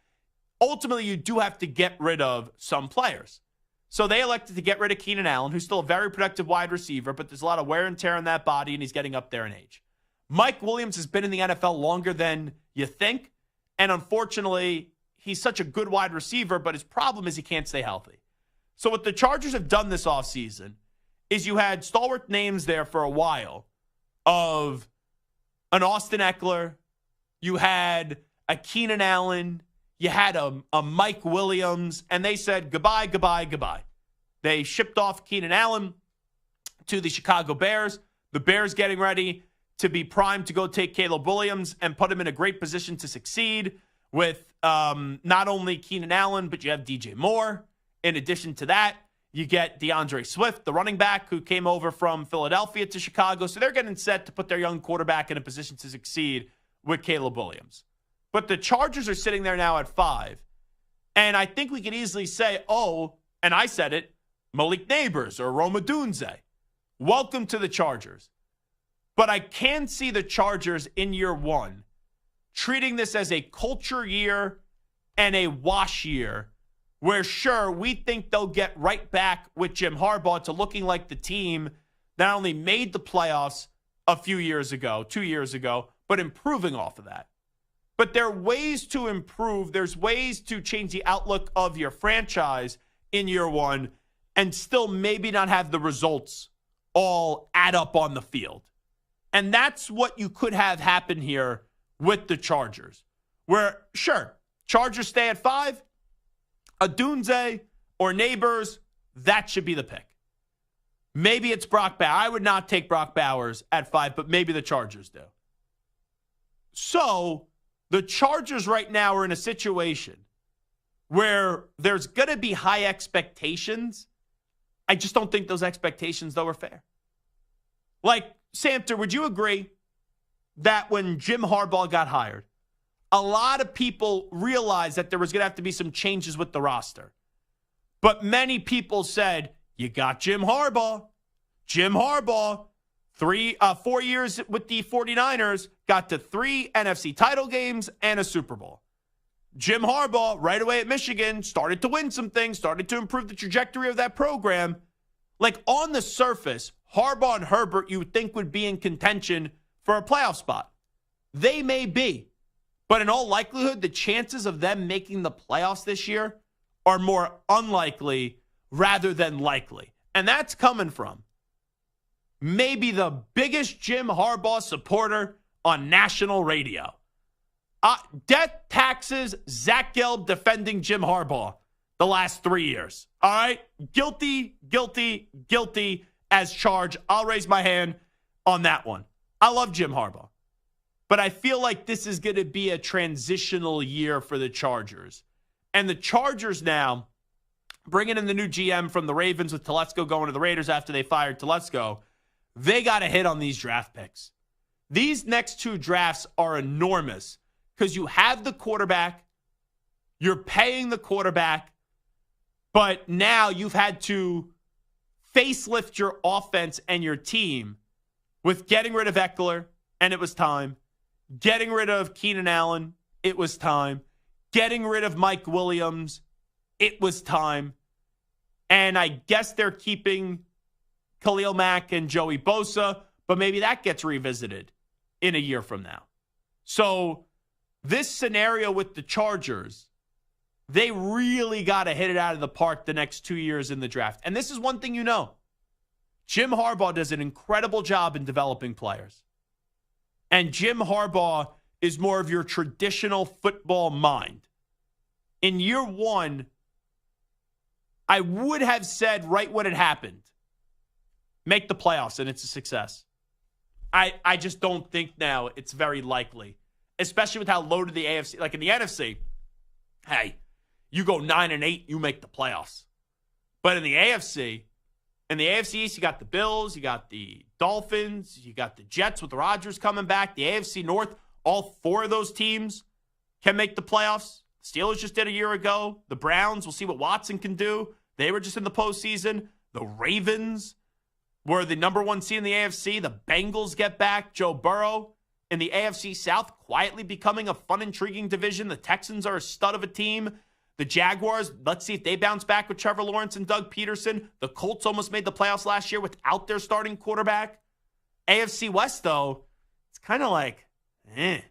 Ultimately, you do have to get rid of some players. So they elected to get rid of Keenan Allen, who's still a very productive wide receiver, but there's a lot of wear and tear on that body, and he's getting up there in age. Mike Williams has been in the NFL longer than you think, and unfortunately, he's such a good wide receiver, but his problem is he can't stay healthy. So what the Chargers have done this offseason is you had stalwart names there for a while of an Austin Eckler, you had a Keenan Allen, you had a Mike Williams, and they said goodbye, goodbye, goodbye. They shipped off Keenan Allen to the Chicago Bears. The Bears getting ready to be primed to go take Caleb Williams and put him in a great position to succeed with not only Keenan Allen, but you have DJ Moore. In addition to that, you get DeAndre Swift, the running back who came over from Philadelphia to Chicago. So they're getting set to put their young quarterback in a position to succeed with Caleb Williams. But the Chargers are sitting there now at 5. And I think we could easily say, oh, and I said it, Malik Neighbors or Roma Dunze. Welcome to the Chargers. But I can see the Chargers in year one treating this as a culture year and a wash year where, sure, we think they'll get right back with Jim Harbaugh to looking like the team that not only made the playoffs a few years ago, 2 years ago, but improving off of that. But there are ways to improve. There's ways to change the outlook of your franchise in year one and still maybe not have the results all add up on the field. And that's what you could have happen here with the Chargers. Where, sure, Chargers stay at 5. A Dunze or Neighbors, that should be the pick. Maybe it's Brock Bowers. I would not take Brock Bowers at 5, but maybe the Chargers do. So the Chargers right now are in a situation where there's going to be high expectations. I just don't think those expectations, though, are fair. Like, Samter, would you agree that when Jim Harbaugh got hired, a lot of people realized that there was going to have to be some changes with the roster? But many people said, you got Jim Harbaugh. Jim Harbaugh, 4 years with the 49ers, got to 3 NFC title games and a Super Bowl. Jim Harbaugh, right away at Michigan, started to win some things, started to improve the trajectory of that program. Like, on the surface, Harbaugh and Herbert, you would think, would be in contention for a playoff spot. They may be. But in all likelihood, the chances of them making the playoffs this year are more unlikely rather than likely. And that's coming from maybe the biggest Jim Harbaugh supporter on national radio. Death, taxes, Zach Gelb defending Jim Harbaugh the last 3 years. All right? Guilty, guilty, guilty as charged. I'll raise my hand on that one. I love Jim Harbaugh. But I feel like this is going to be a transitional year for the Chargers. And the Chargers now, bringing in the new GM from the Ravens with Telesco going to the Raiders after they fired Telesco, they got to hit on these draft picks. These next 2 drafts are enormous because you have the quarterback, you're paying the quarterback, but now you've had to facelift your offense and your team with getting rid of Eckler, and it was time. Getting rid of Keenan Allen, it was time. Getting rid of Mike Williams, it was time. And I guess they're keeping Khalil Mack and Joey Bosa, but maybe that gets revisited in a year from now. So this scenario with the Chargers, they really got to hit it out of the park the next 2 years in the draft. And this is one thing you know. Jim Harbaugh does an incredible job in developing players. And Jim Harbaugh is more of your traditional football mind. In year one, I would have said right when it happened, make the playoffs and it's a success. I just don't think now it's very likely, especially with how loaded the AFC, like in the NFC, hey, you go 9-8, you make the playoffs. But in the AFC East, you got the Bills, you got the Dolphins, you got the Jets with Rodgers coming back. The AFC North, all 4 of those teams can make the playoffs. Steelers just did a year ago. The Browns, we'll see what Watson can do. They were just in the postseason. The Ravens, were the number one seed in the AFC. The Bengals get back. Joe Burrow in the AFC South quietly becoming a fun, intriguing division. The Texans are a stud of a team. The Jaguars, let's see if they bounce back with Trevor Lawrence and Doug Peterson. The Colts almost made the playoffs last year without their starting quarterback. AFC West, though, it's kind of like, The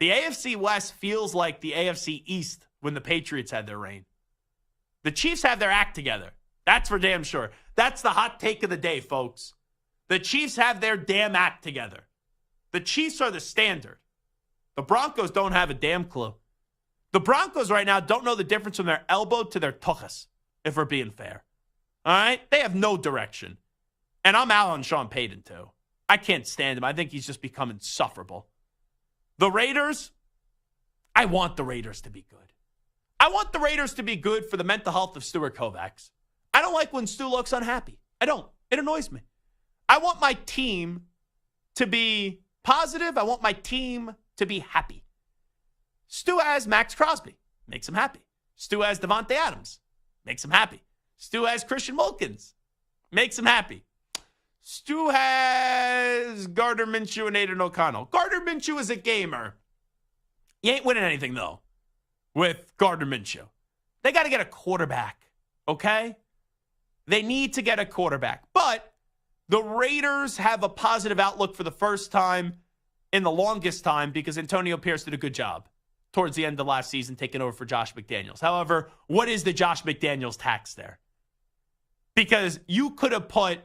AFC West feels like the AFC East when the Patriots had their reign. The Chiefs have their act together. That's for damn sure. That's the hot take of the day, folks. The Chiefs have their damn act together. The Chiefs are the standard. The Broncos don't have a damn clue. The Broncos right now don't know the difference from their elbow to their tuchus, if we're being fair. All right? They have no direction. And I'm out on Sean Payton, too. I can't stand him. I think he's just become insufferable. The Raiders, I want the Raiders to be good. I want the Raiders to be good for the mental health of Stuart Kovacs. I don't like when Stu looks unhappy. I don't. It annoys me. I want my team to be positive. I want my team to be happy. Stu has Max Crosby. Makes him happy. Stu has Devontae Adams. Makes him happy. Stu has Christian Wilkins. Makes him happy. Stu has Gardner Minshew and Aiden O'Connell. Gardner Minshew is a gamer. You ain't winning anything, though, with Gardner Minshew. They got to get a quarterback, okay? They need to get a quarterback. But the Raiders have a positive outlook for the first time in the longest time because Antonio Pierce did a good job towards the end of last season taking over for Josh McDaniels. However, what is the Josh McDaniels tax there? Because you could have put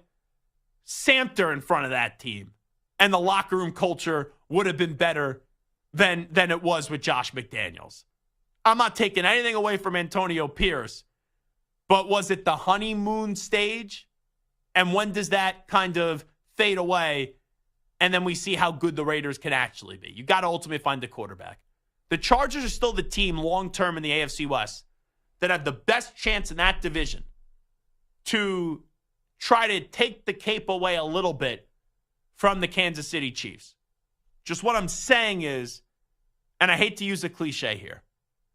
Samter in front of that team and the locker room culture would have been better than it was with Josh McDaniels. I'm not taking anything away from Antonio Pierce, but was it the honeymoon stage? And when does that kind of fade away? And then we see how good the Raiders can actually be. You got to ultimately find a quarterback. The Chargers are still the team long-term in the AFC West that have the best chance in that division to try to take the cape away a little bit from the Kansas City Chiefs. Just what I'm saying is, and I hate to use a cliche here,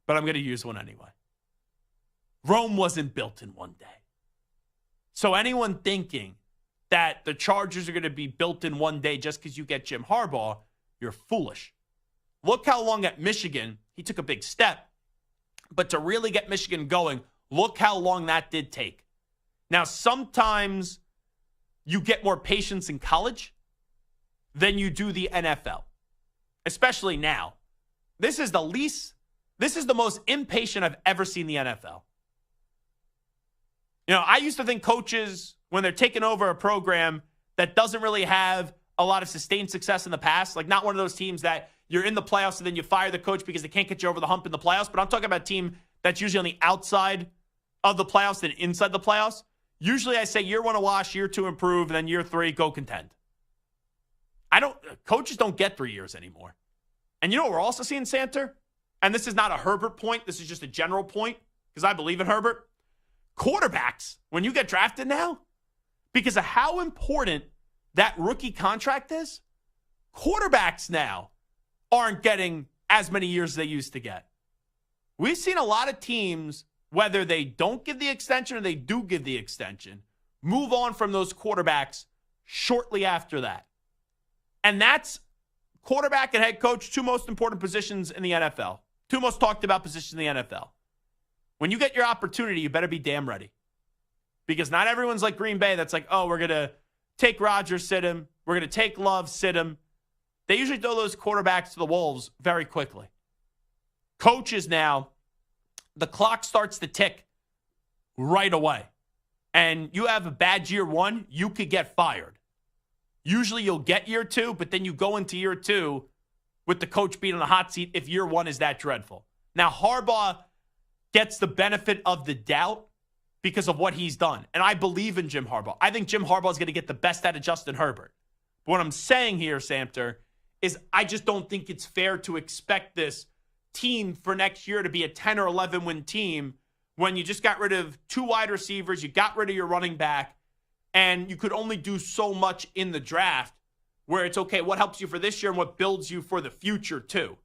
but I'm going to use one anyway. Rome wasn't built in one day. So anyone thinking that the Chargers are going to be built in one day just because you get Jim Harbaugh, you're foolish. Look how long at Michigan, he took a big step. But to really get Michigan going, look how long that did take. Now, sometimes you get more patience in college than you do the NFL, especially now. This is the most impatient I've ever seen the NFL. You know, I used to think coaches, when they're taking over a program that doesn't really have a lot of sustained success in the past, like not one of those teams that you're in the playoffs and then you fire the coach because they can't get you over the hump in the playoffs, but I'm talking about a team that's usually on the outside of the playoffs than inside the playoffs. Usually I say year one a wash, year two improve, and then year three go contend. Coaches don't get 3 years anymore. And you know what we're also seeing, Santer? And this is not a Herbert point. This is just a general point because I believe in Herbert. Quarterbacks, when you get drafted now, because of how important that rookie contract is, quarterbacks now aren't getting as many years as they used to get. We've seen a lot of teams, whether they don't give the extension or they do give the extension, move on from those quarterbacks shortly after that. And that's quarterback and head coach, two most important positions in the NFL. Two most talked about positions in the NFL. When you get your opportunity, you better be damn ready. Because not everyone's like Green Bay that's like, oh, we're going to take Rodgers, sit him. We're going to take Love, sit him. They usually throw those quarterbacks to the wolves very quickly. Coaches now, the clock starts to tick right away. And you have a bad year one, you could get fired. Usually you'll get year two, but then you go into year two with the coach being on the hot seat if year one is that dreadful. Now, Harbaugh gets the benefit of the doubt because of what he's done. And I believe in Jim Harbaugh. I think Jim Harbaugh is going to get the best out of Justin Herbert. But what I'm saying here, Samter, is I just don't think it's fair to expect this team for next year to be a 10 or 11 win team when you just got rid of two wide receivers, you got rid of your running back, and you could only do so much in the draft where it's okay, what helps you for this year and what builds you for the future too,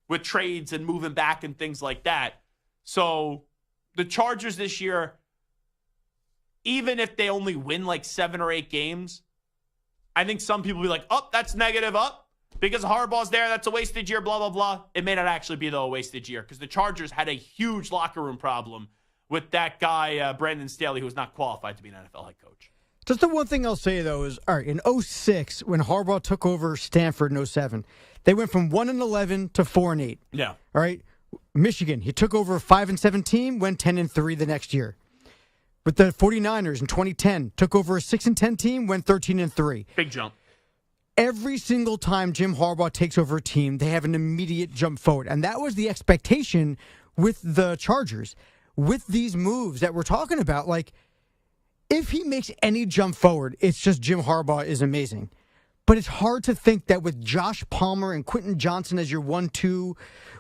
with trades and moving back and things like that. So the Chargers this year, even if they only win like 7 or 8 games, I think some people will be like, oh, that's negative, because Harbaugh's there, that's a wasted year, blah, blah, blah. It may not actually be, though, a wasted year because the Chargers had a huge locker room problem with that guy, Brandon Staley, who was not qualified to be an NFL head coach. Just the one thing I'll say, though, is, all right, in 2006, when Harbaugh took over Stanford in 2007, they went from 1-11 to 4-8. Yeah. All right. Michigan, he took over a 5-7 team, went 10-3 the next year. With the 49ers in 2010, took over a 6-10 team, went 13-3. Big jump. Every single time Jim Harbaugh takes over a team, they have an immediate jump forward. And that was the expectation with the Chargers. With these moves that we're talking about, like, if he makes any jump forward, it's just Jim Harbaugh is amazing. But it's hard to think that with Josh Palmer and Quentin Johnson as your 1-2,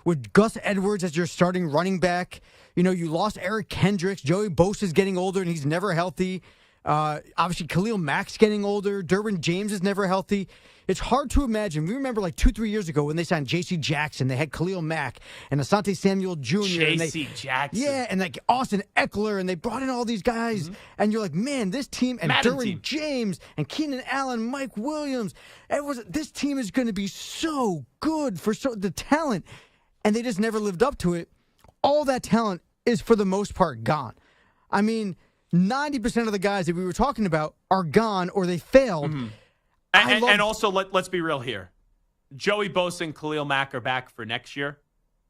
with Gus Edwards as your starting running back, you lost Eric Kendricks, Joey Bosa's getting older and he's never healthy. Obviously, Khalil Mack's getting older. Derwin James is never healthy. It's hard to imagine. We remember like 2-3 years ago when they signed J.C. Jackson. They had Khalil Mack and Asante Samuel Jr. J.C. Jackson. Yeah, and like Austin Eckler, and they brought in all these guys. Mm-hmm. And you're like, man, this team, and Derwin James, and Keenan Allen, Mike Williams, this team is going to be so good for the talent. And they just never lived up to it. All that talent is, for the most part, gone. I mean, 90% of the guys that we were talking about are gone or they failed. Mm-hmm. And also, let's be real here. Joey Bosa and Khalil Mack are back for next year.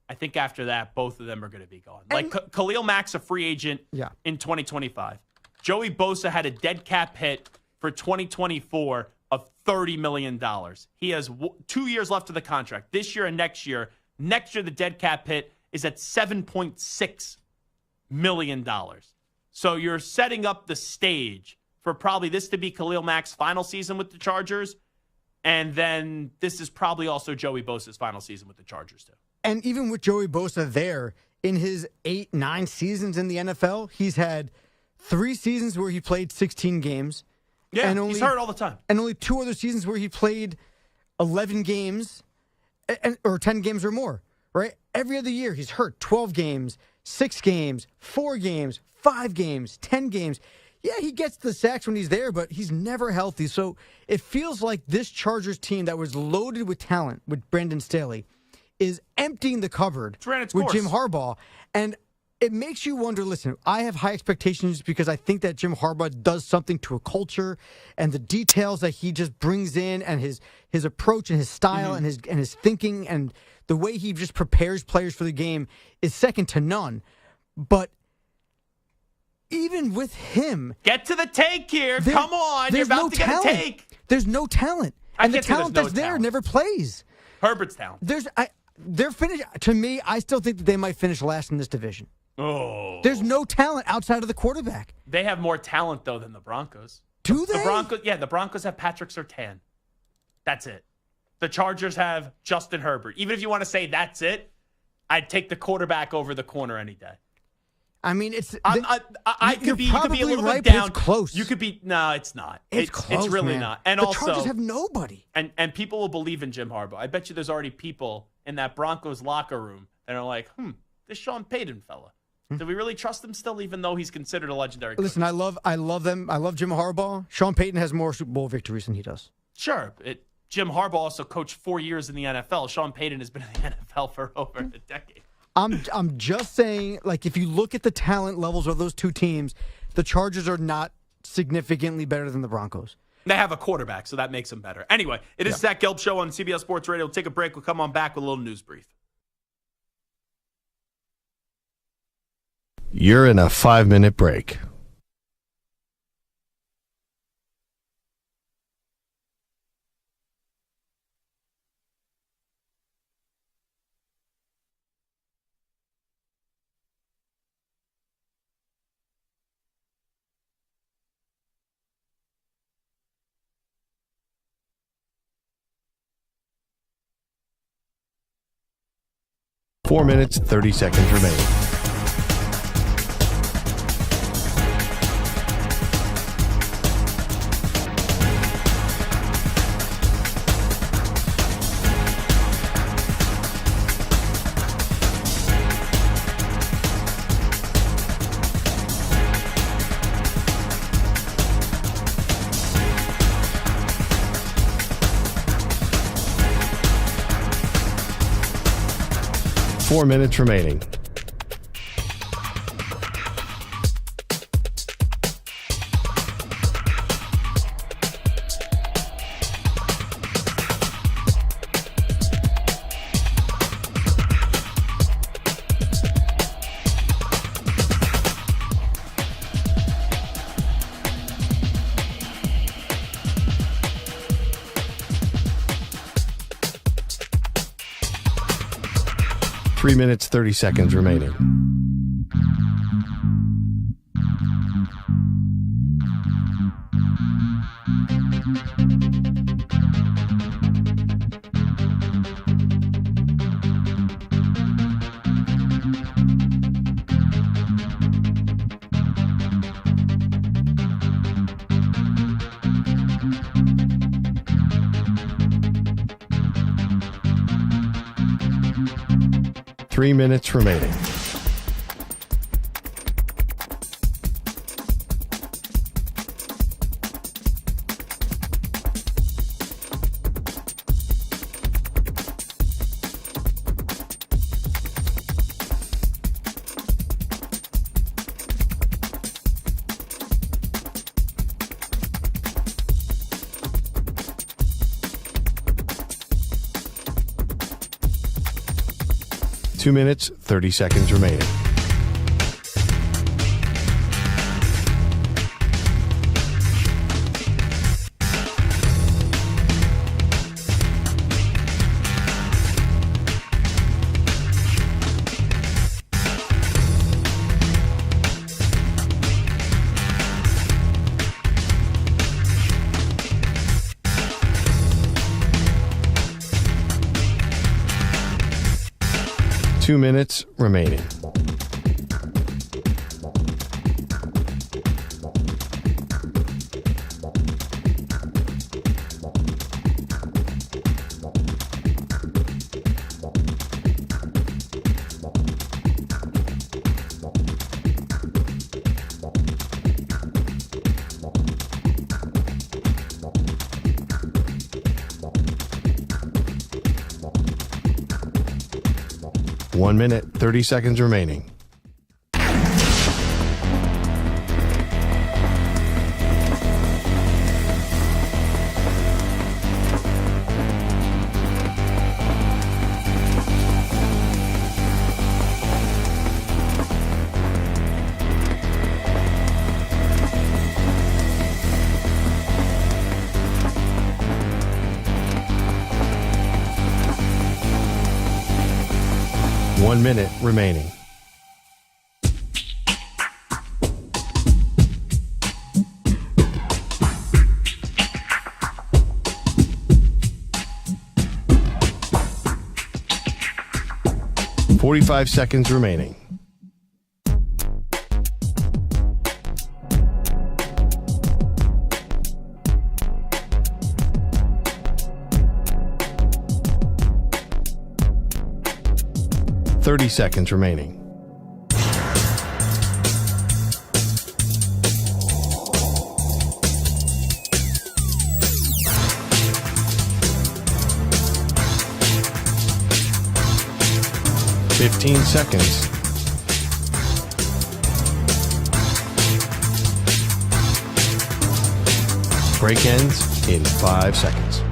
I think after that, both of them are going to be gone. Like, Khalil Mack's a free agent in 2025. Joey Bosa had a dead cap hit for 2024 of $30 million. He has 2 years left of the contract, this year and next year. Next year, the dead cap hit is at $7.6 million. So you're setting up the stage for probably this to be Khalil Mack's final season with the Chargers. And then this is probably also Joey Bosa's final season with the Chargers, too. And even with Joey Bosa there, in his 8-9 seasons in the NFL, he's had 3 seasons where he played 16 games. Yeah, and he's hurt all the time. And only 2 other seasons where he played 11 games or 10 games or more, right? Every other year he's hurt. 12 games, 6 games, 4 games, 5 games, 10 games. Yeah, he gets the sacks when he's there, but he's never healthy. So it feels like this Chargers team that was loaded with talent with Brandon Staley is emptying the cupboard with Jim Harbaugh. And it makes you wonder, listen, I have high expectations because I think that Jim Harbaugh does something to a culture, and the details that he just brings in, and his approach and his style and his thinking and the way he just prepares players for the game is second to none. But even with him, get to the take here. Come on, you're about to get a take. There's no talent, and the talent that's there never plays. Herbert's talent. They're finished. To me, I still think that they might finish last in this division. Oh, there's no talent outside of the quarterback. They have more talent though than the Broncos. Do they? The Broncos have Patrick Surtain. That's it. The Chargers have Justin Herbert. Even if you want to say that's it, I'd take the quarterback over the corner any day. I mean, it's. I could be a little right, bit down. It's close. You could be. No, it's not. It's close. It's really man. not. And the also, Chargers have nobody. And people will believe in Jim Harbaugh. I bet you there's already people in that Broncos locker room that are like, this Sean Payton fella. Do we really trust him still, even though he's considered a legendary coach? Listen, I love them. I love Jim Harbaugh. Sean Payton has more Super Bowl victories than he does. Sure. Jim Harbaugh also coached 4 years in the NFL. Sean Payton has been in the NFL for over a decade. I'm just saying, like, if you look at the talent levels of those two teams, the Chargers are not significantly better than the Broncos. They have a quarterback, so that makes them better. Anyway, it is Zach Gelb Show on CBS Sports Radio. We'll take a break. We'll come on back with a little news brief. You're in a 5-minute break. Four minutes, 30 seconds remaining. 4 minutes remaining. Three minutes, 30 seconds remaining. Three minutes remaining. Two minutes, 30 seconds remaining. Two minutes remaining. One minute, 30 seconds remaining. One minute remaining. Forty-five seconds remaining. Thirty seconds remaining. Fifteen seconds. Break ends in 5 seconds.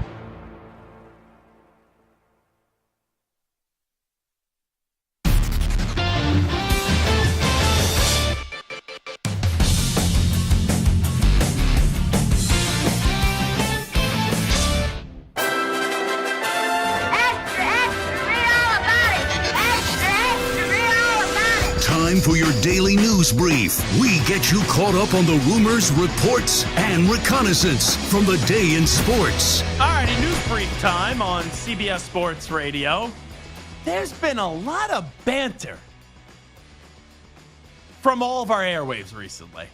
Time for your daily news brief. We get you caught up on the rumors, reports, and reconnaissance from the day in sports. All righty, news brief time on CBS Sports Radio. There's been a lot of banter from all of our airwaves recently.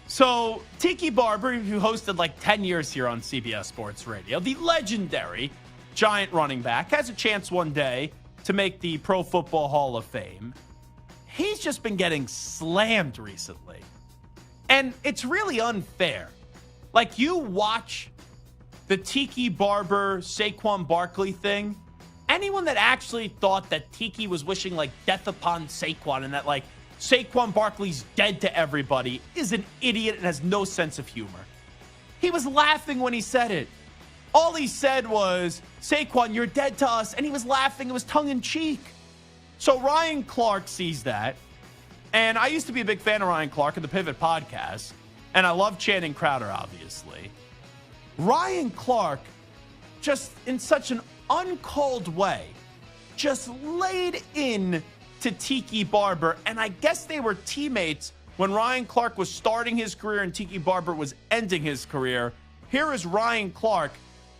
So, Tiki Barber, who hosted like 10 years here on CBS Sports Radio, the legendary Giant running back, has a chance one day to make the Pro Football Hall of Fame. He's just been getting slammed recently. And it's really unfair. Like, you watch the Tiki Barber, Saquon Barkley thing, anyone that actually thought that Tiki was wishing like death upon Saquon and that like Saquon Barkley's dead to everybody is an idiot and has no sense of humor. He was laughing when he said it. All he said was, Saquon, you're dead to us. And he was laughing. It was tongue in cheek. So Ryan Clark sees that. And I used to be a big fan of Ryan Clark and the Pivot podcast. And I love Channing Crowder, obviously. Ryan Clark, just in such an uncalled way, just laid in to Tiki Barber. And I guess they were teammates when Ryan Clark was starting his career and Tiki Barber was ending his career. Here is Ryan Clark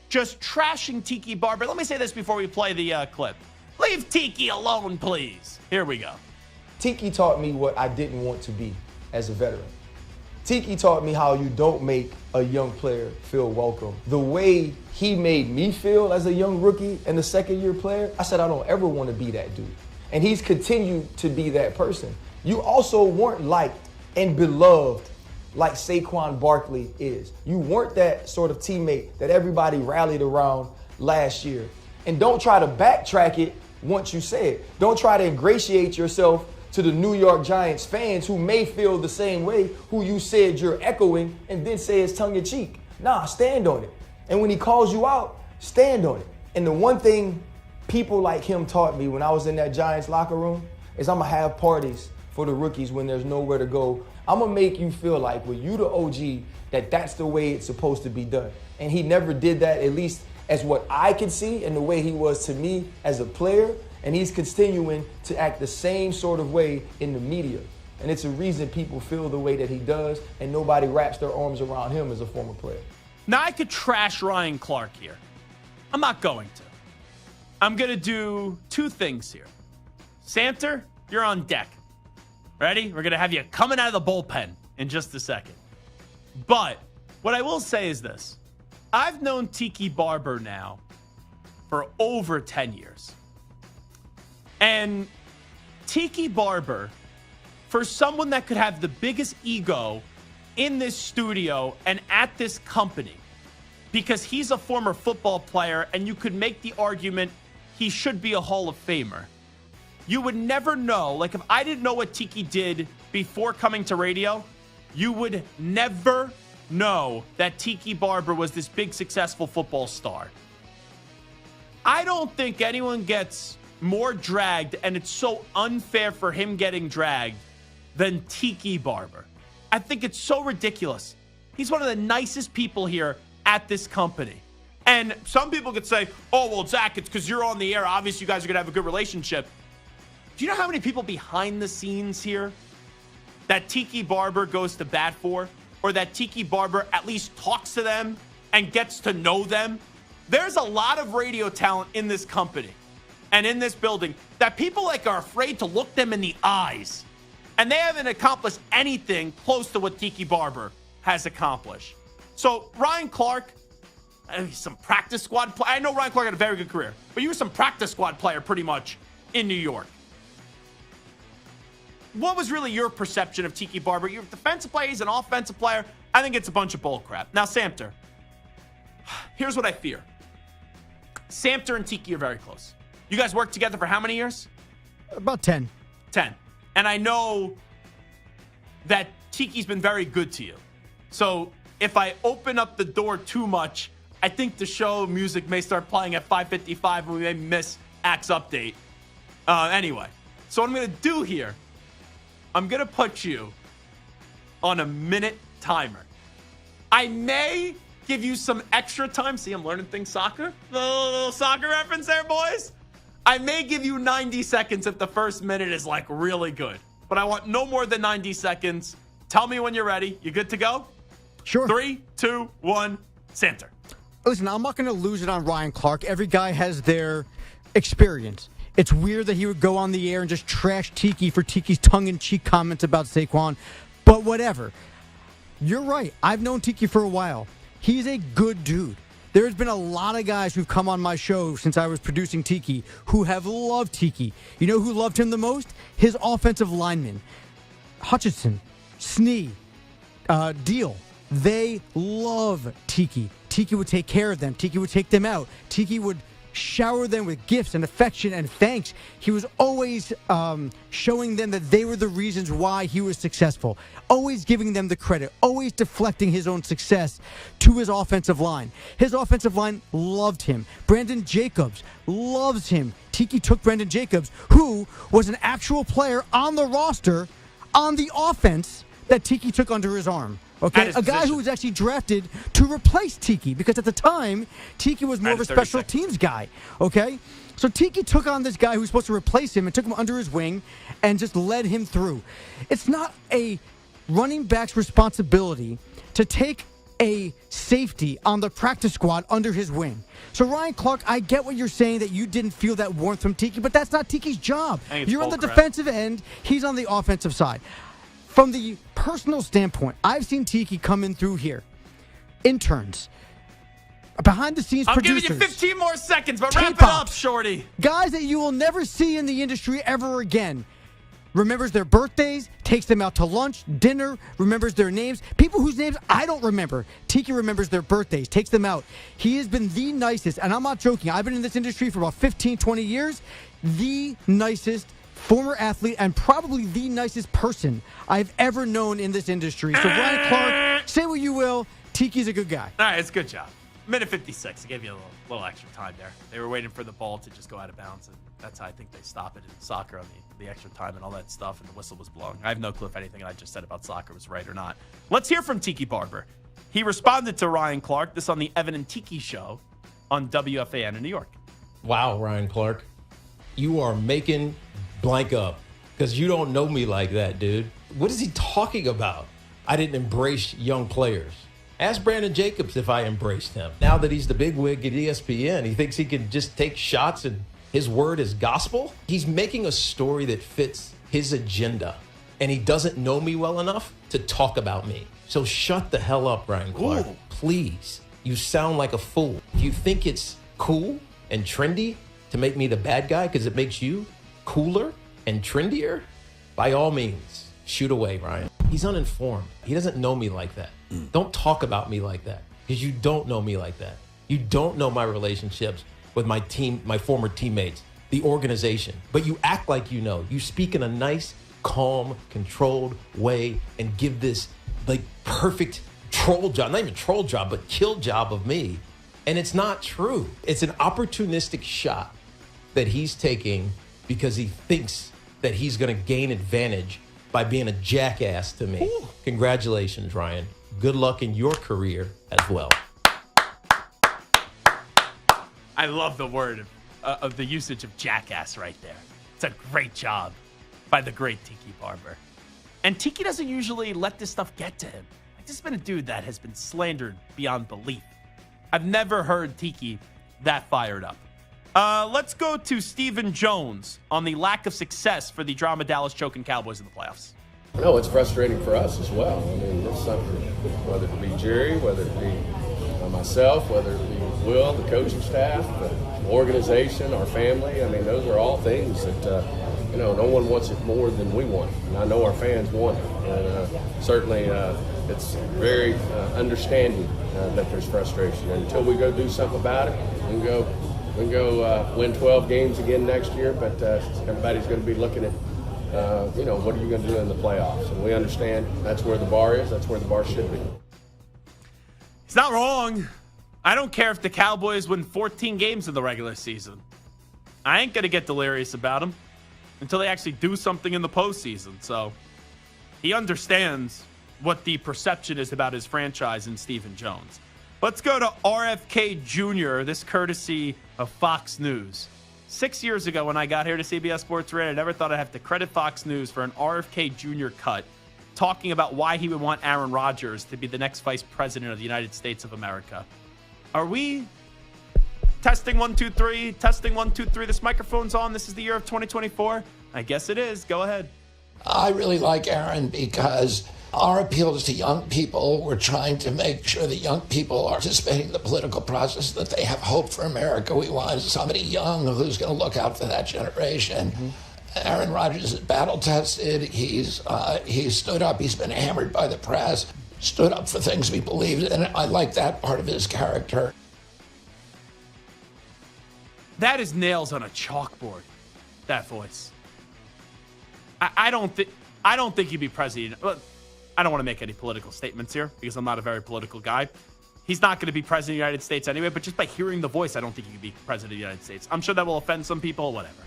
just trashing Tiki Barber. Let me say this before we play the clip. Leave Tiki alone, please. Here we go. Tiki taught me what I didn't want to be as a veteran. Tiki taught me how you don't make a young player feel welcome. The way he made me feel as a young rookie and a second-year player, I said I don't ever want to be that dude. And he's continued to be that person. You also weren't liked and beloved like Saquon Barkley is. You weren't that sort of teammate that everybody rallied around last year. And don't try to backtrack it once you say it. Don't try to ingratiate yourself to the New York Giants fans who may feel the same way, who you said you're echoing, and then say it's tongue-in-cheek. Nah, stand on it. And when he calls you out, stand on it. And the one thing people like him taught me when I was in that Giants locker room is I'm going to have parties for the rookies when there's nowhere to go. I'm going to make you feel like, well, you the OG, that's the way it's supposed to be done. And he never did that, at least as what I could see and the way he was to me as a player. And he's continuing to act the same sort of way in the media. And it's a reason people feel the way that he does, and nobody wraps their arms around him as a former player. Now, I could trash Ryan Clark here. I'm not going to. I'm going to do two things here. Samter, you're on deck. Ready? We're going to have you coming out of the bullpen in just a second. But what I will say is this. I've known Tiki Barber now for over 10 years. And Tiki Barber, for someone that could have the biggest ego in this studio and at this company, because he's a former football player and you could make the argument he should be a Hall of Famer. You would never know, like if I didn't know what Tiki did before coming to radio, you would never know that Tiki Barber was this big successful football star. I don't think anyone gets more dragged, and it's so unfair for him getting dragged, than Tiki Barber. I think it's so ridiculous. He's one of the nicest people here at this company. And some people could say, oh, well, Zach, it's because you're on the air. Obviously, you guys are going to have a good relationship. Do you know how many people behind the scenes here that Tiki Barber goes to bat for, or that Tiki Barber at least talks to them and gets to know them? There's a lot of radio talent in this company and in this building that people like are afraid to look them in the eyes. And they haven't accomplished anything close to what Tiki Barber has accomplished. So Ryan Clark, some practice squad player. I know Ryan Clark had a very good career, but you were some practice squad player pretty much in New York. What was really your perception of Tiki Barber? You're a defensive player, he's an offensive player. I think it's a bunch of bull crap. Now, Samter, here's what I fear. Samter and Tiki are very close. You guys worked together for how many years? About 10. 10. And I know that Tiki's been very good to you. So if I open up the door too much, I think the show music may start playing at 5:55 and we may miss Axe Update. Anyway, so what I'm going to do here, I'm going to put you on a minute timer. I may give you some extra time. See, I'm learning things soccer. Little soccer reference there, boys. I may give you 90 seconds if the first minute is like really good. But I want no more than 90 seconds. Tell me when you're ready. You good to go? Sure. 3, 2, 1, Samter. Listen, I'm not going to lose it on Ryan Clark. Every guy has their experience. It's weird that he would go on the air and just trash Tiki for Tiki's tongue-in-cheek comments about Saquon. But whatever. You're right. I've known Tiki for a while. He's a good dude. There's been a lot of guys who've come on my show since I was producing Tiki who have loved Tiki. You know who loved him the most? His offensive linemen. Hutchinson, Snee, Deal. They love Tiki. Tiki would take care of them. Tiki would take them out. Tiki would shower them with gifts and affection and thanks. He was always showing them that they were the reasons why he was successful, always giving them the credit, always deflecting his own success to his offensive line. His offensive line loved him. Brandon Jacobs loves him. Tiki took Brandon Jacobs, who was an actual player on the roster on the offense that Tiki took under his arm. Okay, a guy who was actually drafted to replace Tiki, because at the time, Tiki was more of a special teams guy. Okay, so Tiki took on this guy who was supposed to replace him and took him under his wing and just led him through. It's not a running back's responsibility to take a safety on the practice squad under his wing. So Ryan Clark, I get what you're saying, that you didn't feel that warmth from Tiki, but that's not Tiki's job. You're on the defensive end, he's on the offensive side. From the personal standpoint, I've seen Tiki come in through here. Interns, behind-the-scenes producers. I'm giving you 15 more seconds, but wrap it up, Shorty. Guys that you will never see in the industry ever again. Remembers their birthdays, takes them out to lunch, dinner, remembers their names. People whose names I don't remember. Tiki remembers their birthdays, takes them out. He has been the nicest, and I'm not joking. I've been in this industry for about 15, 20 years. The nicest former athlete and probably the nicest person I've ever known in this industry. So Ryan Clark, say what you will, Tiki's a good guy. All right, it's a good job. Minute 56. I gave you a little extra time there. They were waiting for the ball to just go out of bounds, and that's how I think they stop it in soccer on the extra time and all that stuff, and the whistle was blowing. I have no clue if anything I just said about soccer was right or not. Let's hear from Tiki Barber. He responded to Ryan Clark, this on the Evan and Tiki show on WFAN in New York. Wow, Ryan Clark. You are making blank up, because you don't know me like that, dude. What is he talking about? I didn't embrace young players. Ask Brandon Jacobs if I embraced him. Now that he's the big wig at ESPN, he thinks he can just take shots and his word is gospel. He's making a story that fits his agenda, and he doesn't know me well enough to talk about me. So shut the hell up, Ryan Clark. Ooh. Please. You sound like a fool. If you think it's cool and trendy to make me the bad guy because it makes you cooler and trendier, by all means, shoot away, Ryan. He's uninformed. He doesn't know me like that. Don't talk about me like that, because you don't know me like that. You don't know my relationships with my team, my former teammates, the organization. But you act like you know. You speak in a nice, calm, controlled way and give this like perfect troll job, not even troll job, but kill job of me. And it's not true. It's an opportunistic shot that he's taking because he thinks that he's going to gain advantage by being a jackass to me. Ooh. Congratulations, Ryan. Good luck in your career as well. I love the word of the usage of jackass right there. It's a great job by the great Tiki Barber. And Tiki doesn't usually let this stuff get to him. Like, this has been a dude that has been slandered beyond belief. I've never heard Tiki that fired up. Let's go to Stephen Jones on the lack of success for the drama Dallas choking Cowboys in the playoffs. No, it's frustrating for us as well. I mean, it's something, whether it be Jerry, whether it be myself, whether it be Will, the coaching staff, the organization, our family. I mean, those are all things that, no one wants it more than we want it. And I know our fans want it. And certainly it's very understanding that there's frustration. And until we go do something about it, we can go win 12 games again next year, but everybody's going to be looking at, what are you going to do in the playoffs? And we understand that's where the bar is. That's where the bar should be. He's not wrong. I don't care if the Cowboys win 14 games in the regular season. I ain't going to get delirious about them until they actually do something in the postseason. So he understands what the perception is about his franchise in Stephen Jones. Let's go to RFK Jr., this courtesy of Fox News. 6 years ago when I got here to CBS Sports Radio, I never thought I'd have to credit Fox News for an RFK Jr. cut talking about why he would want Aaron Rodgers to be the next vice president of the United States of America. Are we testing 1, 2, 3? Testing 1, 2, 3. This microphone's on. This is the year of 2024. I guess it is. Go ahead. I really like Aaron because our appeal is to young people. We're trying to make sure that young people are participating in the political process, that they have hope for America. We want somebody young who's going to look out for that generation. Mm-hmm. Aaron Rodgers is battle-tested. He's stood up. He's been hammered by the press, stood up for things we believed in. I like that part of his character. That is nails on a chalkboard, that voice. I don't think he'd be president. I don't want to make any political statements here because I'm not a very political guy. He's not going to be president of the United States anyway, but just by hearing the voice, I don't think he could be president of the United States. I'm sure that will offend some people, whatever.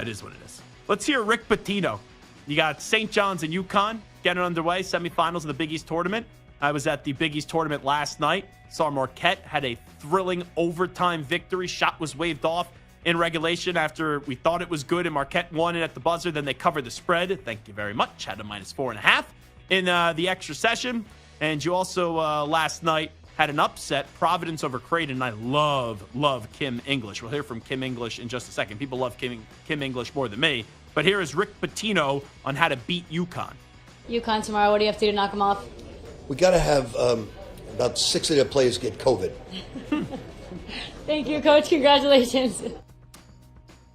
It is what it is. Let's hear Rick Pitino. You got St. John's and UConn getting underway, semifinals of the Big East tournament. I was at the Big East tournament last night. Saw Marquette had a thrilling overtime victory. Shot was waved off in regulation after we thought it was good, and Marquette won it at the buzzer. Then they covered the spread. Thank you very much. Had a -4.5 in the extra session. And you also, last night, had an upset, Providence over Creighton. I love Kim English. We'll hear from Kim English in just a second. People love Kim English more than me. But here is Rick Pitino on how to beat UConn. UConn tomorrow, what do you have to do to knock them off? We got to have about 6 of their players get COVID. Thank you, Coach. Congratulations.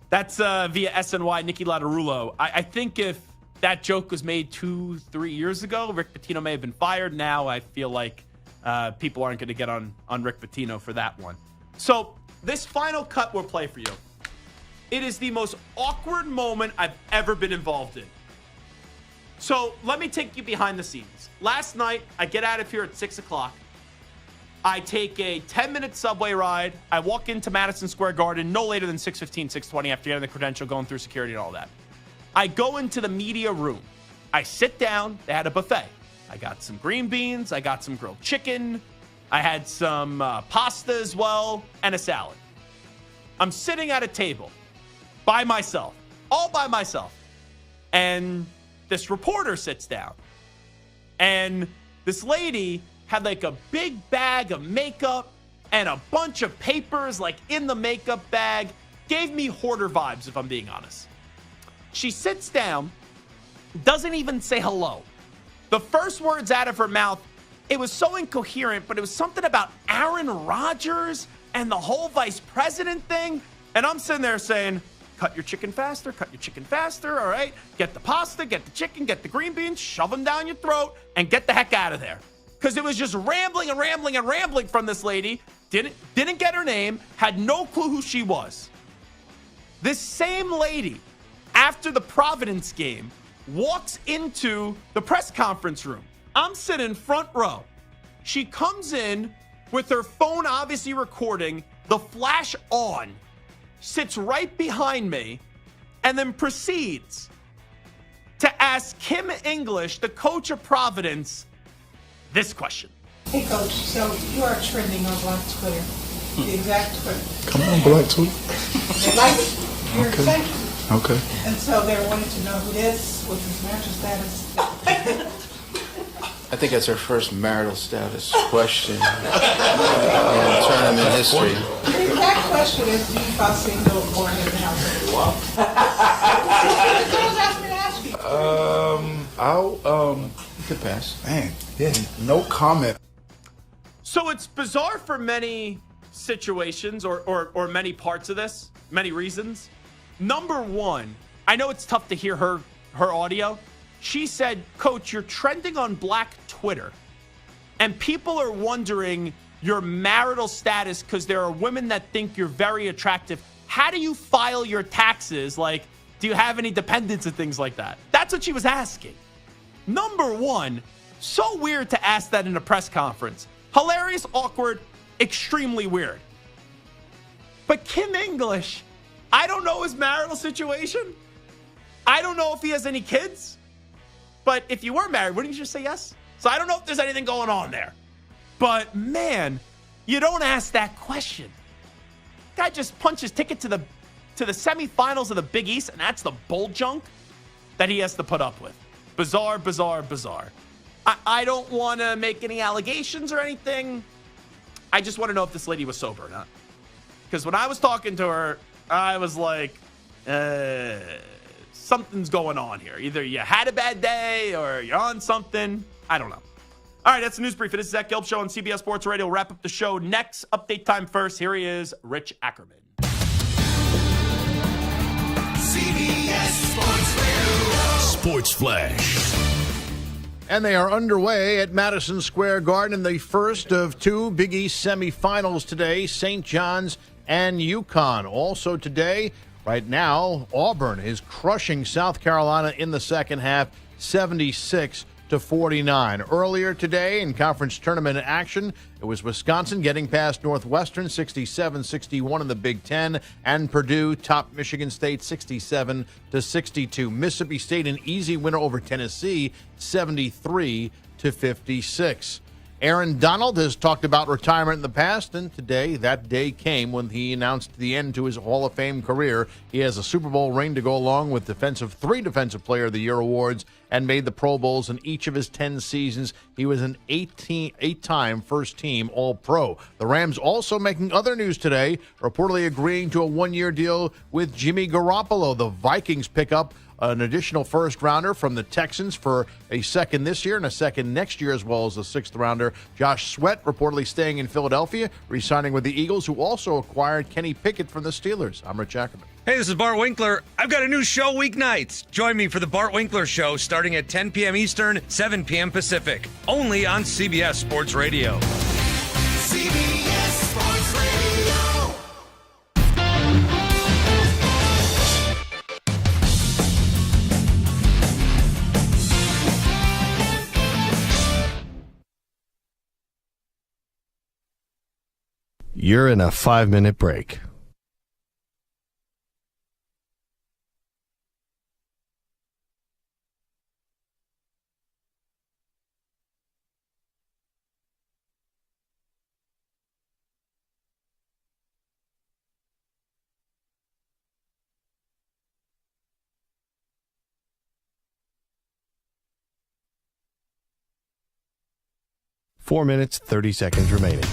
That's via SNY, Nikki Lattarulo. I think if that joke was made 2-3 years ago, Rick Pitino may have been fired. Now I feel like people aren't going to get on Rick Pitino for that one. So this final cut we'll play for you. It is the most awkward moment I've ever been involved in. So let me take you behind the scenes. Last night, I get out of here at 6 o'clock. I take a 10-minute subway ride. I walk into Madison Square Garden no later than 6:15, 6:20 after getting the credential, going through security and all that. I go into the media room. I sit down. They had a buffet. I got some green beans. I got some grilled chicken. I had some pasta as well and a salad. I'm sitting at a table by myself, all by myself. And this reporter sits down. And this lady had like a big bag of makeup and a bunch of papers like in the makeup bag. Gave me hoarder vibes, if I'm being honest. She sits down, doesn't even say hello. The first words out of her mouth, it was so incoherent, but it was something about Aaron Rodgers and the whole vice president thing. And I'm sitting there saying, cut your chicken faster, all right? Get the pasta, get the chicken, get the green beans, shove them down your throat, and get the heck out of there. Because it was just rambling and rambling and rambling from this lady. Didn't get her name, had no clue who she was. This same lady, after the Providence game, walks into the press conference room. I'm sitting front row. She comes in with her phone obviously recording, the flash on, sits right behind me, and then proceeds to ask Kim English, the coach of Providence, this question. Hey, Coach, so you are trending on Black Twitter. The exact Twitter. Come on, Black Twitter. They like your statement. Okay. And so they're wanting to know who this, what's his marital status. I think that's her first marital status question in tournament history. The exact question is, do you fall single or in the house? You could pass. Man, yeah, no comment. So it's bizarre for many situations or many parts of this, many reasons. Number one, I know it's tough to hear her audio. She said, Coach, you're trending on Black Twitter, and people are wondering your marital status because there are women that think you're very attractive. How do you file your taxes? Like, do you have any dependents and things like that? That's what she was asking. Number one, so weird to ask that in a press conference. Hilarious, awkward, extremely weird. But Kim English, I don't know his marital situation. I don't know if he has any kids. But if you were married, wouldn't you just say yes? So I don't know if there's anything going on there. But man, you don't ask that question. Guy just punched his ticket to the semifinals of the Big East, and that's the bull junk that he has to put up with. Bizarre, bizarre, bizarre. I don't want to make any allegations or anything. I just want to know if this lady was sober or not. Because when I was talking to her, I was like, something's going on here. Either you had a bad day or you're on something. I don't know. All right, that's the news brief. It is Zach Gelb Show on CBS Sports Radio. We'll wrap up the show next. Update time first. Here he is, Rich Ackerman. CBS Sports Radio. Sports Flash. And they are underway at Madison Square Garden in the first of two Big East semifinals today. St. John's and UConn. Also today, right now, Auburn is crushing South Carolina in the second half, 76-49. Earlier today in conference tournament action, it was Wisconsin getting past Northwestern 67-61 in the Big Ten, and Purdue topped Michigan State 67-62. Mississippi State an easy winner over Tennessee 73-56. Aaron Donald has talked about retirement in the past, and today that day came when he announced the end to his Hall of Fame career. He has a Super Bowl ring to go along with three Defensive Player of the Year awards, and made the Pro Bowls in each of his 10 seasons. He was an eight-time first-team All-Pro. The Rams also making other news today, reportedly agreeing to a one-year deal with Jimmy Garoppolo. The Vikings pick up an additional first-rounder from the Texans for a second this year and a second next year, as well as a sixth-rounder. Josh Sweat reportedly staying in Philadelphia, re-signing with the Eagles, who also acquired Kenny Pickett from the Steelers. I'm Rich Ackerman. Hey, this is Bart Winkler. I've got a new show weeknights. Join me for the Bart Winkler Show starting at 10 p.m. Eastern, 7 p.m. Pacific, only on CBS Sports Radio. CBS Sports Radio. You're in a 5-minute break. Four minutes, 30 seconds remaining.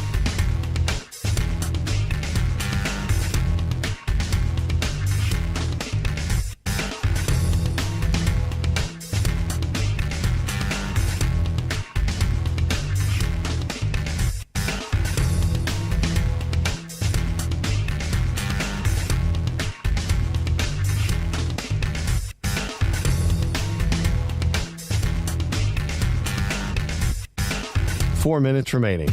Four minutes remaining.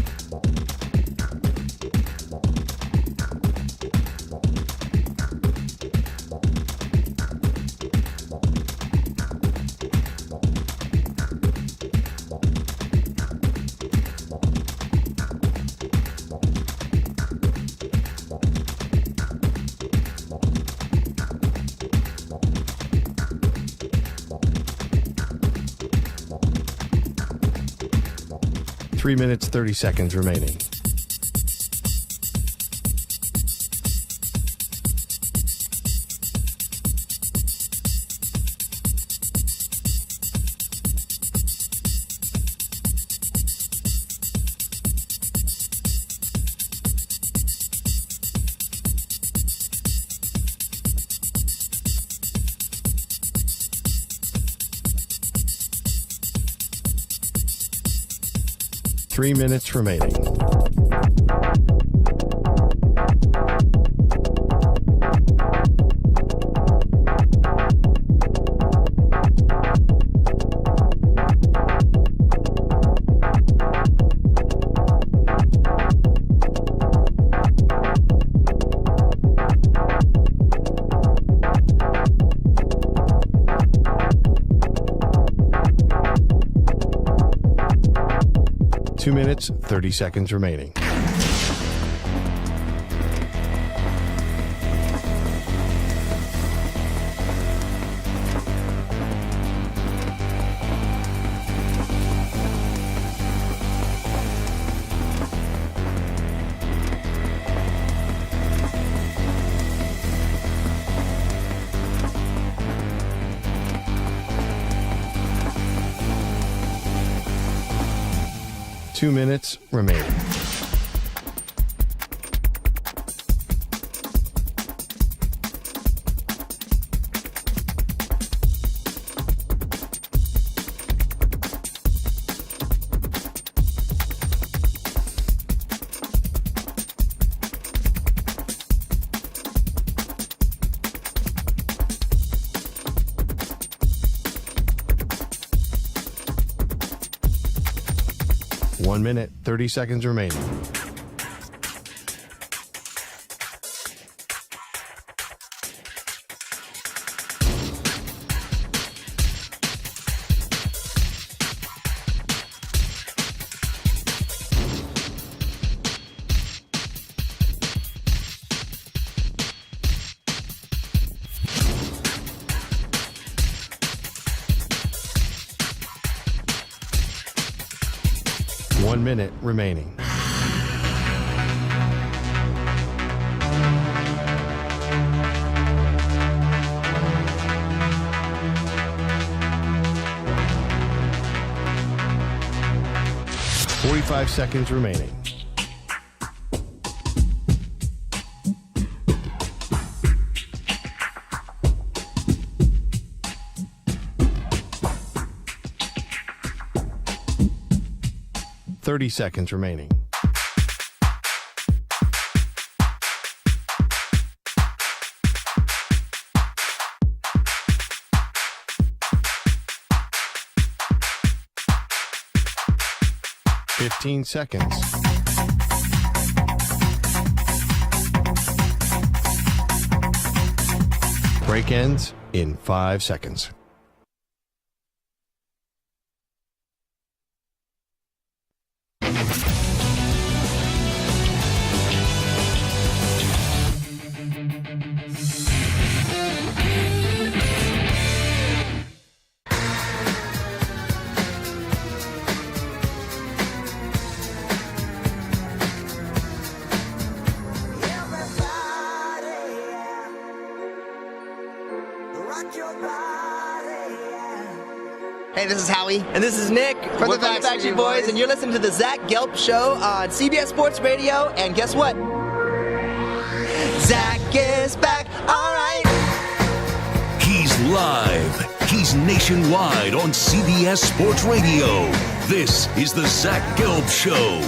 Three minutes, 30 seconds remaining. Three minutes remaining. Two minutes, 30 seconds remaining. Two minutes remaining. One minute, 30 seconds remaining. 1 minute remaining. Five seconds remaining. Seconds remaining. Seconds. Break ends in 5 seconds. Hey, this is Howie. And this is Nick. We're the Backstreet Boys, and you're listening to the Zach Gelb Show on CBS Sports Radio. And guess what? Zach is back. All right. He's live. He's nationwide on CBS Sports Radio. This is the Zach Gelb Show.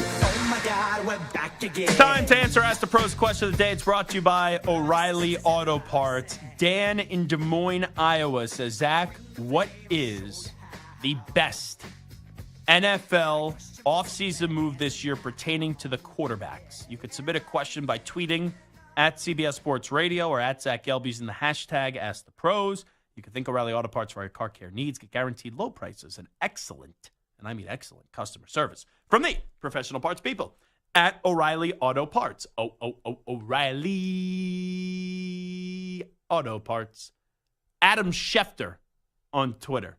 It's time to answer Ask the Pros question of the day. It's brought to you by O'Reilly Auto Parts. Dan in Des Moines, Iowa says, Zach, what is the best NFL offseason move this year pertaining to the quarterbacks? You could submit a question by tweeting at CBS Sports Radio or at Zach Gelb using the hashtag #AskThePros. You can think O'Reilly Auto Parts for your car care needs. Get guaranteed low prices and excellent, and I mean excellent, customer service from the professional parts people at O'Reilly Auto Parts. O'Reilly Auto Parts. Adam Schefter on Twitter.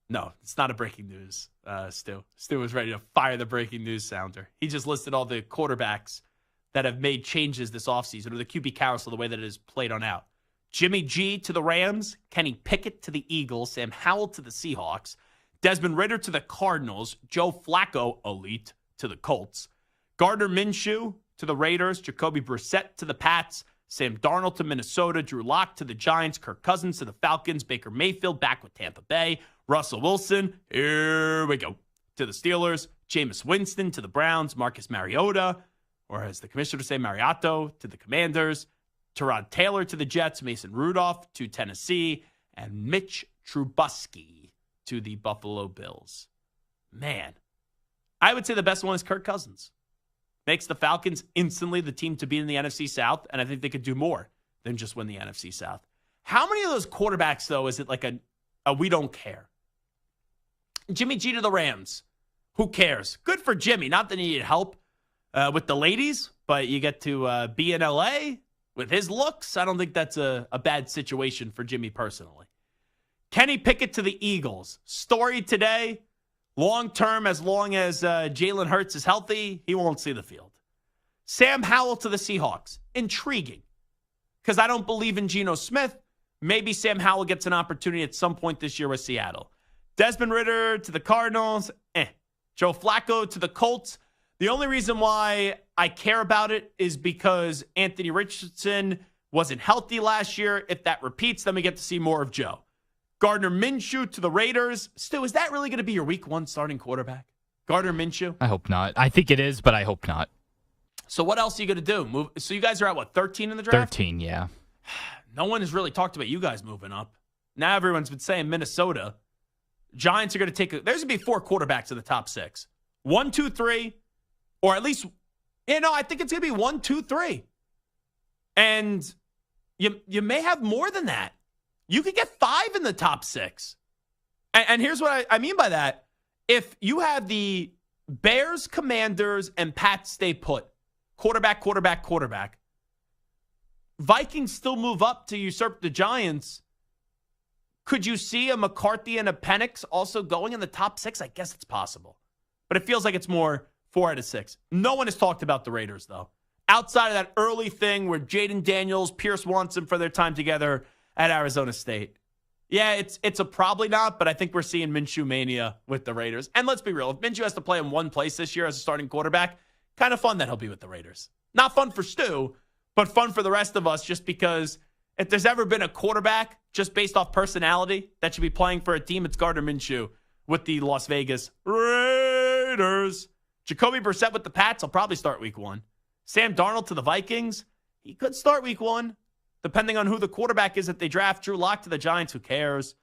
No, it's not a breaking news, Stu. Stu was ready to fire the breaking news sounder. He just listed all the quarterbacks that have made changes this offseason, or the QB carousel, the way that it is played on out. Jimmy G to the Rams, Kenny Pickett to the Eagles, Sam Howell to the Seahawks, Desmond Ridder to the Cardinals, Joe Flacco, elite, to the Colts, Gardner Minshew to the Raiders, Jacoby Brissett to the Pats, Sam Darnold to Minnesota, Drew Lock to the Giants, Kirk Cousins to the Falcons, Baker Mayfield back with Tampa Bay, Russell Wilson, here we go, to the Steelers, Jameis Winston to the Browns, Marcus Mariota, or as the commissioner would say, Mariotto to the Commanders, Tyrod Taylor to the Jets, Mason Rudolph to Tennessee, and Mitch Trubisky to the Buffalo Bills. Man, I would say the best one is Kirk Cousins. Makes the Falcons instantly the team to beat in the NFC South, and I think they could do more than just win the NFC South. How many of those quarterbacks, though, is it like a we don't care? Jimmy G to the Rams. Who cares? Good for Jimmy. Not that he needed help with the ladies, but you get to be in L.A. with his looks. I don't think that's a bad situation for Jimmy personally. Kenny Pickett to the Eagles. Story today. Long-term, as long as Jalen Hurts is healthy, he won't see the field. Sam Howell to the Seahawks. Intriguing. Because I don't believe in Geno Smith. Maybe Sam Howell gets an opportunity at some point this year with Seattle. Desmond Ridder to the Cardinals. Joe Flacco to the Colts. The only reason why I care about it is because Anthony Richardson wasn't healthy last year. If that repeats, then we get to see more of Joe. Gardner Minshew to the Raiders. Stu, is that really going to be your week one starting quarterback? Gardner Minshew? I hope not. I think it is, but I hope not. So what else are you going to do? So you guys are at, 13 in the draft? 13, yeah. No one has really talked about you guys moving up. Now everyone's been saying Minnesota. Giants are going to take there's going to be 4 quarterbacks in the top 6. 1, 2, 3, or at least, I think it's going to be 1, 2, 3. And you may have more than that. You could get 5 in the top 6. And here's what I mean by that. If you have the Bears, Commanders, and Pats stay put, quarterback, Vikings still move up to usurp the Giants, could you see a McCarthy and a Penix also going in the top 6? I guess it's possible. but it feels like it's more 4 out of 6. No one has talked about the Raiders, though. Outside of that early thing where Jaden Daniels, Pierce wants him for their time together at Arizona State. Yeah, it's a probably not, but I think we're seeing Minshew mania with the Raiders. And let's be real, if Minshew has to play in one place this year as a starting quarterback, kind of fun that he'll be with the Raiders. Not fun for Stu, but fun for the rest of us, just because if there's ever been a quarterback just based off personality that should be playing for a team, it's Gardner Minshew with the Las Vegas Raiders. Jacoby Brissett with the Pats will probably start week 1. Sam Darnold to the Vikings, he could start week 1, depending on who the quarterback is that they draft. Drew Lock to the Giants, who cares?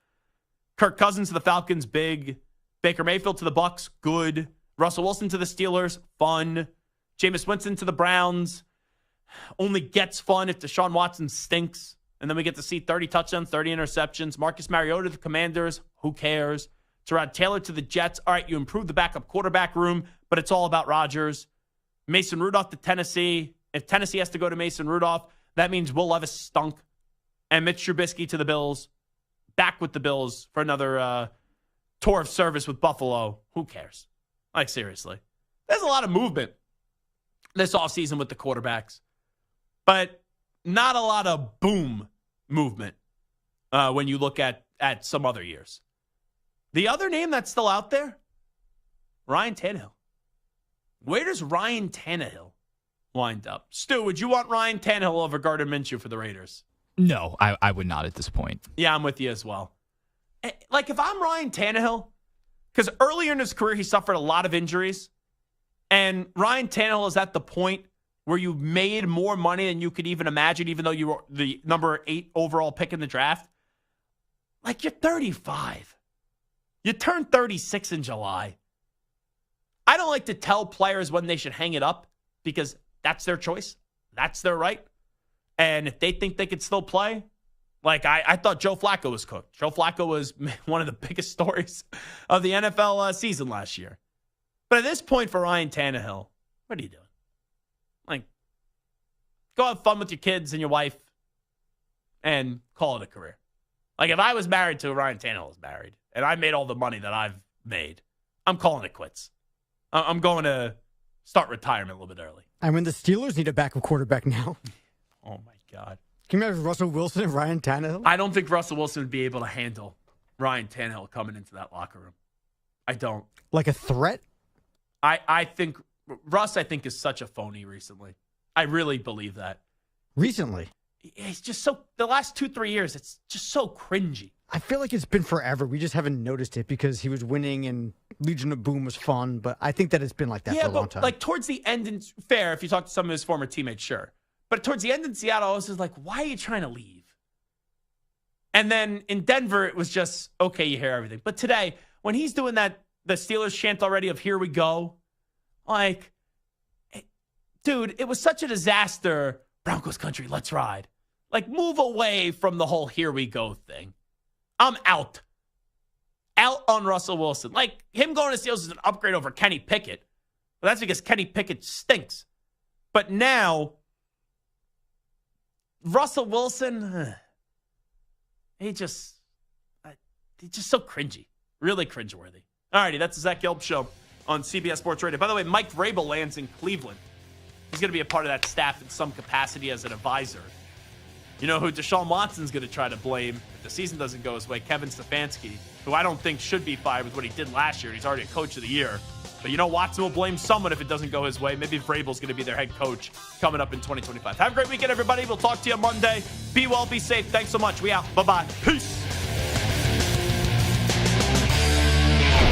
Kirk Cousins to the Falcons, big. Baker Mayfield to the Bucks, good. Russell Wilson to the Steelers, fun. Jameis Winston to the Browns, only gets fun if Deshaun Watson stinks. And then we get to see 30 touchdowns, 30 interceptions. Marcus Mariota to the Commanders, who cares? Tyrod Taylor to the Jets. All right, you improve the backup quarterback room, but it's all about Rodgers. Mason Rudolph to Tennessee. If Tennessee has to go to Mason Rudolph, that means Will Levis stunk. And Mitch Trubisky to the Bills. Back with the Bills for another tour of service with Buffalo. Who cares? Like, seriously. There's a lot of movement this offseason with the quarterbacks. But not a lot of boom movement when you look at some other years. The other name that's still out there, Ryan Tannehill. Where does Ryan Tannehill wind up? Stu, would you want Ryan Tannehill over Gardner Minshew for the Raiders? No, I would not at this point. Yeah, I'm with you as well. Like, if I'm Ryan Tannehill, because earlier in his career, he suffered a lot of injuries, and Ryan Tannehill is at the point where you made more money than you could even imagine, even though you were the number 8 overall pick in the draft. Like, you're 35. You turn 36 in July. I don't like to tell players when they should hang it up because that's their choice. That's their right. And if they think they could still play, like I thought Joe Flacco was cooked. Joe Flacco was one of the biggest stories of the NFL season last year. But at this point for Ryan Tannehill, what are you doing? Like, go have fun with your kids and your wife and call it a career. Like, if I was married to Ryan Tannehill is married and I made all the money that I've made, I'm calling it quits. I'm going to start retirement a little bit early. I mean, the Steelers need a backup quarterback now. Oh, my God. Can you imagine Russell Wilson and Ryan Tannehill? I don't think Russell Wilson would be able to handle Ryan Tannehill coming into that locker room. I don't. Like a threat? I think Russ, is such a phony recently. I really believe that. Recently? It's just so, the last 2-3 years, it's just so cringy. I feel like it's been forever. We just haven't noticed it because he was winning and Legion of Boom was fun. But I think that it's been like that for a long time. Like towards the end, and fair, if you talk to some of his former teammates, sure. But towards the end in Seattle, I was just like, why are you trying to leave? And then in Denver, it was just, okay, you hear everything. But today, when he's doing that, the Steelers chant already of here we go, like, dude, it was such a disaster. Broncos country, let's ride. Like, move away from the whole here we go thing. I'm out. Out on Russell Wilson. Like, him going to Steelers is an upgrade over Kenny Pickett. But that's because Kenny Pickett stinks. But now, Russell Wilson, he's just so cringy. Really cringeworthy. All righty, that's the Zach Gelb Show on CBS Sports Radio. By the way, Mike Vrabel lands in Cleveland. He's going to be a part of that staff in some capacity as an advisor. You know who Deshaun Watson's going to try to blame if the season doesn't go his way? Kevin Stefanski, who I don't think should be fired with what he did last year. He's already a coach of the year. But you know, Watson will blame someone if it doesn't go his way. Maybe Vrabel's going to be their head coach coming up in 2025. Have a great weekend, everybody. We'll talk to you Monday. Be well, be safe. Thanks so much. We out. Bye-bye. Peace.